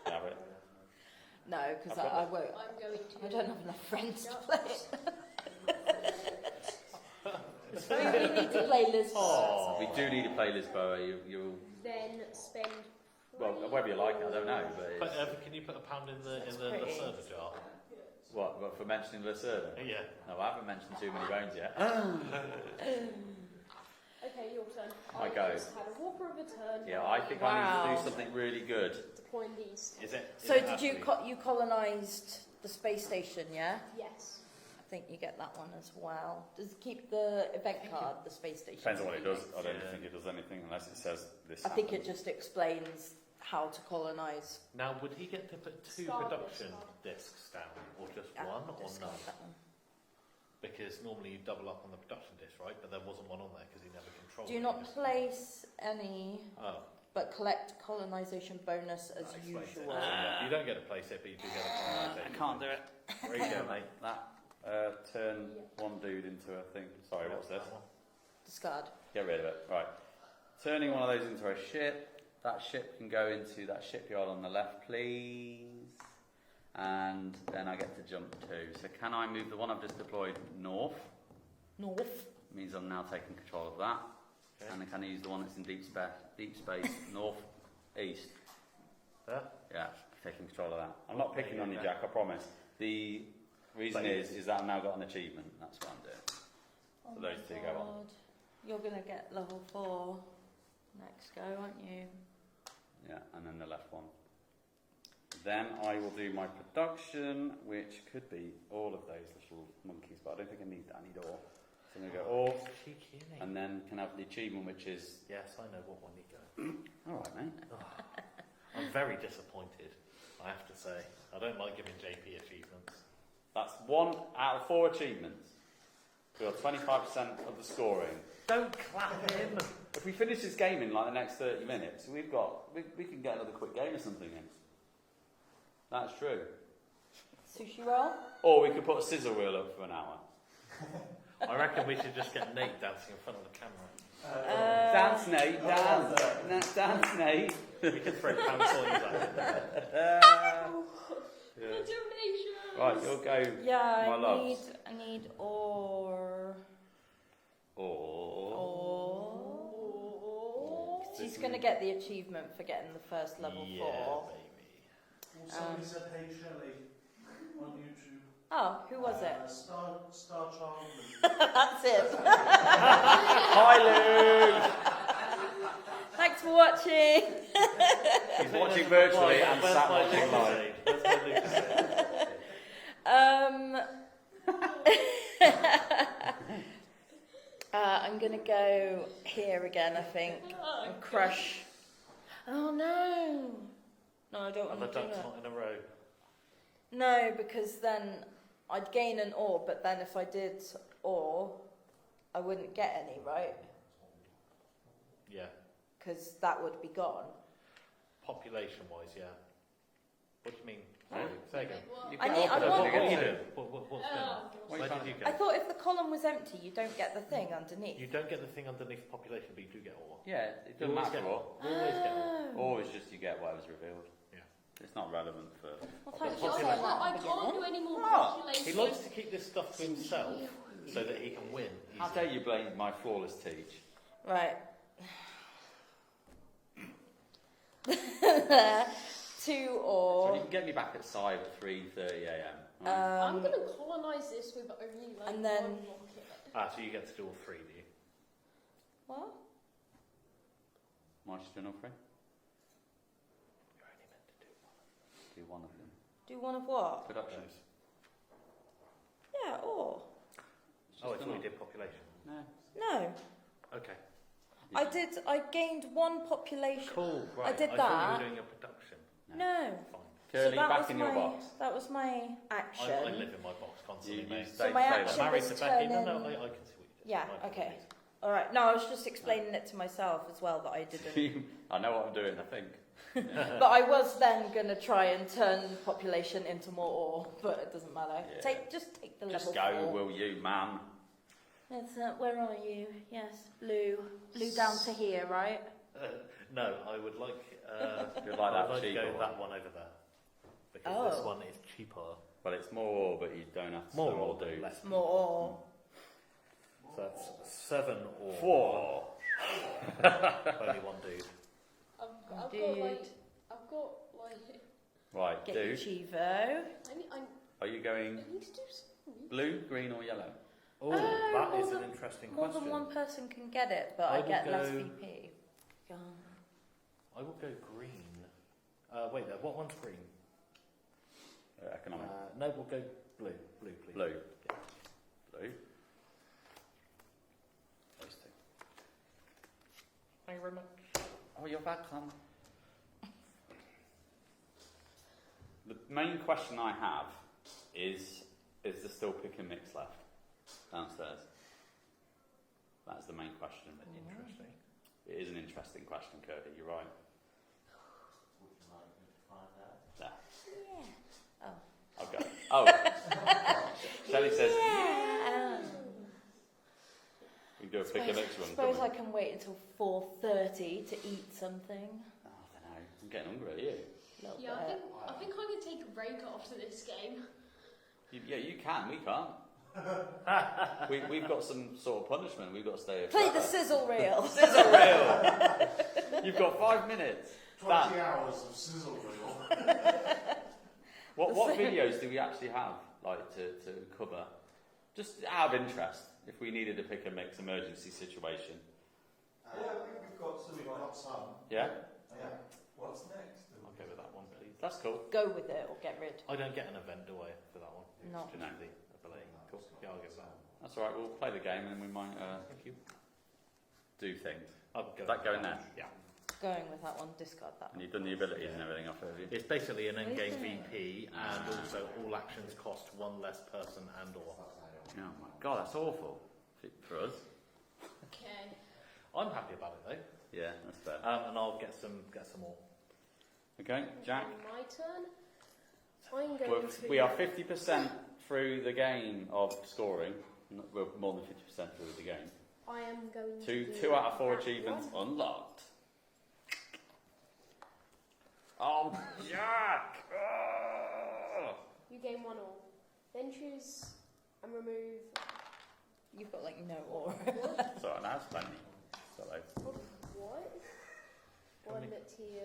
to. Have it. No, because I've got I won't. I'm going to. I don't have enough friends to play it. Oh. We need to play Liz. Oh. We do need to play Lisboa. You'll. Then spend. Well, whether you like it, I don't know. But But it's, can you put a pound in the pretty. Lacerda jar? what for mentioning Lacerda? Yeah. No, I haven't mentioned Too Many Bones yet. Okay, your turn. I I go. just had a whopper of a turn. Yeah, I think I need Wow. to do something really good. Deploying these. Is it? So is it did you actually- you colonised the space station? Yeah, Yes. I think you get that one as well. Does it keep the event card, the space station? Depends on what it does. I don't Yeah. think it does anything unless it says this. I think it happens. just explains how to colonise. Now, would he get to put 2 Start production this. discs down, or just Yeah, one, or discard none? that one. Because normally you double up on the production disc, right? But there wasn't one on there because he never controlled Do it. not He just- place any, Oh, but collect colonisation bonus as that explains it. usual. So, yeah, you don't get to place it, but you do get a I can't do it. There you go, mate. That turn one dude into a thing. Sorry, what's this? Discard. Get rid of it. Right. Turning one of those into a ship. That ship can go into that shipyard on the left, please. And then I get to jump 2. So can I move the one I've just deployed north? North. Means I'm now taking control of that. Okay. And then can I use the one that's in deep space, north, east? There? Yeah, taking control of that. I'm not picking on you, Okay. Jack, I promise. The reason But- is that I've now got an achievement. That's what I'm doing. Oh So those my two go on. God. You're going to get level 4 next go, aren't you? Yeah, and then the left one. Then I will do my production, which could be all of those little monkeys, but I don't think I need that. I need all. So I'm going to go all, Cheeky, isn't he? and then can have the achievement, which is... Yes, I know what one you go. All right, mate. I'm very disappointed, I have to say. I don't like giving JP achievements. That's 1 out of 4 achievements. We got 25% of the scoring. Don't clap him! If we finish this game in like the next 30 minutes, we can get another quick game or something in. That's true. Sushi roll? Or we could put a scissor wheel up for an hour. I reckon we should just get Nate dancing in front of the camera. Dance, Nate, dance. Dance, Nate. We can throw pound coins at him. Yeah. Determination. Right, you'll go. Yeah, My I loves. need or. She's going to get the achievement for getting the first level 4. baby. Somebody said, "Hey Shelley" on YouTube. Oh, who was it? Star Child. That's it. Hi, Luke. Thanks for watching. He's watching virtually and sat watching live. Where's my Lucasade? I'm going to go here again, I think, and crush. Oh no! No, I don't And the want to do ducks it. not in a row. No, because then I'd gain an ore, but then if I did ore, I wouldn't get any, right? Yeah. Because that would be gone. Population-wise, yeah. What do you mean? Say again. You I get need- up I with it, want- you What are get you to. doing? What's going on? What are you Where trying did you I go? thought if the column was empty, you don't get the thing underneath. You don't get the thing underneath population, but you do get ore. Yeah, it You doesn't always matter get what. ore. You always get ore. Oh. Or it's just you get whatever's revealed. Yeah. It's not relevant for. Well, thanks I for saying can't, that I at the can't do beginning. any more Ah, calculations. He likes to keep this stuff to himself so that he can win. How easily. dare you blame my flawless teach? Right. 2 So ore. you can get me back at Sai at 3:30 a.m. I'm going to colonise this with only like and then- one rocket. So you get to do all 3, do you? What? March to all 3? You're only meant to do one. Do one of them. Do one of what? Production. Yeah, or. Oh, I thought we did population. No. No. Okay. I gained one population. Cool. Right. I did thought that. you were doing a production. No. Fine. Curly, that back was in your my- box. That was my action. I live in my box constantly, You mate. stay- So my stay action there. Married was to Becky. turning. No, I can see what you did. Yeah, My okay. apologies. All right. No, I was just explaining it to myself as well that I didn't. I know what I'm doing, I think. But I was then going to try and turn population into more ore, but it doesn't matter. Yeah. Just take the Just level go, 4. will you, man? It's, where are you? Yes, blue. Blue down to here, right? No, I would like. You'd like I that would like to cheaper go one. that one over there because this Oh. one is cheaper. Well, it's more, but you don't have to More all or do. less. More ore. So that's 7 or 4. Only one dude. I've Dude. got like, Right, Get your dude. Chivo. Are you going I need to do something. blue, green, or yellow? Oh, more that is an than- interesting More question. than one person can get it, but I I will get less go- VP. Go on. I will go green. Wait there, what one's green? Economic. No, we'll go blue. Blue, please. Blue. Yeah. Blue. Those two. Thank you very much. Oh, you're welcome. The main question I have is there still pick and mix left downstairs? That's the main question. Interesting. It is an interesting question, Kirby, you're right. There. Yeah. I'll go. Oh. Shelley says Yeah. we can do a pick and mix one. Suppose couldn't I can wait until 4:30 to eat something. we? Oh, I don't know. I'm getting hungry, are you? Little Yeah, bit. I think I can take a break after this game. Yeah, you can. We can't. We've got some sort of punishment. We've got to stay here Play the forever. sizzle reel. Sizzle reel. You've got 5 minutes. 20 hours of sizzle reel. What videos do we actually have, like, to cover? Just out of interest, if we needed to pick a mix emergency situation. Yeah, we've got some. Yeah? Yeah. What's next? I'll go with that one, please. That's cool. Go with it or get rid. I don't get an event, do I, for that one? No. It's just the ability. Cool. Yeah, I'll give that. That's alright, we'll play the game and then we might Thank you. do things. I'll go That with go in there? Yeah. Going with that one, discard that And one. you've done the abilities and everything off of you. It's basically an in-game Is it? VP, and also all actions cost one less person and/or. Oh my god, that's awful. For us. Okay. I'm happy about it though, Yeah, that's fair. and I'll get some more. Okay, Jack. My turn. I'm going to. We are 50% through the game of scoring. We're more than 50% through the game. I am going to. do 2 out of 4 that achievements one. unlocked. Oh, Jack! Oh. You gain 1 all. Then choose and remove. You've got like no ore. Sorry, now it's plenty. Sorry. What? One tier.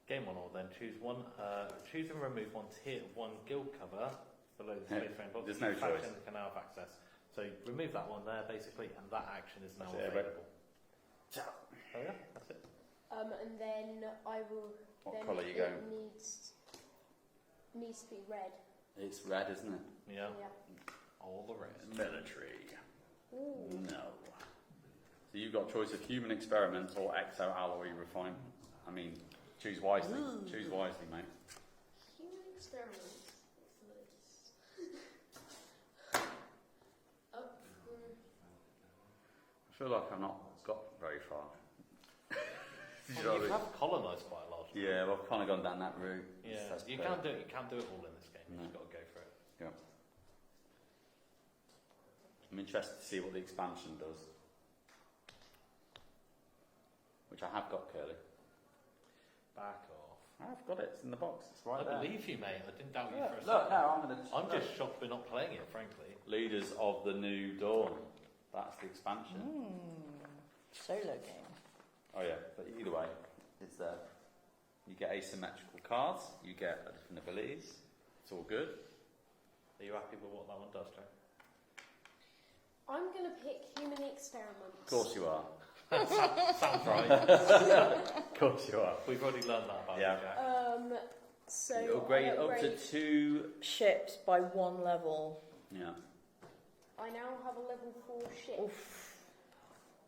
Game one or then choose one. Choose and remove one guild cover below the space frame box. There's no Faction choice. can now have access. So remove that one there basically, and that action is now That's it, available. Ciao. Oh yeah, that's it. And then I will. What then colour are you it going? Needs to be red. It's red, isn't it? Yeah. Yeah. All the red. Military. Ooh. No. So you've got choice of human experiment or exo alloy refinement. I mean, choose wisely. Choose wisely, mate. Human experiments. Up. I feel like I've not got very far. Well, you have colonised quite a large. Yeah, well, I've kind of gone down that route. Yeah, That's you fair. can't do it. You can't do it all in this game. No. You've got to go for it. Yeah. I'm interested to see what the expansion does. Which I have got, Curly. Back off. I've got it. It's in the box. It's right I there. believe you, mate. I didn't doubt you Yeah, for a look, second. no, I'm going to... I'm just shocked we're not playing it, frankly. Leaders of the New Dawn. That's the expansion. Solo game. Oh yeah, but either way, it's there. You get asymmetrical cards, you get different abilities. It's all good. Are you happy with what that one does, Joe? I'm going to pick human experiments. Of course you are. Sounds right. Of course you are. We've already learned that about Yeah. you, Jack. So You upgrade I up to upgrade- 2. Ships by 1 level. Yeah. I now have a level 4 ship. Oof.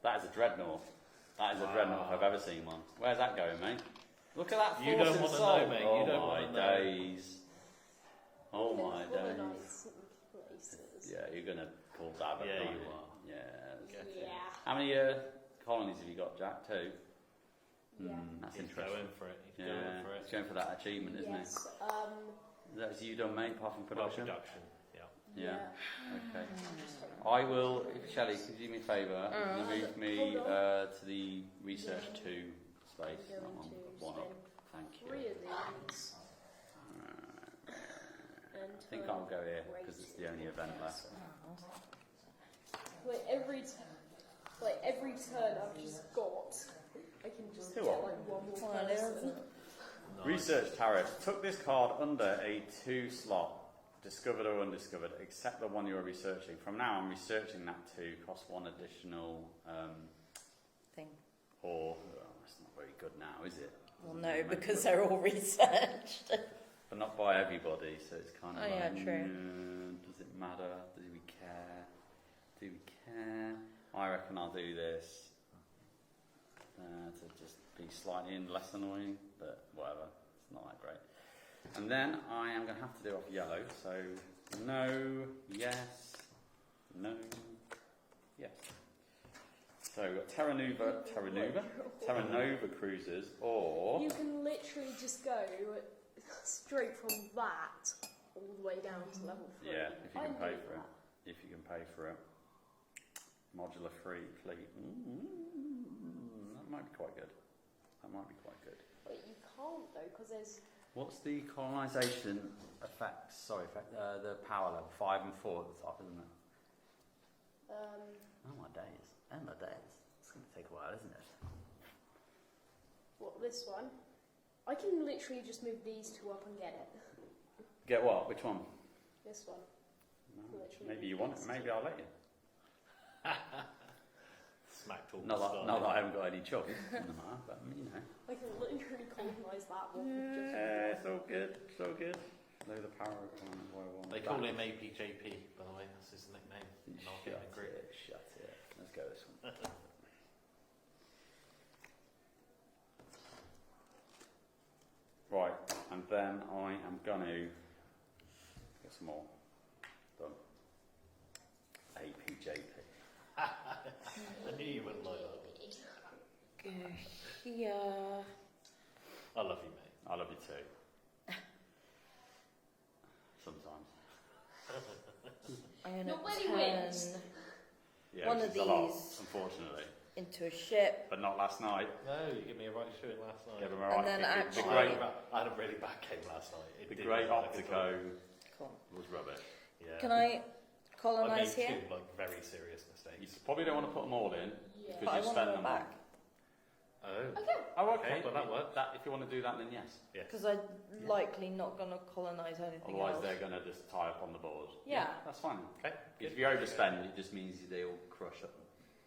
That is a dreadnought. That is a dreadnought if I've ever seen one. Where's that going, mate? Look at that force You don't and wanna soul. know, mate. You Oh don't my wanna know. days. Oh I'm gonna my colonise days. some places. Yeah, you're gonna call that a Yeah, yeah, you you are. Yeah. Get Yeah. How many colonies have you got, Jack? 2. Yeah. That's He's interesting. going for it. He's Yeah, going for he's it. going for that achievement, isn't Yes. he? That's you done, mate, apart from production. Production. Yeah. Yeah. Okay. I will, Shelley, could you do me a favour? Move me Hold on. to the research 2 space. I'm That going one, to one up. spend Thank you. 3 of these. And I think I'll go here because it's the only event left. Like every turn I've just got, I can just Who get are? like one more Well, it person. isn't. Nice. Research tariff. Took this card under a 2 slot. Discovered or undiscovered, except the one you're researching. From now, I'm researching that 2. Costs 1 additional. Thing. Or it's not very good now, is it? Well, Doesn't no, really make because it- they're all researched. But not by everybody, so it's kind of Oh, like, yeah, true. does it matter? Do we care? Do we care? I reckon I'll do this to just be slightly less annoying, but whatever, it's not that great. And then I am going to have to do off yellow, so no, yes, no, yes. So we've got Terra Nova cruisers, or You can literally just go straight from that all the way down to level 3. yeah, if you can I'm pay doing for it. that. If you can pay for it. Modular free fleet. That might be quite good. That might be quite good. But you can't though, because there's What's the colonisation effect? Sorry, the power level 5 and 4 at the top, isn't it? Oh my days! Oh my days! It's going to take a while, isn't it? what this one. I can literally just move these 2 up and get it. Get what? Which one? This one. No, Literally maybe you want it. Maybe I'll let you. Smack talk. Not that started. I haven't got any choice, doesn't matter, but you know. I can literally colonise that one. with just Yeah, it's all good. It's all good. Know the power of one. They call him APJP, by the way. That's his nickname. Shut it. Shut it. Let's go this one. Right, and then I am going to get some more done. APJP. I knew you wouldn't like that. Go here. I love you, mate. I love you too. Sometimes. I'm going Not when he to wins. turn Yeah, One which of is a lot, these. unfortunately. into a ship. But not last night. No, you gave me a right shooting last night. Give him a And right then kick. actually- The great, I had a really bad game last night. It the didn't great look like a draw. Optico Cool. was rubbish. Yeah. Can I I made colonise here? 2 like very serious You mistakes. probably don't want to put them all in Yeah. because But I you want spend to go them back. Oh. Okay. Oh, okay. Okay, well, that works. If you want to do that, then yes. Yes. Because I'm likely not going to colonise anything Otherwise, else. they're going to just tie up on the board. Yeah. That's fine. Okay. If you overspend, it just means they all crush up.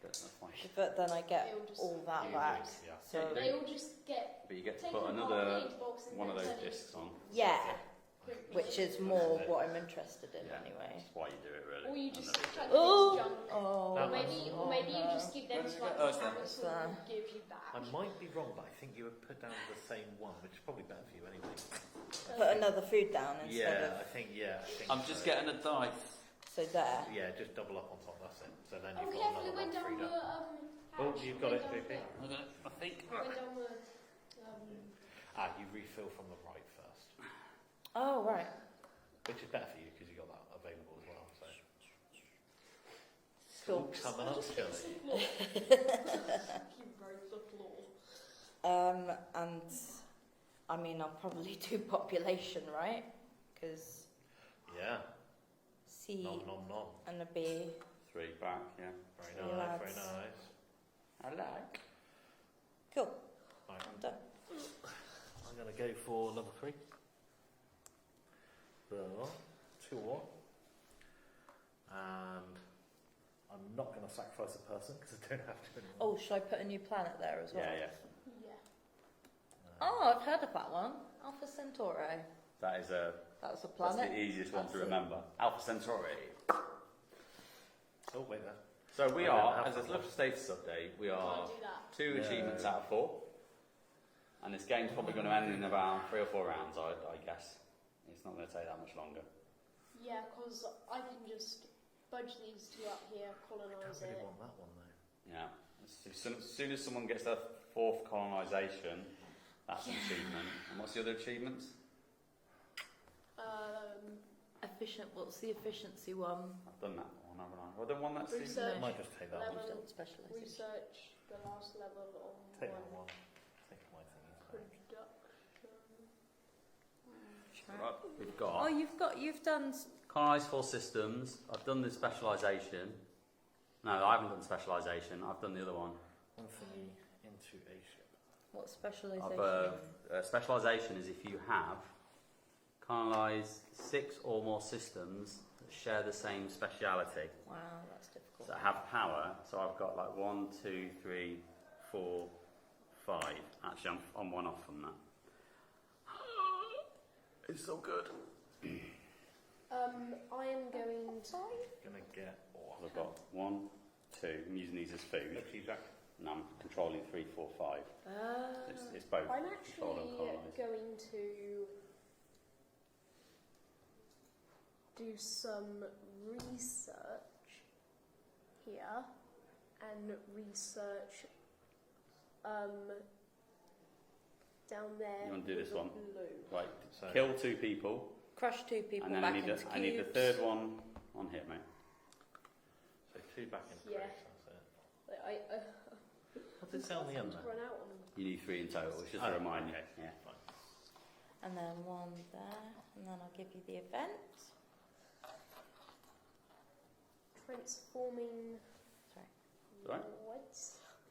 That's fine. But then I get It'll just- all that You back. lose, yeah. So Yeah, They all just get But you get to taken put apart another into boxes and one of then those turned into- discs on. yeah, which is more what I'm interested in Yeah. anyway. That's why you do it, really. Or you And just then- chuck Oh, this junk. oh, That Or maybe you no. just give them Where does it to like go? Oh, the it's there. Amazon It's there. and give you back. I might be wrong, but I think you would put down the same one, which is probably better for you anyway. Put another food down instead Yeah, I of think. I'm just getting a die. so there. Yeah, just double up on top. That's it. So then Oh, you've got careful, it another went one down freed the up. Oh, hatch. you've got it, Went down JP. I think. the- Went down the You refill from the right first, Oh right. which is better for you because you got that available as well. So. Cool. Coming I up, just fixed Shirley. the floor. You broke the floor. And I mean I'll probably do population, right? Because Yeah. C Nom nom nom. and a B. 3 back, yeah. Very Three nice. Very lads. nice. I like. Cool. Right. I'm done. I'm going to go for level 3. So, 2 more. And I'm I'm not going to sacrifice a person because I don't have to anymore. Oh, should I put a new planet there as well? Yeah, yeah. Yeah. Oh, I've heard of that one. Alpha Centauri. That is a. That's a That's planet. the easiest one to Absolutely. remember. Alpha Centauri. Oh, wait there. So we I don't are, have as a that little status update, we are Can't do that. 2 No. achievements out of 4. And this game's probably going to end in around 3 or 4 rounds, I guess. It's not going to take that much longer. Yeah, because I can just budge these two up here, I colonise don't really it. want that one though. Yeah. As soon as someone gets their 4th colonisation, that's an achievement. And what's the other achievements? Efficient. What's the efficiency one? I've done that one, haven't I? Have I done one that's Research. I might just take that Level. one. You've done specialisation. Research the last level on Take that one one. Take my thingy. production. right. We've Oh, got you've done. colonised 4 systems. I've done the specialisation. No, I haven't done specialisation. I've done the other one. One thingy into a ship. What specialisation? Specialisation is if you have colonised 6 or more systems that share the same speciality. Wow, that's difficult. So have power. So I've got like 1, 2, 3, 4, 5. Actually, I'm 1 off from that. It's so good. I am going to. Gonna get. So I've got 1, 2. I'm using these as food. Okay, Jack. And I'm controlling 3, 4, 5. It's both. I'm control and actually colonised. going to do some research here and research down there. You wanna do this with one? Blue. Right. So Kill 2 people. Crush 2 people And then back I need, into I need the cubes. 3rd one on here, mate. So 2 back into Yeah. place, that's it. What's it say on the end I've there? run out on You need 3 in total. It's just Oh, to remind you. okay. Yeah. Fine. And then 1 there, and then I'll give you the event. transforming. Sorry. Right. What?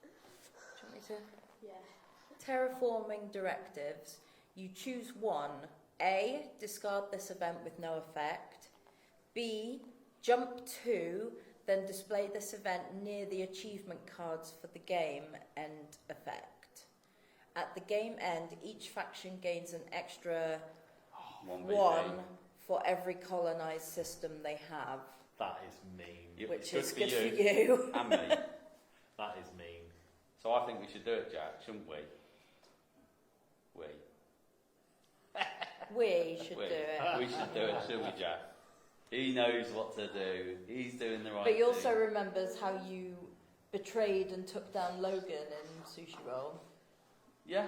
Do you want me to? Yeah. Terraforming directives. You choose 1. A. Discard this event with no effect. B. Jump 2. Then display this event near the achievement cards for the game end effect. At the game end, each faction gains an extra 1 1 for every colonized system they have, That is mean. Yep, which it's is good for you. and me. That is mean. So I think we should do it, Jack, shouldn't we? We should do it. We should do it, shouldn't we, Jack? He knows what to do. He's doing the right But he thing. also remembers how you betrayed and took down Logan in Sushi Roll. Yeah.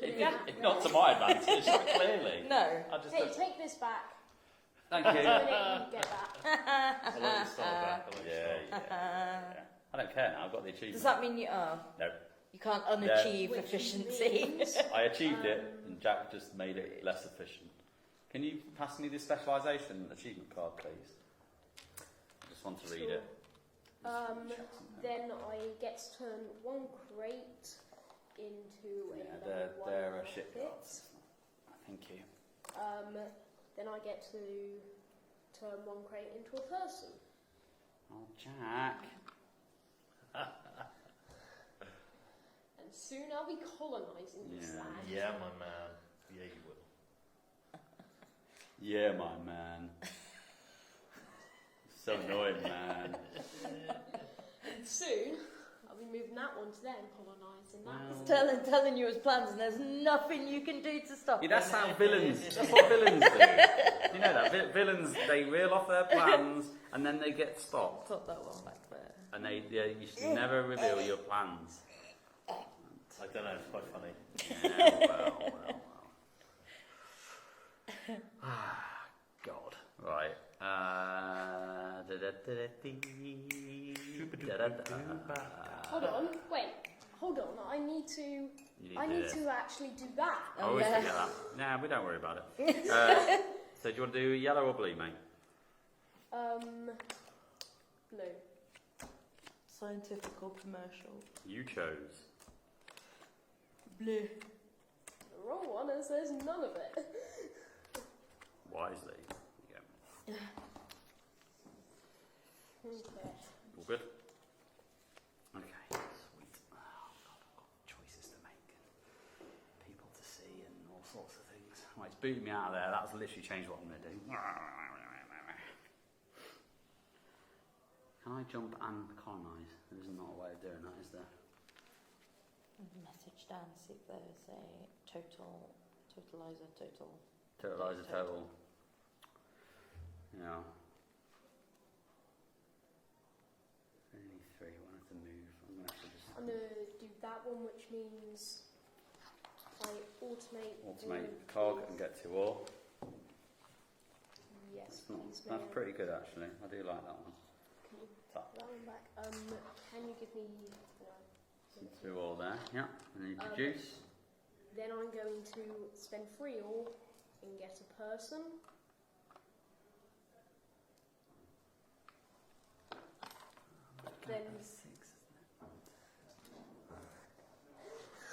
Yeah. Not to my advantage, clearly. No. I just Hey, take this back. Thank I'm you. gonna let you get that. I'll let you start back. I'll let you Yeah, start. yeah. I don't care now. I've got the achievement. Does that mean you are? No. You can't unachieve Which efficiency. means- I achieved it, and Jack just made it less efficient. Can you pass me the specialisation achievement card, please? I just want to read it. Then I get to turn 1 crate into Yeah, a they're, level 1 they're a outfit. shit cards. Thank you. Then I get to turn 1 crate into a person. Oh, Jack. And soon I'll be colonising this Yeah. land. Yeah, my man. Yeah, you will. Yeah, my man. So annoying, man. And soon I'll be moving that one to there and colonising that. Wow. telling you his plans, and there's nothing you can do to stop Yeah, that's him. how villains. That's what villains do. You know that villains, they reel off their plans and then they get stopped. Put that one back there. And you should never reveal your plans. I don't know, it's quite funny. Yeah, well. God. Right. Hold on, wait, hold on. I need to. You need I to do need this. to actually do that. I always yeah. forget that. Nah, we don't worry about it. So do you want to do yellow or blue, mate? Blue. Scientific or commercial? You chose. Blue. The wrong one, as there's none of it. Wisely. Yeah. Okay. All good? Okay, sweet. Oh, God, I've got choices to make and people to see and all sorts of things. Right, it's booted me out of there. That's literally changed what I'm going to do. Can I jump and colonise? There is not a way of doing that, is there? Message down, see if there's a totalizer, Totaliser total. Yeah. Only 3, I have to move. I'm going to have to just I'm gonna do that one, which means I automate cog and get to ore. Yes, That's, not, please, that's Mayor. pretty good actually. I do like that one. Can you Top. put that one back? Can you give me? No. To ore there. Yeah. And then produce. Then I'm going to spend 3 ore and get a person. Then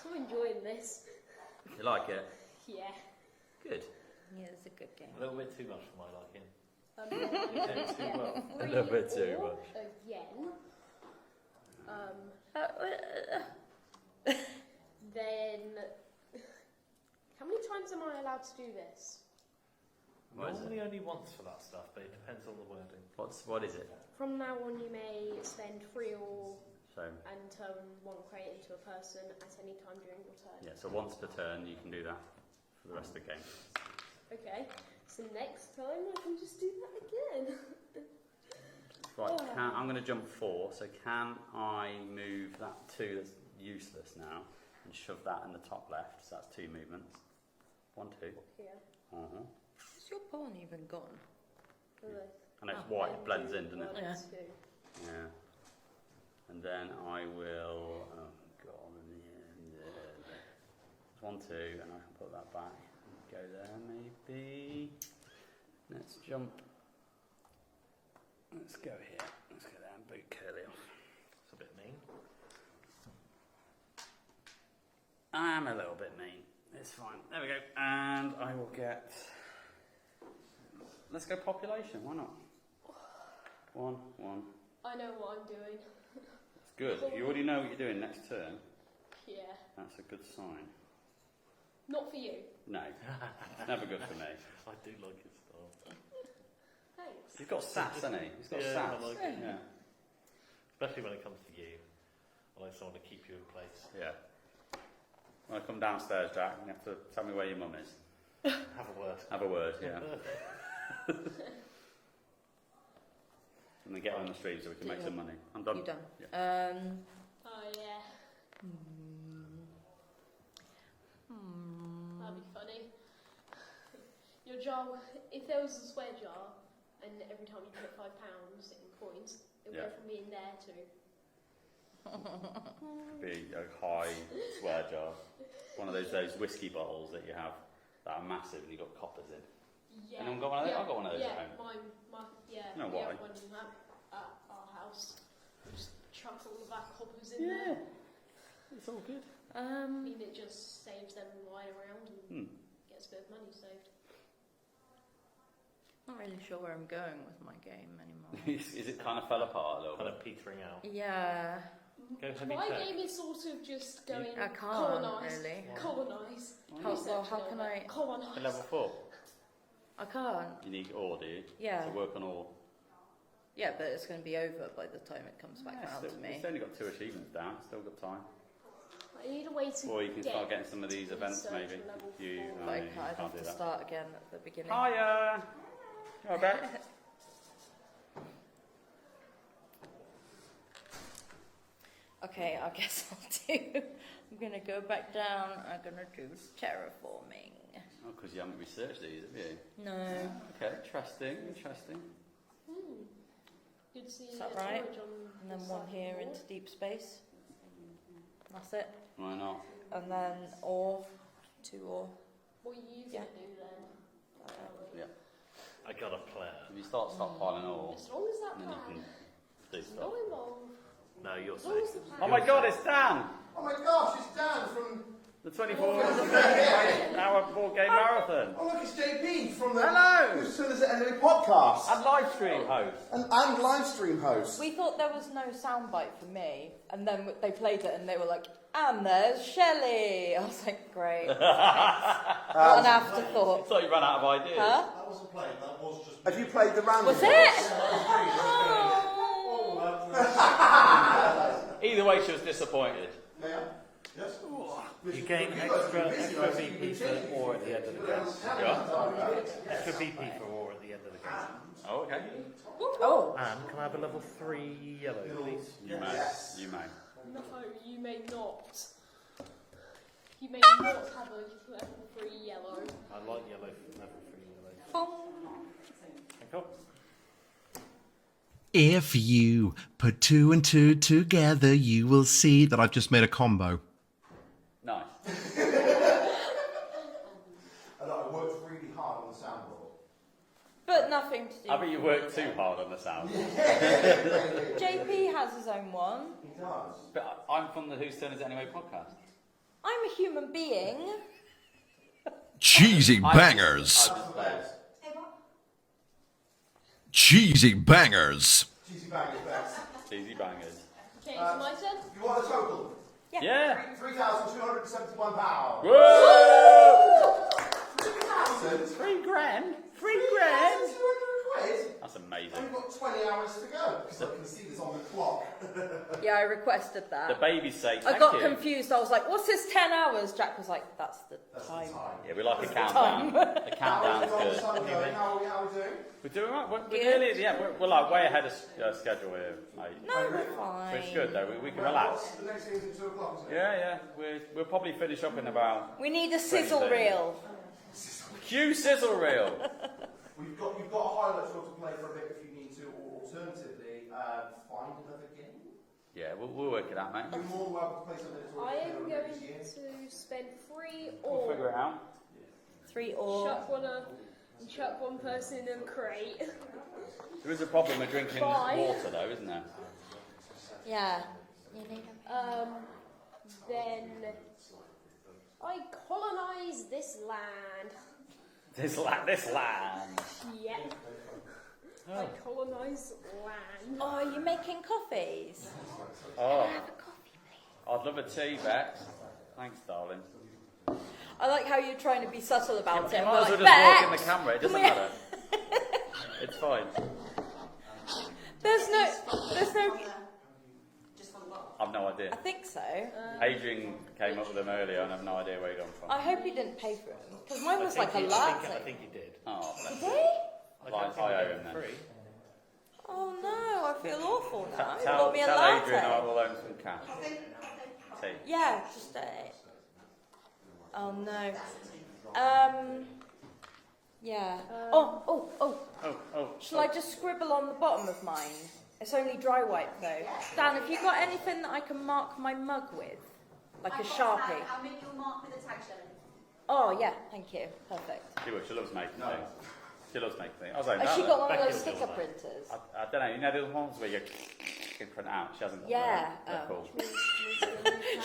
I'm enjoying this. You like it? Yeah. Good. Yeah, it's a good game. A little bit too much for my liking. You did too well. A little bit too much. Again. Then, how many times am I allowed to do this? What is Normally only once for that stuff, but it depends on the wording. What is it? From now on, you may spend 3 ore So and turn 1 crate into a person at any time during your turn. yeah, so once per turn you can do that for the rest of the game. Okay, so next time I can just do that again. Right, I'm going to jump 4. So can I move that 2 that's useless now and shove that in the top left? So that's 2 movements. 1, 2. Here. Is your pawn even gone? And it's white. It blends in, doesn't it? 1, Yeah. 2. Yeah. And then I will. Oh God! Yeah. 1, 2, and I can put that back. Go there, maybe. Let's jump. Let's go here. Let's go there and boot Curly off. It's a bit mean. I'm a little bit mean. It's fine. There we go. And I will get. Let's go population. Why not? 1, 1. I know what I'm doing. It's good. You already know what you're doing next turn. Yeah. That's a good sign. Not for you. No, never good for me. I do like his style. Thanks. He's got sass, hasn't he? He's got Yeah, sass. I like it. Yeah. Especially when it comes to you. I like someone to keep you in place. Yeah. When I come downstairs, Jack, you have to tell me where your mum is. Have a word. Have a word, yeah. And then get on the stream so we can make some money. I'm done. You done? Yeah. Oh yeah. That'd be funny. Your jar, if there was a swear jar, and every time you put £5 in coins, it would Yeah. go from me in there too. Be a high swear jar. One of those whiskey bottles that you have that are massive and you've got coppers in. Yeah. Anyone got one of those? Yeah. I've got one of those Yeah, at home. yeah. You know we why? have one at our house. We just chuck all of our coppers in there. It's all good. I mean, it just saves them lying around and gets a bit of money saved. Not really sure where I'm going with my game anymore. Is it kind of fell apart a little Kind bit? of petering out. Yeah, Go heavy My tech. game is sort of just going I can't colonise. really. Colonise. How can I? Colonise. At level 4. I can't. You need ore, do you? Yeah, To work on ore. yeah, but it's going to be over by the time it comes back Yeah, around to me. It's only got 2 achievements down. Still got time. I need a way to Or you can get start getting some of these events research maybe. level You, 4. no, But I you can't, I'd have do to that. start again at the beginning. Hiya! You all right, Beck? Okay, I guess I'll do. I'm going to go back down. I'm going to do terraforming. Oh, because you haven't researched these, have you? No. Okay, interesting, interesting. Good to see Is that the right? storage on And then this one side of here the into board. deep space. That's it. Why not? And then ore, 2 ore. What are you Yeah. going to do then? Yeah. I got a plan. If you start stockpiling ore, As long as that then you plan can do is stuff. not involved. No, you're As long as safe. the plan. Oh my god, it's Dan! Oh my gosh, it's Dan from. The 24-hour board game marathon. Oh look, it's JP from the. Hello! Who's Turn This Anyway podcast And live stream host. and live stream host. We thought there was no soundbite for me, and then they played it, and they were like, "And there's Shelley." I was like, "Great, thanks." What an I afterthought. thought you ran out of ideas. Huh? That wasn't played, that was just. Have you played the random? Was ones? it? Either way, she was disappointed. Yeah. Yes? You gain extra VP for ore at the end of the game. Yeah. Extra VP for ore at the end of the game. Oh, okay. Oh, And can I have a level 3 yellow, please? You may. You may. No, you may not. You may not have a level 3 yellow. I like yellow, level 3 yellow. boom. Thank you. If you put 2 and 2 together, you will see that I've just made a combo. Nice. And I worked really hard on the soundboard. But nothing to do. I bet you worked too hard on the sound. JP has his own one. He does. But I'm from the Whose Turn Is It Anyway podcast. I'm a human being. Cheesy bangers. I just played. Cheesy bangers. Cheesy bangers, best. Cheesy bangers. Okay, so my turn. You want the total? Yeah. £3,271. Whoa! 3,000? 3 grand? 3 grand? 3,200 quid? That's amazing. We've got 20 hours to go. Because I can see this on the clock. Yeah, I requested The that. baby's sake, I thank got you. confused. I was like, "What's this 10 hours?" Jack was like, "That's the That's time." the time. Yeah, we like a countdown. The countdown's How is good. the sun going? How are we doing? We're doing right. We're Good. nearly at the end. We're like way ahead of schedule here, mate. No, we're fine. So it's good though. We can relax. The next thing is at 2 o'clock, isn't it? Yeah. We'll probably finish up in about. We need a sizzle Crazy. reel. Cue sizzle reel. You've got a highlight reel to play for a bit if you need to, or alternatively, find another game. Yeah, we'll work it out, mate. You're more than welcome to play something that's I already am played going already this year. to spend 3 We'll figure or it out. 3 or. chuck one person in a crate. There is a problem with drinking Bye. water though, isn't there? Yeah. Then I colonise this land. This land. Yep. I colonise land. Oh, are you making coffees? Oh, Have a coffee, please. I'd love a tea, Bex. Thanks, darling. I like how you're trying to be subtle about You it. might We're as well like, just walk in the "Bex, camera. It doesn't can we-" matter. It's fine. There's no. I've no idea. I think so. Adrian came up with them earlier, and I've no idea where he gone from. I hope he didn't pay for them because mine was like a I latte. think he did. Oh, bless Did him. he? I Fine, don't think I he owe gave him then. free. Oh no, I feel awful now. He Tell bought me a Adrian I latte. will own some cash. Tea. Yeah, just a. Oh no. Yeah. Oh. Oh. Shall I just scribble on the bottom of mine? It's only dry wipe though. Dan, have you got anything that I can mark my mug with? Like a Sharpie? I'll make you a mark with a tag, Shelley. Oh yeah, thank you. Perfect. She loves making things. She loves making things. I was like, Has she no, got one of Becky those will do sticker that. printers? I don't know. You know the ones where you can print out. She hasn't got Yeah, one. They're oh. cool.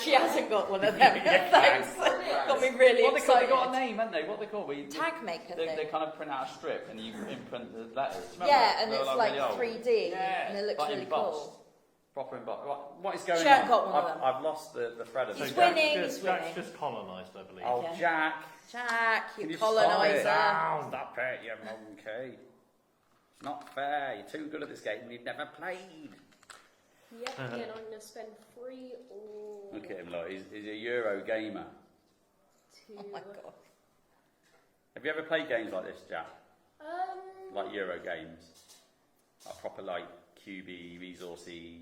She hasn't got one of them. Thanks. Got me really What they call? They excited. got a name, haven't they? What they call? Where you, Tag maker they thing. kind of print out a strip and you imprint the letters. Remember? Yeah, and They were it's like really old. 3D Yeah, and it looks like really embossed. cool. Proper embossed. What is going She hasn't on? got one of them. I've lost the thread of He's the winning. Jack's He's winning. just colonised, I believe. Oh, Okay. Jack. Jack, Can you you stop it? coloniser. Stop it, you monkey. It's not fair. You're too good at this game and you've never played. Yep, again, I'm going to spend 3 or Look at him, look. He's a Euro gamer. 2. Oh my god. Have you ever played games like this, Jack? Like Euro games? Like proper, like, QB, resourcey,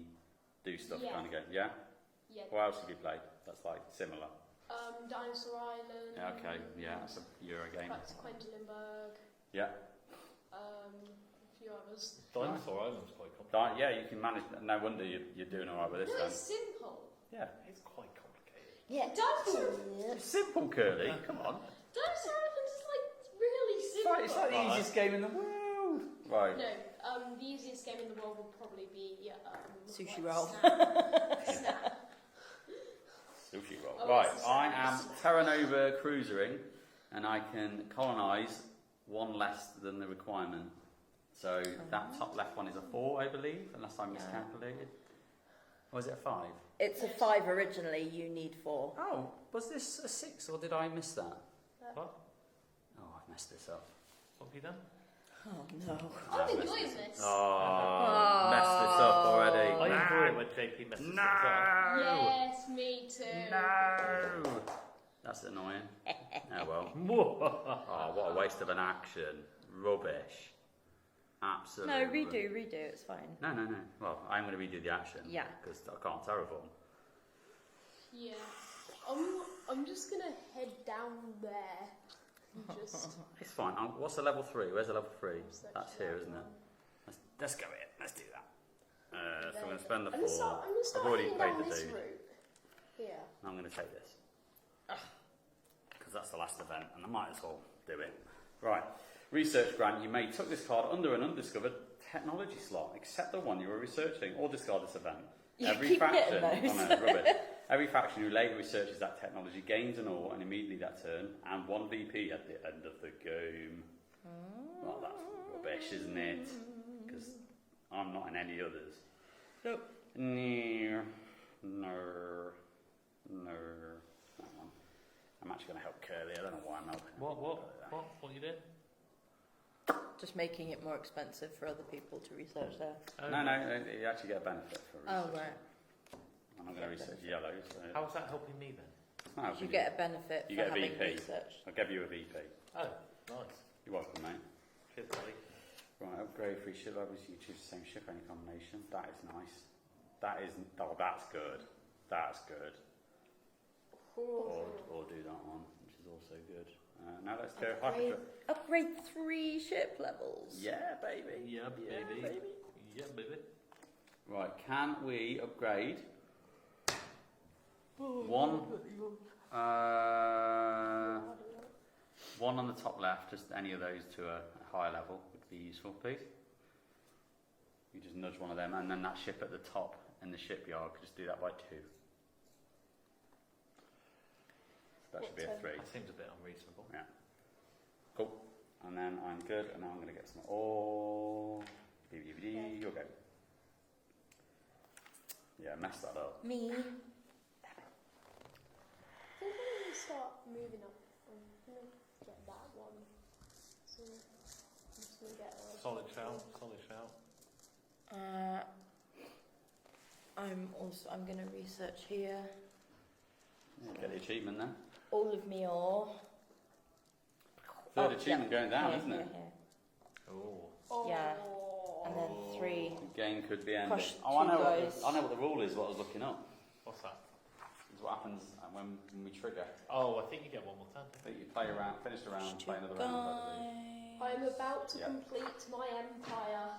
do stuff Yeah. kind of game, yeah? Yeah. What else have you played that's, like, similar? Dinosaur Island. Yeah, okay, yeah, that's a Euro game. Back to Quedlinburg. Yeah. A few others. Dinosaur Island's quite complicated. Yeah, you can manage. No wonder you're doing alright with this No, then. it's simple. Yeah. It's quite complicated. Yeah. It's simple, Curly. Come on. Dinosaur Island is like really It's simple. like the Right. easiest game in the world. Right. No, the easiest game in the world would probably be Sushi like roll. Snap. Sushi roll. Oh, Right, it's a I Snap. am Terra Nova cruisering, and I can colonise one less than the requirement. So that top left one is a 4, I believe, unless I miscalculated. Or is it a 5? It's a 5 originally, you need 4. Oh, was this a 6 or did I miss that? What? Oh, I've messed this up. What have you done? Oh no. I'm enjoying this. Oh, messed this up already. I enjoy it when JP messes things up. Yes, me too. No! That's annoying. Oh well. Oh, what a waste of an action. Rubbish. Absolutely. No, redo, it's fine. No. Well, I'm going to redo the action. Yeah. Because I can't terraform. Yeah. I'm just gonna head down there and just It's fine. What's the level 3? Where's the level 3? search That's that here, isn't it? one. Let's go in. Let's do that. So I'm going to spend the I'm 4. gonna start I've already heading paid down the this dude. route. Yeah. I'm going to take this. Because that's the last event, and I might as well do it. Right. Research grant. You may took this card under an undiscovered technology slot, except the one you were researching, or discard this event. You keep getting those. Oh no, rubbish. Every faction who later researches that technology gains an ore and immediately that turn, and 1 VP at the end of the game. Well, that's rubbish, isn't it? Because I'm not in any others. Nope. No. That one. I'm actually going to help Curly. I don't know why I'm helping. What you did? Just making it more expensive for other people to research there. No, you actually get a benefit for research. Oh, right. I'm not going to research yellow. So How's that helping me then? no, You get a benefit you for get a having VP. researched. I'll give you a VP. Oh, nice. You're welcome, mate. Cheers, buddy. Right, upgrade free ship levels. You choose the same ship, any combination. That is nice. That is. Oh, that's good. That's good. Or do that one, which is also good. Now let's go Upgrade 3 ship levels. Yeah, baby. Yeah, baby. Yeah, baby. Right, can we upgrade one? One on the top left, just any of those to a higher level would be useful, please. You just nudge one of them, and then that ship at the top in the shipyard, could just do that by 2. That should be a 3. That seems a bit unreasonable. Yeah. Cool. And then I'm good, and now I'm going to get some ore. DVD, you'll go. Yeah, mess that up. Me. I think I'm gonna start moving up. I'm gonna get that one. So I'm just gonna get a Solid shout. I'm gonna research here. Yeah, get the achievement then. All of me ore. Third achievement going down, here, isn't it? Here. Oh. Yeah. And then 3. The game could be ended. Push Oh, I know. two guys. I know what the rule is. What I was looking up. What's that? Is what happens when we trigger. Oh, I think you get one more turn. I think you play around, finish the round, Push play two another round. I believe. guys. I'm about to Yeah. complete my empire.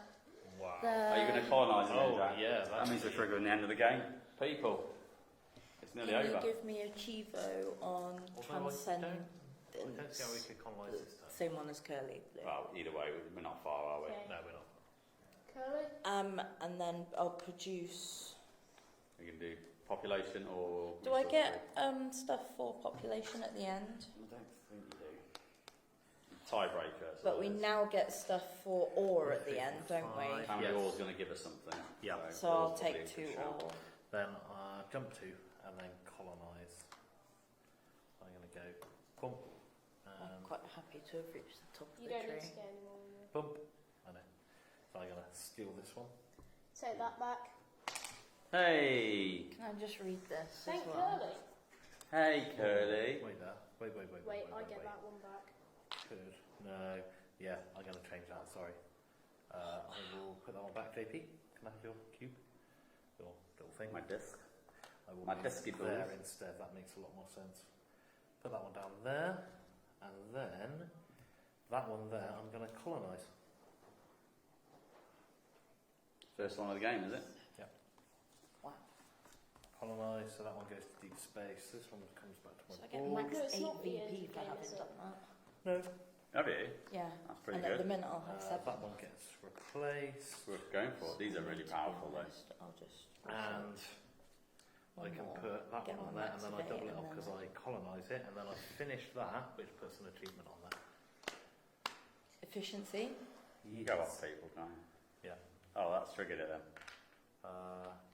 Wow. Are you going to colonise it? Oh, Jack? yeah. That means we're triggering the end of the game. People, it's nearly Can you over. give me a Chivo on Although I transcendence? don't see how we could colonise this time. Same one as Curly. Blue. Well, either way, we're not far, are we? Okay. No, we're not. Curly? And then I'll produce. We can do population or. Do I get stuff for population at the end? I don't think you do. Tiebreaker. so But we it's- now get stuff for ore at the end, don't we? How many Yes. ore's going to give us something? Yeah. So I'll ore's probably take a 2 good shout. ore. Then jump to and then colonise. So I'm going to go bump I'm and quite happy to have reached the top of You the don't need tree. to get any more. than that. bump. I know. So I'm going to steal this one. Take that back. Hey! Can I just read this Thank as well? Curly. Hey, Curly. Wait there. Wait. Wait, I get that one back. Could. No. Yeah, I'm going to change that. Sorry. I will put that one back. JP, can I have your cube? Your little thing. My disc. I will my move disky there balls. instead. That makes a lot more sense. Put that one down there, and then that one there. I'm going to colonise. First one of the game, is it? Colonise. So that one goes to deep space. This one comes back to my So I get board. max No, it's 8 not the end VP of the for game, having is it? done that. No. Have you? Yeah. That's pretty And at the good. minute I'll have 7. That one gets replaced, Worth going for. These are really powerful, though. I'll just and I one can more. put that Get one on my there, max and then I today, double it and up then because I colonise it, and then I finish that, which puts an achievement on there. Efficiency. You can go off people, can't you? Yeah. Oh, that's triggered it then.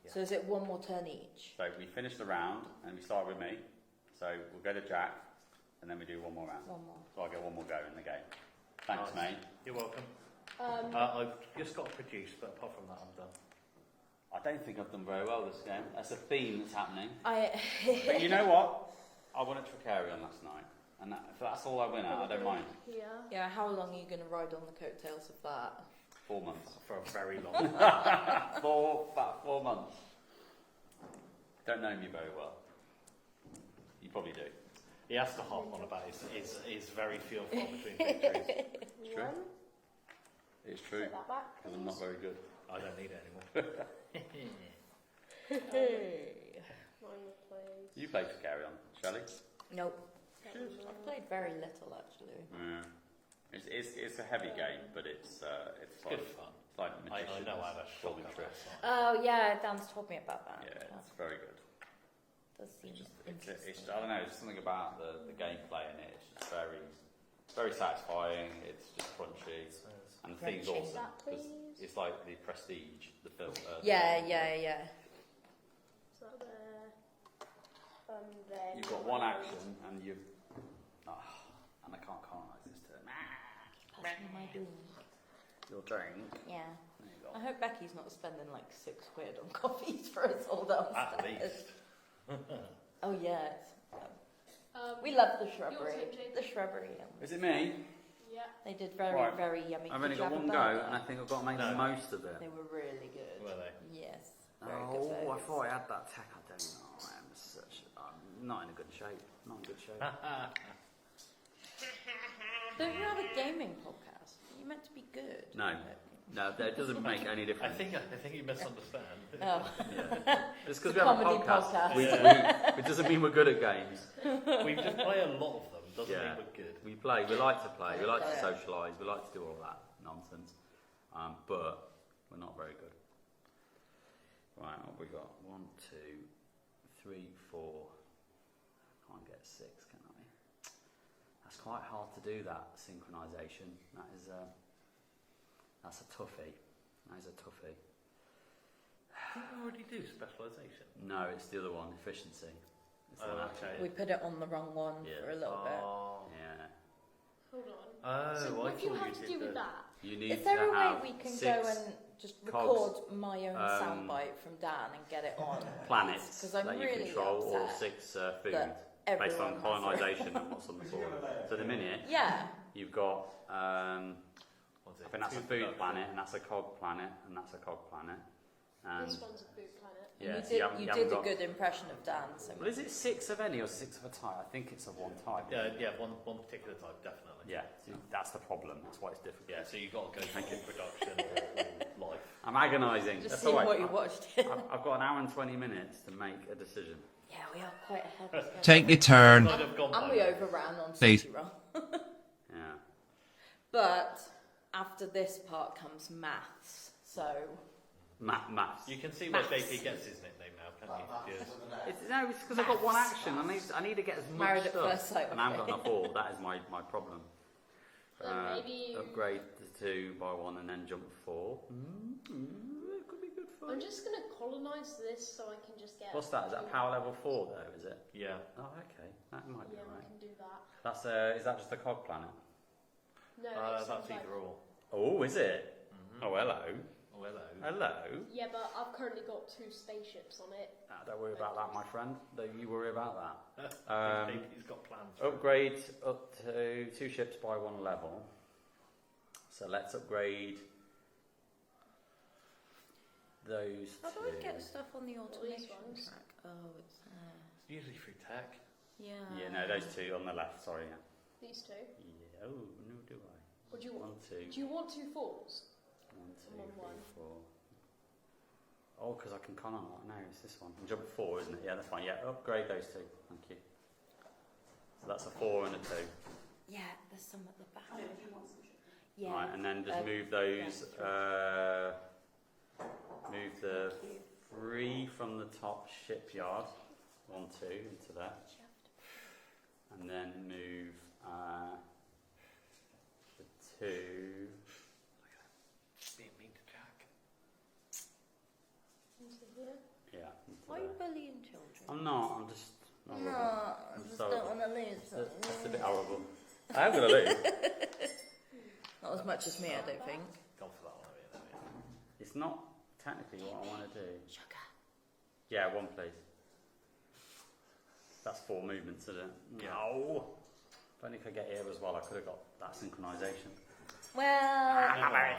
Yeah. So is it one more turn each? So we finish the round and we start with me. So we'll go to Jack and then we do one more round. One more. So I get one more go in the game. Thanks, Nice. mate. You're welcome. I've just got to produce, but apart from that, I'm done. I don't think I've done very well this game. That's a theme that's happening. I. But you know what? I won a Tricarion last night. And if that's all I win at, I don't mind. Yeah. Yeah. How long are you going to ride on the coattails of that? 4 months. For a very long time. About 4 months. Don't know me very well. You probably do. He has to hop on about his very few and far between victories. It's true. It's true. Take that back, Because I'm not very good. I don't need it anymore. Minor plays. You play Tricarion, Shelley? Nope. I've played very little actually. Yeah. It's a heavy game, but it's like, Good fun. it's like I magicians know how to pulling shotgun tricks. that. Oh yeah, Dan's told me about that. Yeah, it's very good. Does seem It's interesting. I don't know, there's something about the gameplay in it. It's just very satisfying. It's just crunchy, and the theme's Crunchy. awesome That, because please? it's like the Prestige, the film. Yeah. So there. Then. You've got one action, and you've. And I can't colonise this turn. Pass me my drink. Your drink. Yeah. There you I go. hope Becky's not spending like £6 on coffees for us all downstairs. At least. Oh yeah. We Your love the shrubbery. turn, Jake. The shrubbery. Is it me? Yeah. They did very, Right. very yummy. I've Did only you got have a one go, burger? and I think I've got to make No. the most of it. They were really good. Were they? Yes. Very good Oh, I burgers. thought I had that tech. I don't know. I'm not in a good shape. Not in good shape. Don't you have a gaming podcast? You're meant to be good. No. No, that doesn't make any I difference. think you misunderstand. Oh. Yeah. It's because It's we a have a comedy podcast. podcast. It doesn't mean we're good at games. We just play a lot of them. Doesn't Yeah. mean we're good. We play. We like to play. We like to Yeah. socialise. We like to do all that nonsense. But we're not very good. Right, what have we got? 1, 2, 3, 4. Can't get 6, can I? That's quite hard to do. That synchronisation. That is that's a toughie. That is a toughie. Didn't we already do specialisation? No, it's the other one. Efficiency. It's the one after okay. it. We put it on the wrong one Yeah. for a little bit. Oh. Yeah. Hold on. Oh, So I what do you thought have to did do with the- that? You need Is there to a have way we can 6 go and just cogs, record my own soundbite from Dan and get it on? planets 'Cause I'm that you really control, or upset 6 food that based on everyone has it. colonisation and what's on the board. So at the minute, Yeah. you've got, I Was it think that's a two food production? planet, and that's a cog planet, and that's a cog planet. And This one's a food planet. yeah, you so did, haven't- you haven't did a got- good impression of Dan. So Well, is it 6 of any or 6 of a type? I think it's of one type. Yeah, one particular type, definitely. Yeah, so that's the problem. That's why it's difficult. Yeah, so you've got to go for production or life. I'm agonising. just That's seeing all right. what you watched. I've got an hour and 20 minutes to make a decision. Yeah, we are quite ahead. of schedule. Take your turn. I'd have gone And by we now. overran on Please. City Run. Yeah. But after this part comes maths. So Maths. You can see where Maths. JP gets his nickname now, can't you? Yes. No, it's because I've got one action. I need to get as much Married at stuff. first sight, And I haven't okay. got enough all. That is my problem. Then maybe Upgrade the 2 by 1 and then jump 4. It could be good fun. I'm just gonna colonise this so I can just get. What's that? Is that power level 4 though, is it? Yeah. Oh, okay. That might be Yeah, we alright. can do that. That's is that just a cog planet? No, it's That's like, either or. Oh, is it? Oh, hello. Oh, hello. Hello. yeah, but I've currently got 2 spaceships on it. Don't worry about that, my friend. Don't you worry about that. JP's got plans. Upgrade up to 2 ships by 1 level. So let's upgrade those how do 2. I get stuff on the these automation ones. track? Oh, it's there. Usually through tech. Yeah. Yeah, no, those 2 on the left. Sorry. Yeah. These 2. Yeah. Oh no, do I? What do you want? 1, 2, Do you want 2 4s? 1, 2, I'm on 3, one. 4. Oh, because I can colonise. No, it's this one. Jump 4, isn't it? Yeah, that's fine. Yeah, upgrade those 2. Thank you. So that's a 4 and a 2. Yeah, there's some at the back. Yeah. Right, and then just Um, move those. Move the 3 from the top shipyard. 1, 2 into there. And then move the 2. Being mean to Jack. Into here. Yeah. into Why are you there. bullying children? I'm not. I'm just. horrible. No, I I'm just sorry. don't want to lose. That's a bit horrible. I am going to lose. Not as much as me, I don't think. Gone for that one. Yeah. It's not technically what I want to do. Sugar. Yeah, 1 please. That's 4 movements, isn't it? Yeah. No. If only if I get here as well, I could have got that synchronisation. Well, Never mind.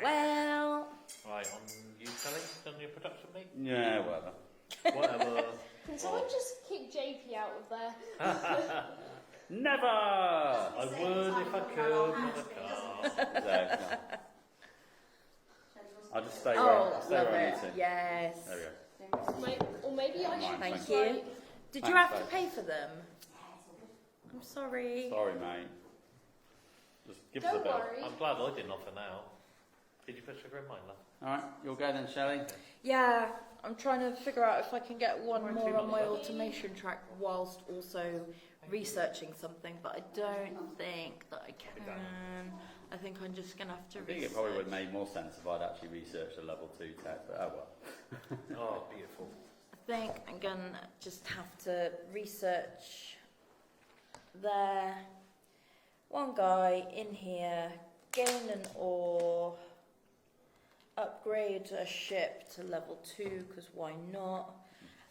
well. Right, on you, Kelly, done your production meet? Yeah, whatever. Whatever. Can someone just kick JP out of there? Never! I would if I could, but I can't. There, no. I'll just stay Oh, where love I it. need to. Yes. There we go. Or maybe I should Thank just you. like... Did you Thanks, have to babe. pay for them? I'm sorry. Sorry, mate. Just give us a Don't bell. worry. I'm glad I didn't offer now. Did you put sugar in mine, love? Alright, you'll go then, Shelley. Yeah, I'm trying to figure out if I can get one Right, more two on my months. automation track whilst also researching something, but I don't think that I can. I think I'm just going to have to I think research. it probably would have made more sense if I'd actually researched a level 2 tech, but oh well. Oh, beautiful. I think I'm going to just have to research there. One guy in here, gain an ore, upgrade a ship to level 2, because why not?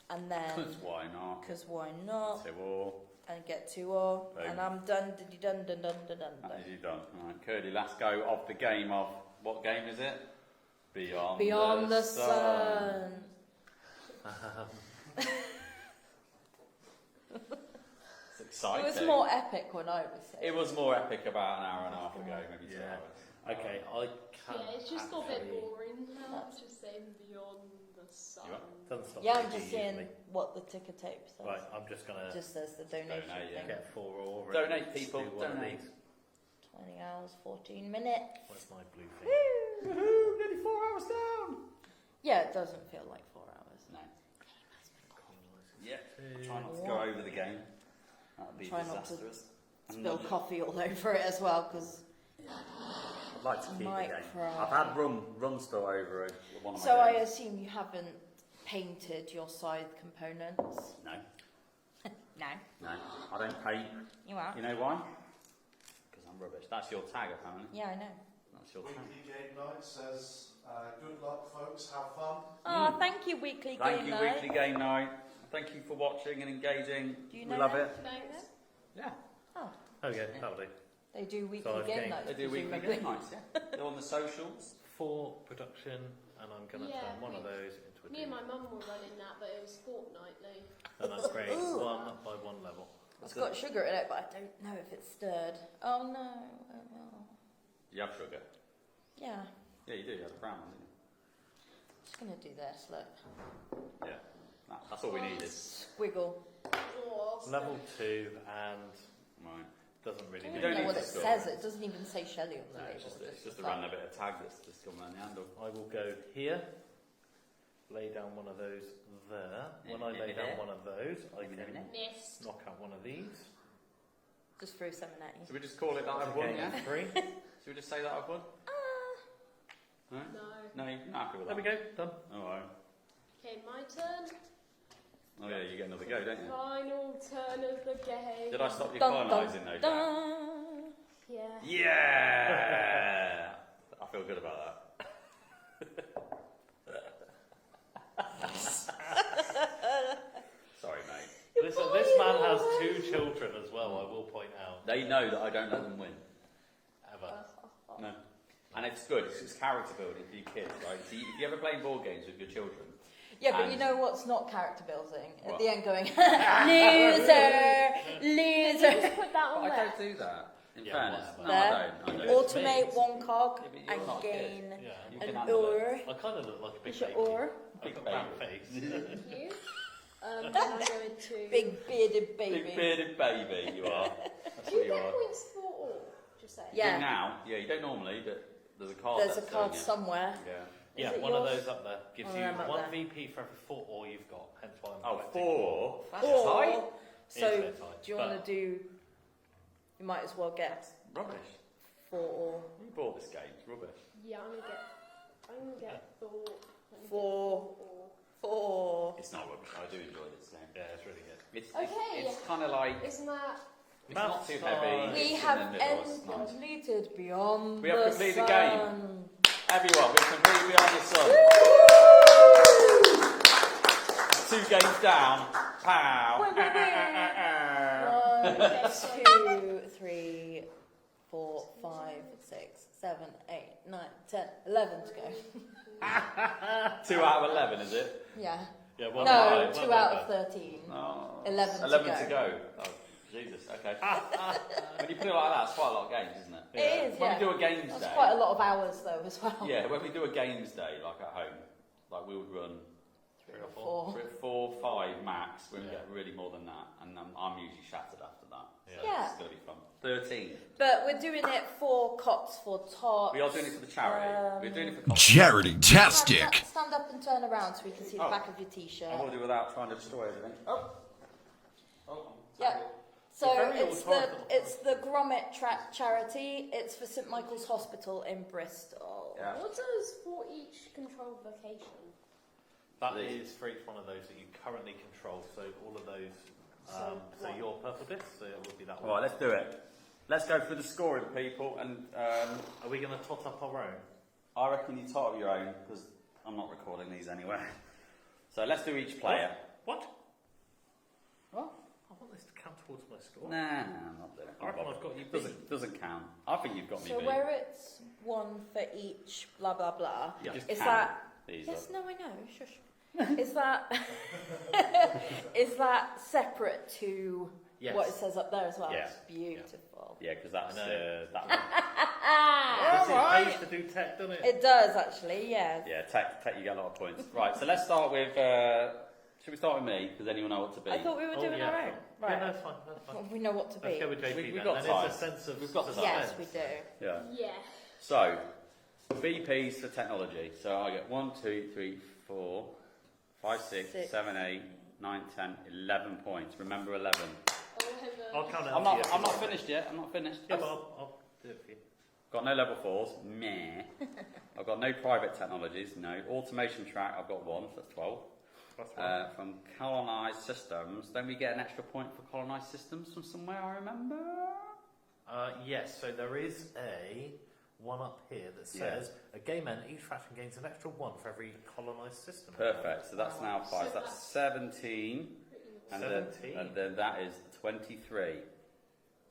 And then, Because why not? because why not? 2 all. And get 2 ore, Boom. and I'm done, done, done, done, done, That done. is you done. Alright, Curdy, last go of the game of, what game is it? Beyond, Beyond the sun. It's exciting. It was more epic when I was here. It was more epic about an hour and a half ago, maybe 2 Yeah. hours. Okay, I can't. Yeah, it's just got a bit actually- boring now. It's just saying beyond the sun. You are? Doesn't stop Yeah, me I'm just seeing usually. what the ticker tape says. Right, I'm just gonna Just says the donation Donate, yeah. thing. get 4 ore. and Donate, people, do one of donate. these. 20 hours, 14 minutes. Where's my blue thing? Woohoo! Nearly 4 hours down! Yeah, it doesn't feel like 4 hours. No. Yeah. Try not to go over the game. That would be Try not to disastrous. Spill coffee all over it as well, because I'd like to keep Might the game. cry. I've had rum spill over one of my so I games. assume you haven't painted your side components. No, No, no, I don't paint. you are. You know why? Because I'm rubbish. That's your tag, apparently. Yeah, I know. That's your tag. Weekly game night says, good luck, folks, have fun. Oh, thank you, Weekly Thank Game you, Night. Weekly Game Night. Thank you for watching and engaging. Do you We know love that? it. Thanks. Yeah, Oh, Oh yeah, that'll do. they do Weekly So I've Game gained- Night. they do Weekly Game Nights. Yeah, they're on the socials. 4 production, and I'm gonna Yeah, turn one of we- those into a Me and demon. my mum were running that, but it was fortnightly. And that's great. Ooh. 1 by 1 level. It's got sugar in it, but I don't know if it's stirred. Oh no. Oh, well. You have sugar. Yeah, Yeah, you do. You have a brown one, don't just gonna do this. Look, you? Yeah. That's all we needed. squiggle. Oh, Level 2, and Right. doesn't I really don't You need don't even know need what to it score. says. It doesn't even say Shelley on the No, label. it's just a fun. random bit of tag that's just come around the handle. I will go here, lay down one of those there. When I lay down one of those, I can missed. knock out one of these. Just threw something at you. Should we just call it that I've won, Okay, yeah? 3. Should we just say that I've won? No? No. No, you're not happy with There that? we go, done. Alright. Okay, my turn. Oh yeah, you get another go, don't you? Final turn of the game. Did I stop you Dun, colonising though, Jack? dun. Yeah. Yeah! I feel good about that. Sorry, mate. This man has 2 children as well, I will point out. They know that I don't let them win. Ever. No. And it's good, it's character building for your kids, right? So if you ever play board games with your children, Yeah, but And- you know what's not character building? At What? the end going, loser, loser. Just put that but on I there. don't do that, in Yeah, fairness. whatever. No, There. I don't. Automate one cog Yeah, but you're and not gain Yeah. You can an handle it. ore. I kind of look like a big Is your baby. ore? I've Big got a round baby. face. Thank you. Then I go into. Big bearded baby. Big bearded baby, you are. That's Do you what you get are. points for all? Just say. Yeah. Do now, yeah, you don't normally, but there's a card. There's a that's card doing it. somewhere. Yeah. Yeah, it one of yours? those up there gives Oh, you I'm up 1 there. VP for every 4 ore you've got. Hence why I'm Oh, collecting 4. That's Or- tight. It's So, a bit tight, do you but- want to do? You might as well get Rubbish. 4. You bought this game, it's rubbish. Yeah, I'm gonna get Thor. Let me get 4. Thor. 4. It's not rubbish, I do enjoy this game. Yeah, it's really good. It's kind of like, Isn't that? it's not too heavy. We it's have in the middle, it's nice. completed Beyond We have the completed the Sun. game. Everyone, we've completed Beyond the Sun. 2 games down. Pow. Wait, wait, wait. Okay, 1, so 2, 3, 4, 5, 6, 7, 8, 9, 10, 11 to go. 2 out of 11, is it? Yeah. Yeah, well No, done, 2 well out done. of 13. Oh, 11 to 11 go. to go. Oh, Jesus, okay. When you put it like that, it's quite a lot of games, isn't it? It is, When yeah. we do a games That's day, quite a lot of hours though as well. yeah, when we do a games day, like at home, like we would run 3 or 4. 4. 4, 5 max. We would Yeah. get really more than that, and I'm usually shattered after that. So Yeah. it's gonna be fun. 13. But we're doing it for Cots for Tots. We are doing it for the charity. We're doing it for. Charity-tastic. Stand up and turn around so we can see the Oh. back of your t-shirt. I will do without trying to destroy everything. Oh. Yeah. So You're very it's authoritative. the Grommet charity. It's for St Michael's Hospital in Bristol. Yeah. what does for each controlled location? That is for each one of those that you currently control. So all of those. So what? your purple disc. So it would be that one. Right, let's do it. Let's go through the scoring, people, and Are we going to tot up our own? I reckon you tot up your own because I'm not recording these anyway. So let's do each player. What? What? I want this to count towards my score. Nah, I'm not doing it. I reckon I've got you beat. Doesn't count. I think you've got me So beat. where it's 1 for each, blah blah blah. You just Is count that? these Yes, up. no, I know. Shush. Is that is that separate to Yes. what it says up there as well? Yeah. Beautiful. Yeah, because that's I know. that one. Ah, It pays to do tech, doesn't it? it does actually. Yeah. Yeah, tech, you get a lot of points. Right, so let's start with. Should we start with me? Does anyone know what to be? I thought we were Oh, doing yeah. our own. Yeah, Right. no, that's fine. That's fine. We know what to Let's be. go with JP We've then. got Then time. it's a sense of We've got suspense. Yes, we do. Yeah. Yeah. So, BPs for technology. So I get 1, 2, 3, 4, 5, 6, Six. 7, 8, 9, 10, 11 points. Remember 11. I'll count it. I'm up to not. you. I'm not finished yet. I'm not finished. Yeah, but I'll do it for you. Got no level 4s. Meh. I've got no private technologies. No automation track. I've got 1. So that's 12. That's right. From colonised systems. Don't we get an extra point for colonised systems from somewhere? I remember. Yes, so there is a one up here that says a game end, each faction gains an extra 1 for every colonised system. Perfect. So that's now 5. So that's 17. And 17. then that is 23.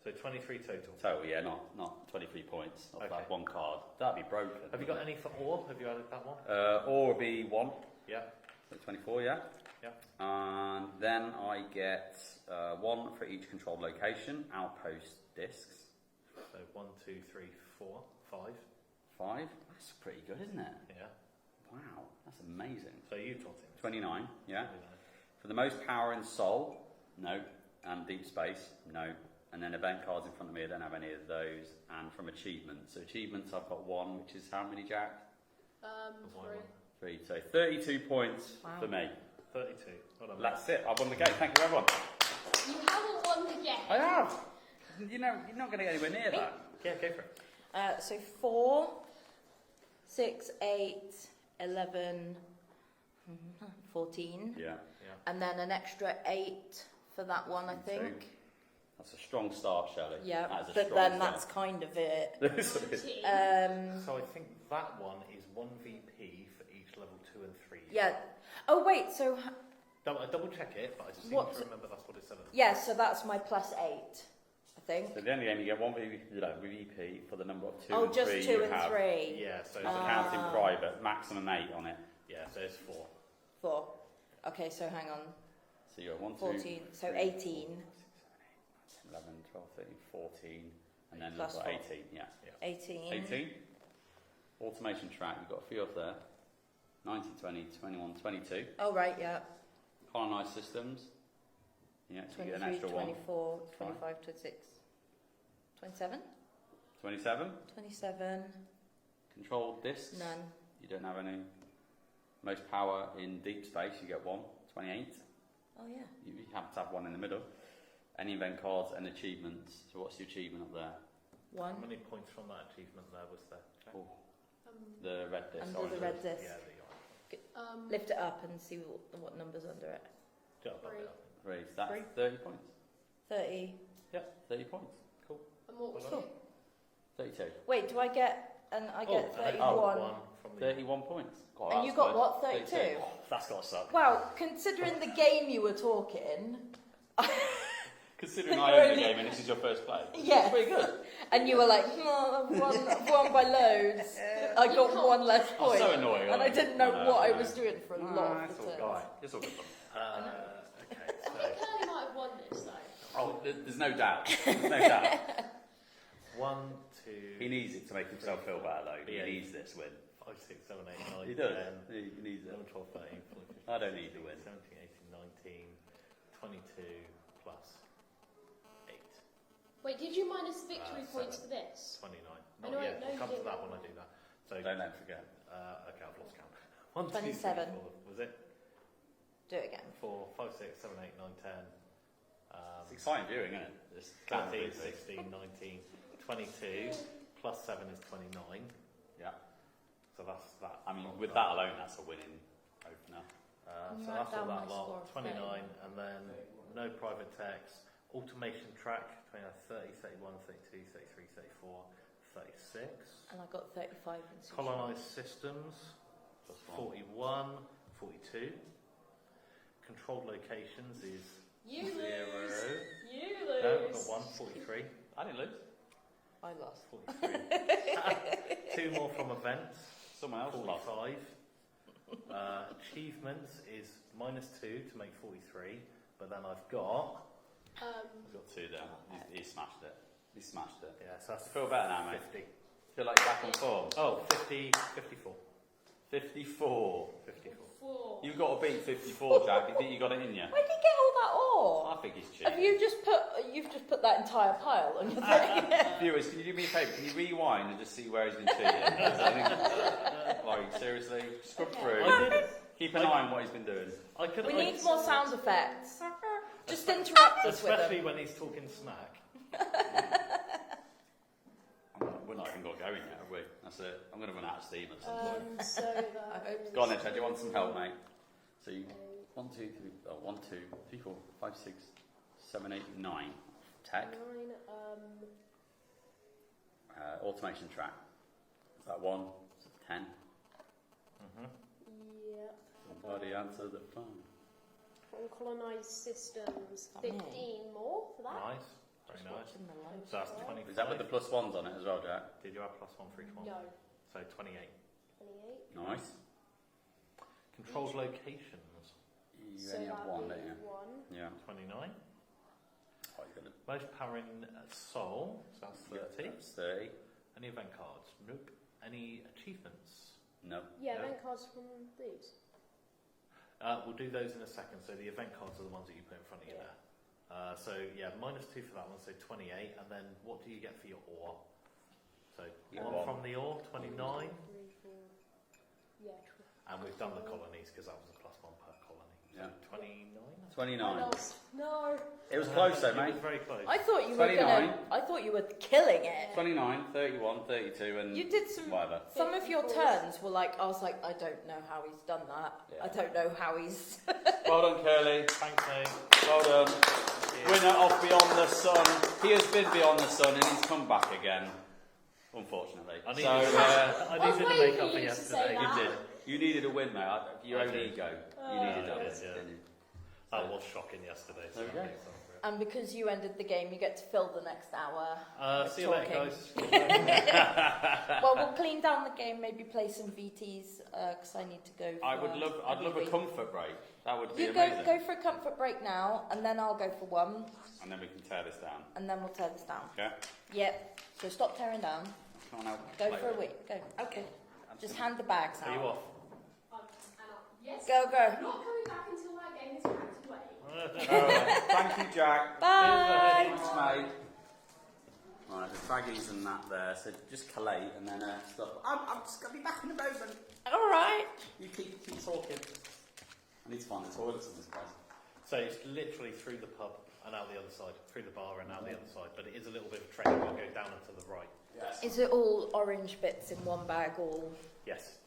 So 23 total. Total, yeah, not 23 points off Okay. that one card. That'd be broken. Have you got any for ore? Have you added that one? Or would be 1. Yeah. So 24, yeah? Yeah. And then I get 1 for each controlled location, outpost discs. So 1, 2, 3, 4, 5. 5. That's pretty good, isn't it? Yeah. Wow, that's amazing. So you taught him. 29, yeah? For the most power in Soul, no. And Deep Space, no. And then event cards in front of me, I don't have any of those. And from achievements. So achievements, I've got 1, which is how many, Jack? 3. So 32 points Wow. for me. 32. Well done. That's it. I've won the game. Thank you, everyone. You haven't won the game. I have. You know, you're not going to get anywhere near that. Yeah, go for it. So 4, 6, 8, 11, 14, Yeah. and then an extra 8 for that one, I Me think. too. That's a strong start, Shelley. Yeah, That is a but strong then start. that's kind of it. 14. So I think that one is 1 VP for each level 2 and 3. Yeah. Oh wait, so Double check it, but I just seem What- to remember that's what it said. yeah, so that's my plus 8, I think. So the only game you get 1 VP for the number of 2 Oh, and just 3 2 you and have. 3. Yeah, so So counting private, maximum 8 on it. yeah, so it's 4. 4. Okay, so hang on. So you're 1, 2, 14. So 3, 18. 11, 12, 13, 14, and then Plus you've got 4. 18. Yeah. 18. 18. Automation track, you've got a few up there. 19, 20, 21, 22. Oh, right, yeah. Colonised systems. Yeah, so you get an 23, extra 1. 24, Fine. 25, 26. 27? 27. 27. Controlled discs. None. You don't have any. Most power in deep space, you get 1. 28. Oh, yeah. You have to have 1 in the middle. Any event cards and achievements. So what's the achievement up there? 1. How many points from that achievement there was there? Oh, the red disc. Under orange the red disc. Yeah, the orange. Lift it up and see what number's under it. Jump up there. 3. So that's 30 points. 30. 30 points. Cool. And what was Well you? 32. Wait, do I get... And I get and 31. one from the 31 points. God, And that's you got good. what, 32? That's got to suck. Wow, considering the game you were talking... Considering I own the game and this is your first play. Yeah. Pretty good. And you were like, I've won by loads. I got one less I'm point. so annoying. And I didn't know No, what I no. was doing for a lot It's of all the good. turns. It's all good fun. Okay, I so think Curly might have won this though. Oh, there's no doubt. There's no doubt. 1, 2, He needs it to make himself feel better, though. He Yeah. needs this win. 5, 6, 7, 8, 9, He does. 10, He needs it. 11, 12, 13, 14, 15, I don't need the win. 17, 18, 19, 22 plus 8, Wait, did you minus victory points 7. for this? 29. I Not know, yet. no, We'll you come to didn't. that when I do that. So, Don't let him forget. okay, I've lost count. 1, 2, 3, 27. 4. Was it? Do it again. 4, 5, 6, 7, 8, 9, 10. It's exciting viewing, isn't it? It's 14, 16, 19, 22. Plus 7 is 29. Yeah. So that's that. I mean, with that alone, that's a winning opener. Can you So write that's all down that my score lot. of 29, 30? and then no private text. Automation track, 29, 30, 31, 32, 33, 34, 36. And I got 35 in sushi. Colonised systems, Plus one. 41, 42. Controlled locations is You 0. lose. You No, I've lose. got 1, 43. I didn't lose. I lost. 43. 2 more from events. Someone else lost. 45. Achievements is -2 to make 43, but then I've got He's got 2 down. He smashed it. He smashed it. yeah, so that's Feel better now, mate. 50. Feel like you're back on form. Oh, 50, 54. 54. 54. 4. You've got to beat 54, Jack. You think you got it in you? Where did you get all that ore? I think he's cheating. Have you just put that entire pile on your thing? Viewers, can you do me a favour? Can you rewind and just see where he's been cheating? I think, like, seriously, scrub through. Keep an eye on what he's been doing. We need more sound effects. Just interrupt us with Especially them. when he's talking smack. We're not even got going yet, have we? That's it. I'm going to run out of steam at some point. So that. Go on then, Chad. Do you want some help, mate? So you 1, 2, 3, 1, 2, 3, 4, 5, 6, 7, 8, 9. Tech. 9. Automation track. Is that 1? 10. Yeah. Somebody answer the phone. From colonised systems, That me? 15 more for that. Nice. Very nice. Watching the live. So that's 25. Is that with the plus ones on it as well, Jack? Did you have +1 for each one? No. So 28. 28. Nice. Controlled locations. You So only have that 1, would don't you? be 1. Yeah. 29. Oh, you're gonna, Most power in soul. So that's 30. That's 30. Any event cards? Nope. Any achievements? No. Yeah, No. event cards from these. We'll do those in a second. So the event cards are the ones that you put in front of you Yeah. there. So yeah, -2 for that one, so 28. And then what do you get for your ore? So You get 1 one. from the ore, 29. 3, 4. Yeah. And we've done the colonies because that was a +1 per colony. So Yeah. 29. 29. No. It was close though, It mate. was very close. I thought you were 29. gonna. I thought you were killing it. 29, 31, 32, and You did some. whatever. Some of your turns were like, I was like, I don't know how he's done that. Yeah. I don't know how he's. Well done, Curly. Thanks, mate. Well done. Winner of Beyond the Sun. He has been Beyond the Sun and he's come back again, unfortunately. I needed, So, I needed to waiting make for up for you to say yesterday. that. you did. You needed a win, mate. Your I own did. ego. Oh. You needed I it, did, yeah. didn't you? That was shocking yesterday. So There we go. that makes up for it. And because you ended the game, you get to fill the next hour. See you later, Talking. guys. Well, we'll clean down the game, maybe play some VTs because I need to go. For I'd love a wee. comfort break. That would be You amazing. go for a comfort break now, and then I'll go for one, And then we can tear this down. and then we'll tear this down. Okay? Yep. So stop tearing down. Can't help Go play for a with it. week. Go. Okay. Just hand the bags Are you out. off? Yes. Go. Not coming back until that game is packed away. Alright, thank you, Jack. Bye. Thanks, mate. Right, the baggies and that there, so just collate and then stuff. I'm just going to be back in a moment. All right. You keep talking. I need to find the toilets in this place. So it's literally through the pub and out the other side, through the bar and out the other side. But it is a little bit of trek. You'll go down and to the right. Yes. Is it all orange bits in one bag? All Yes.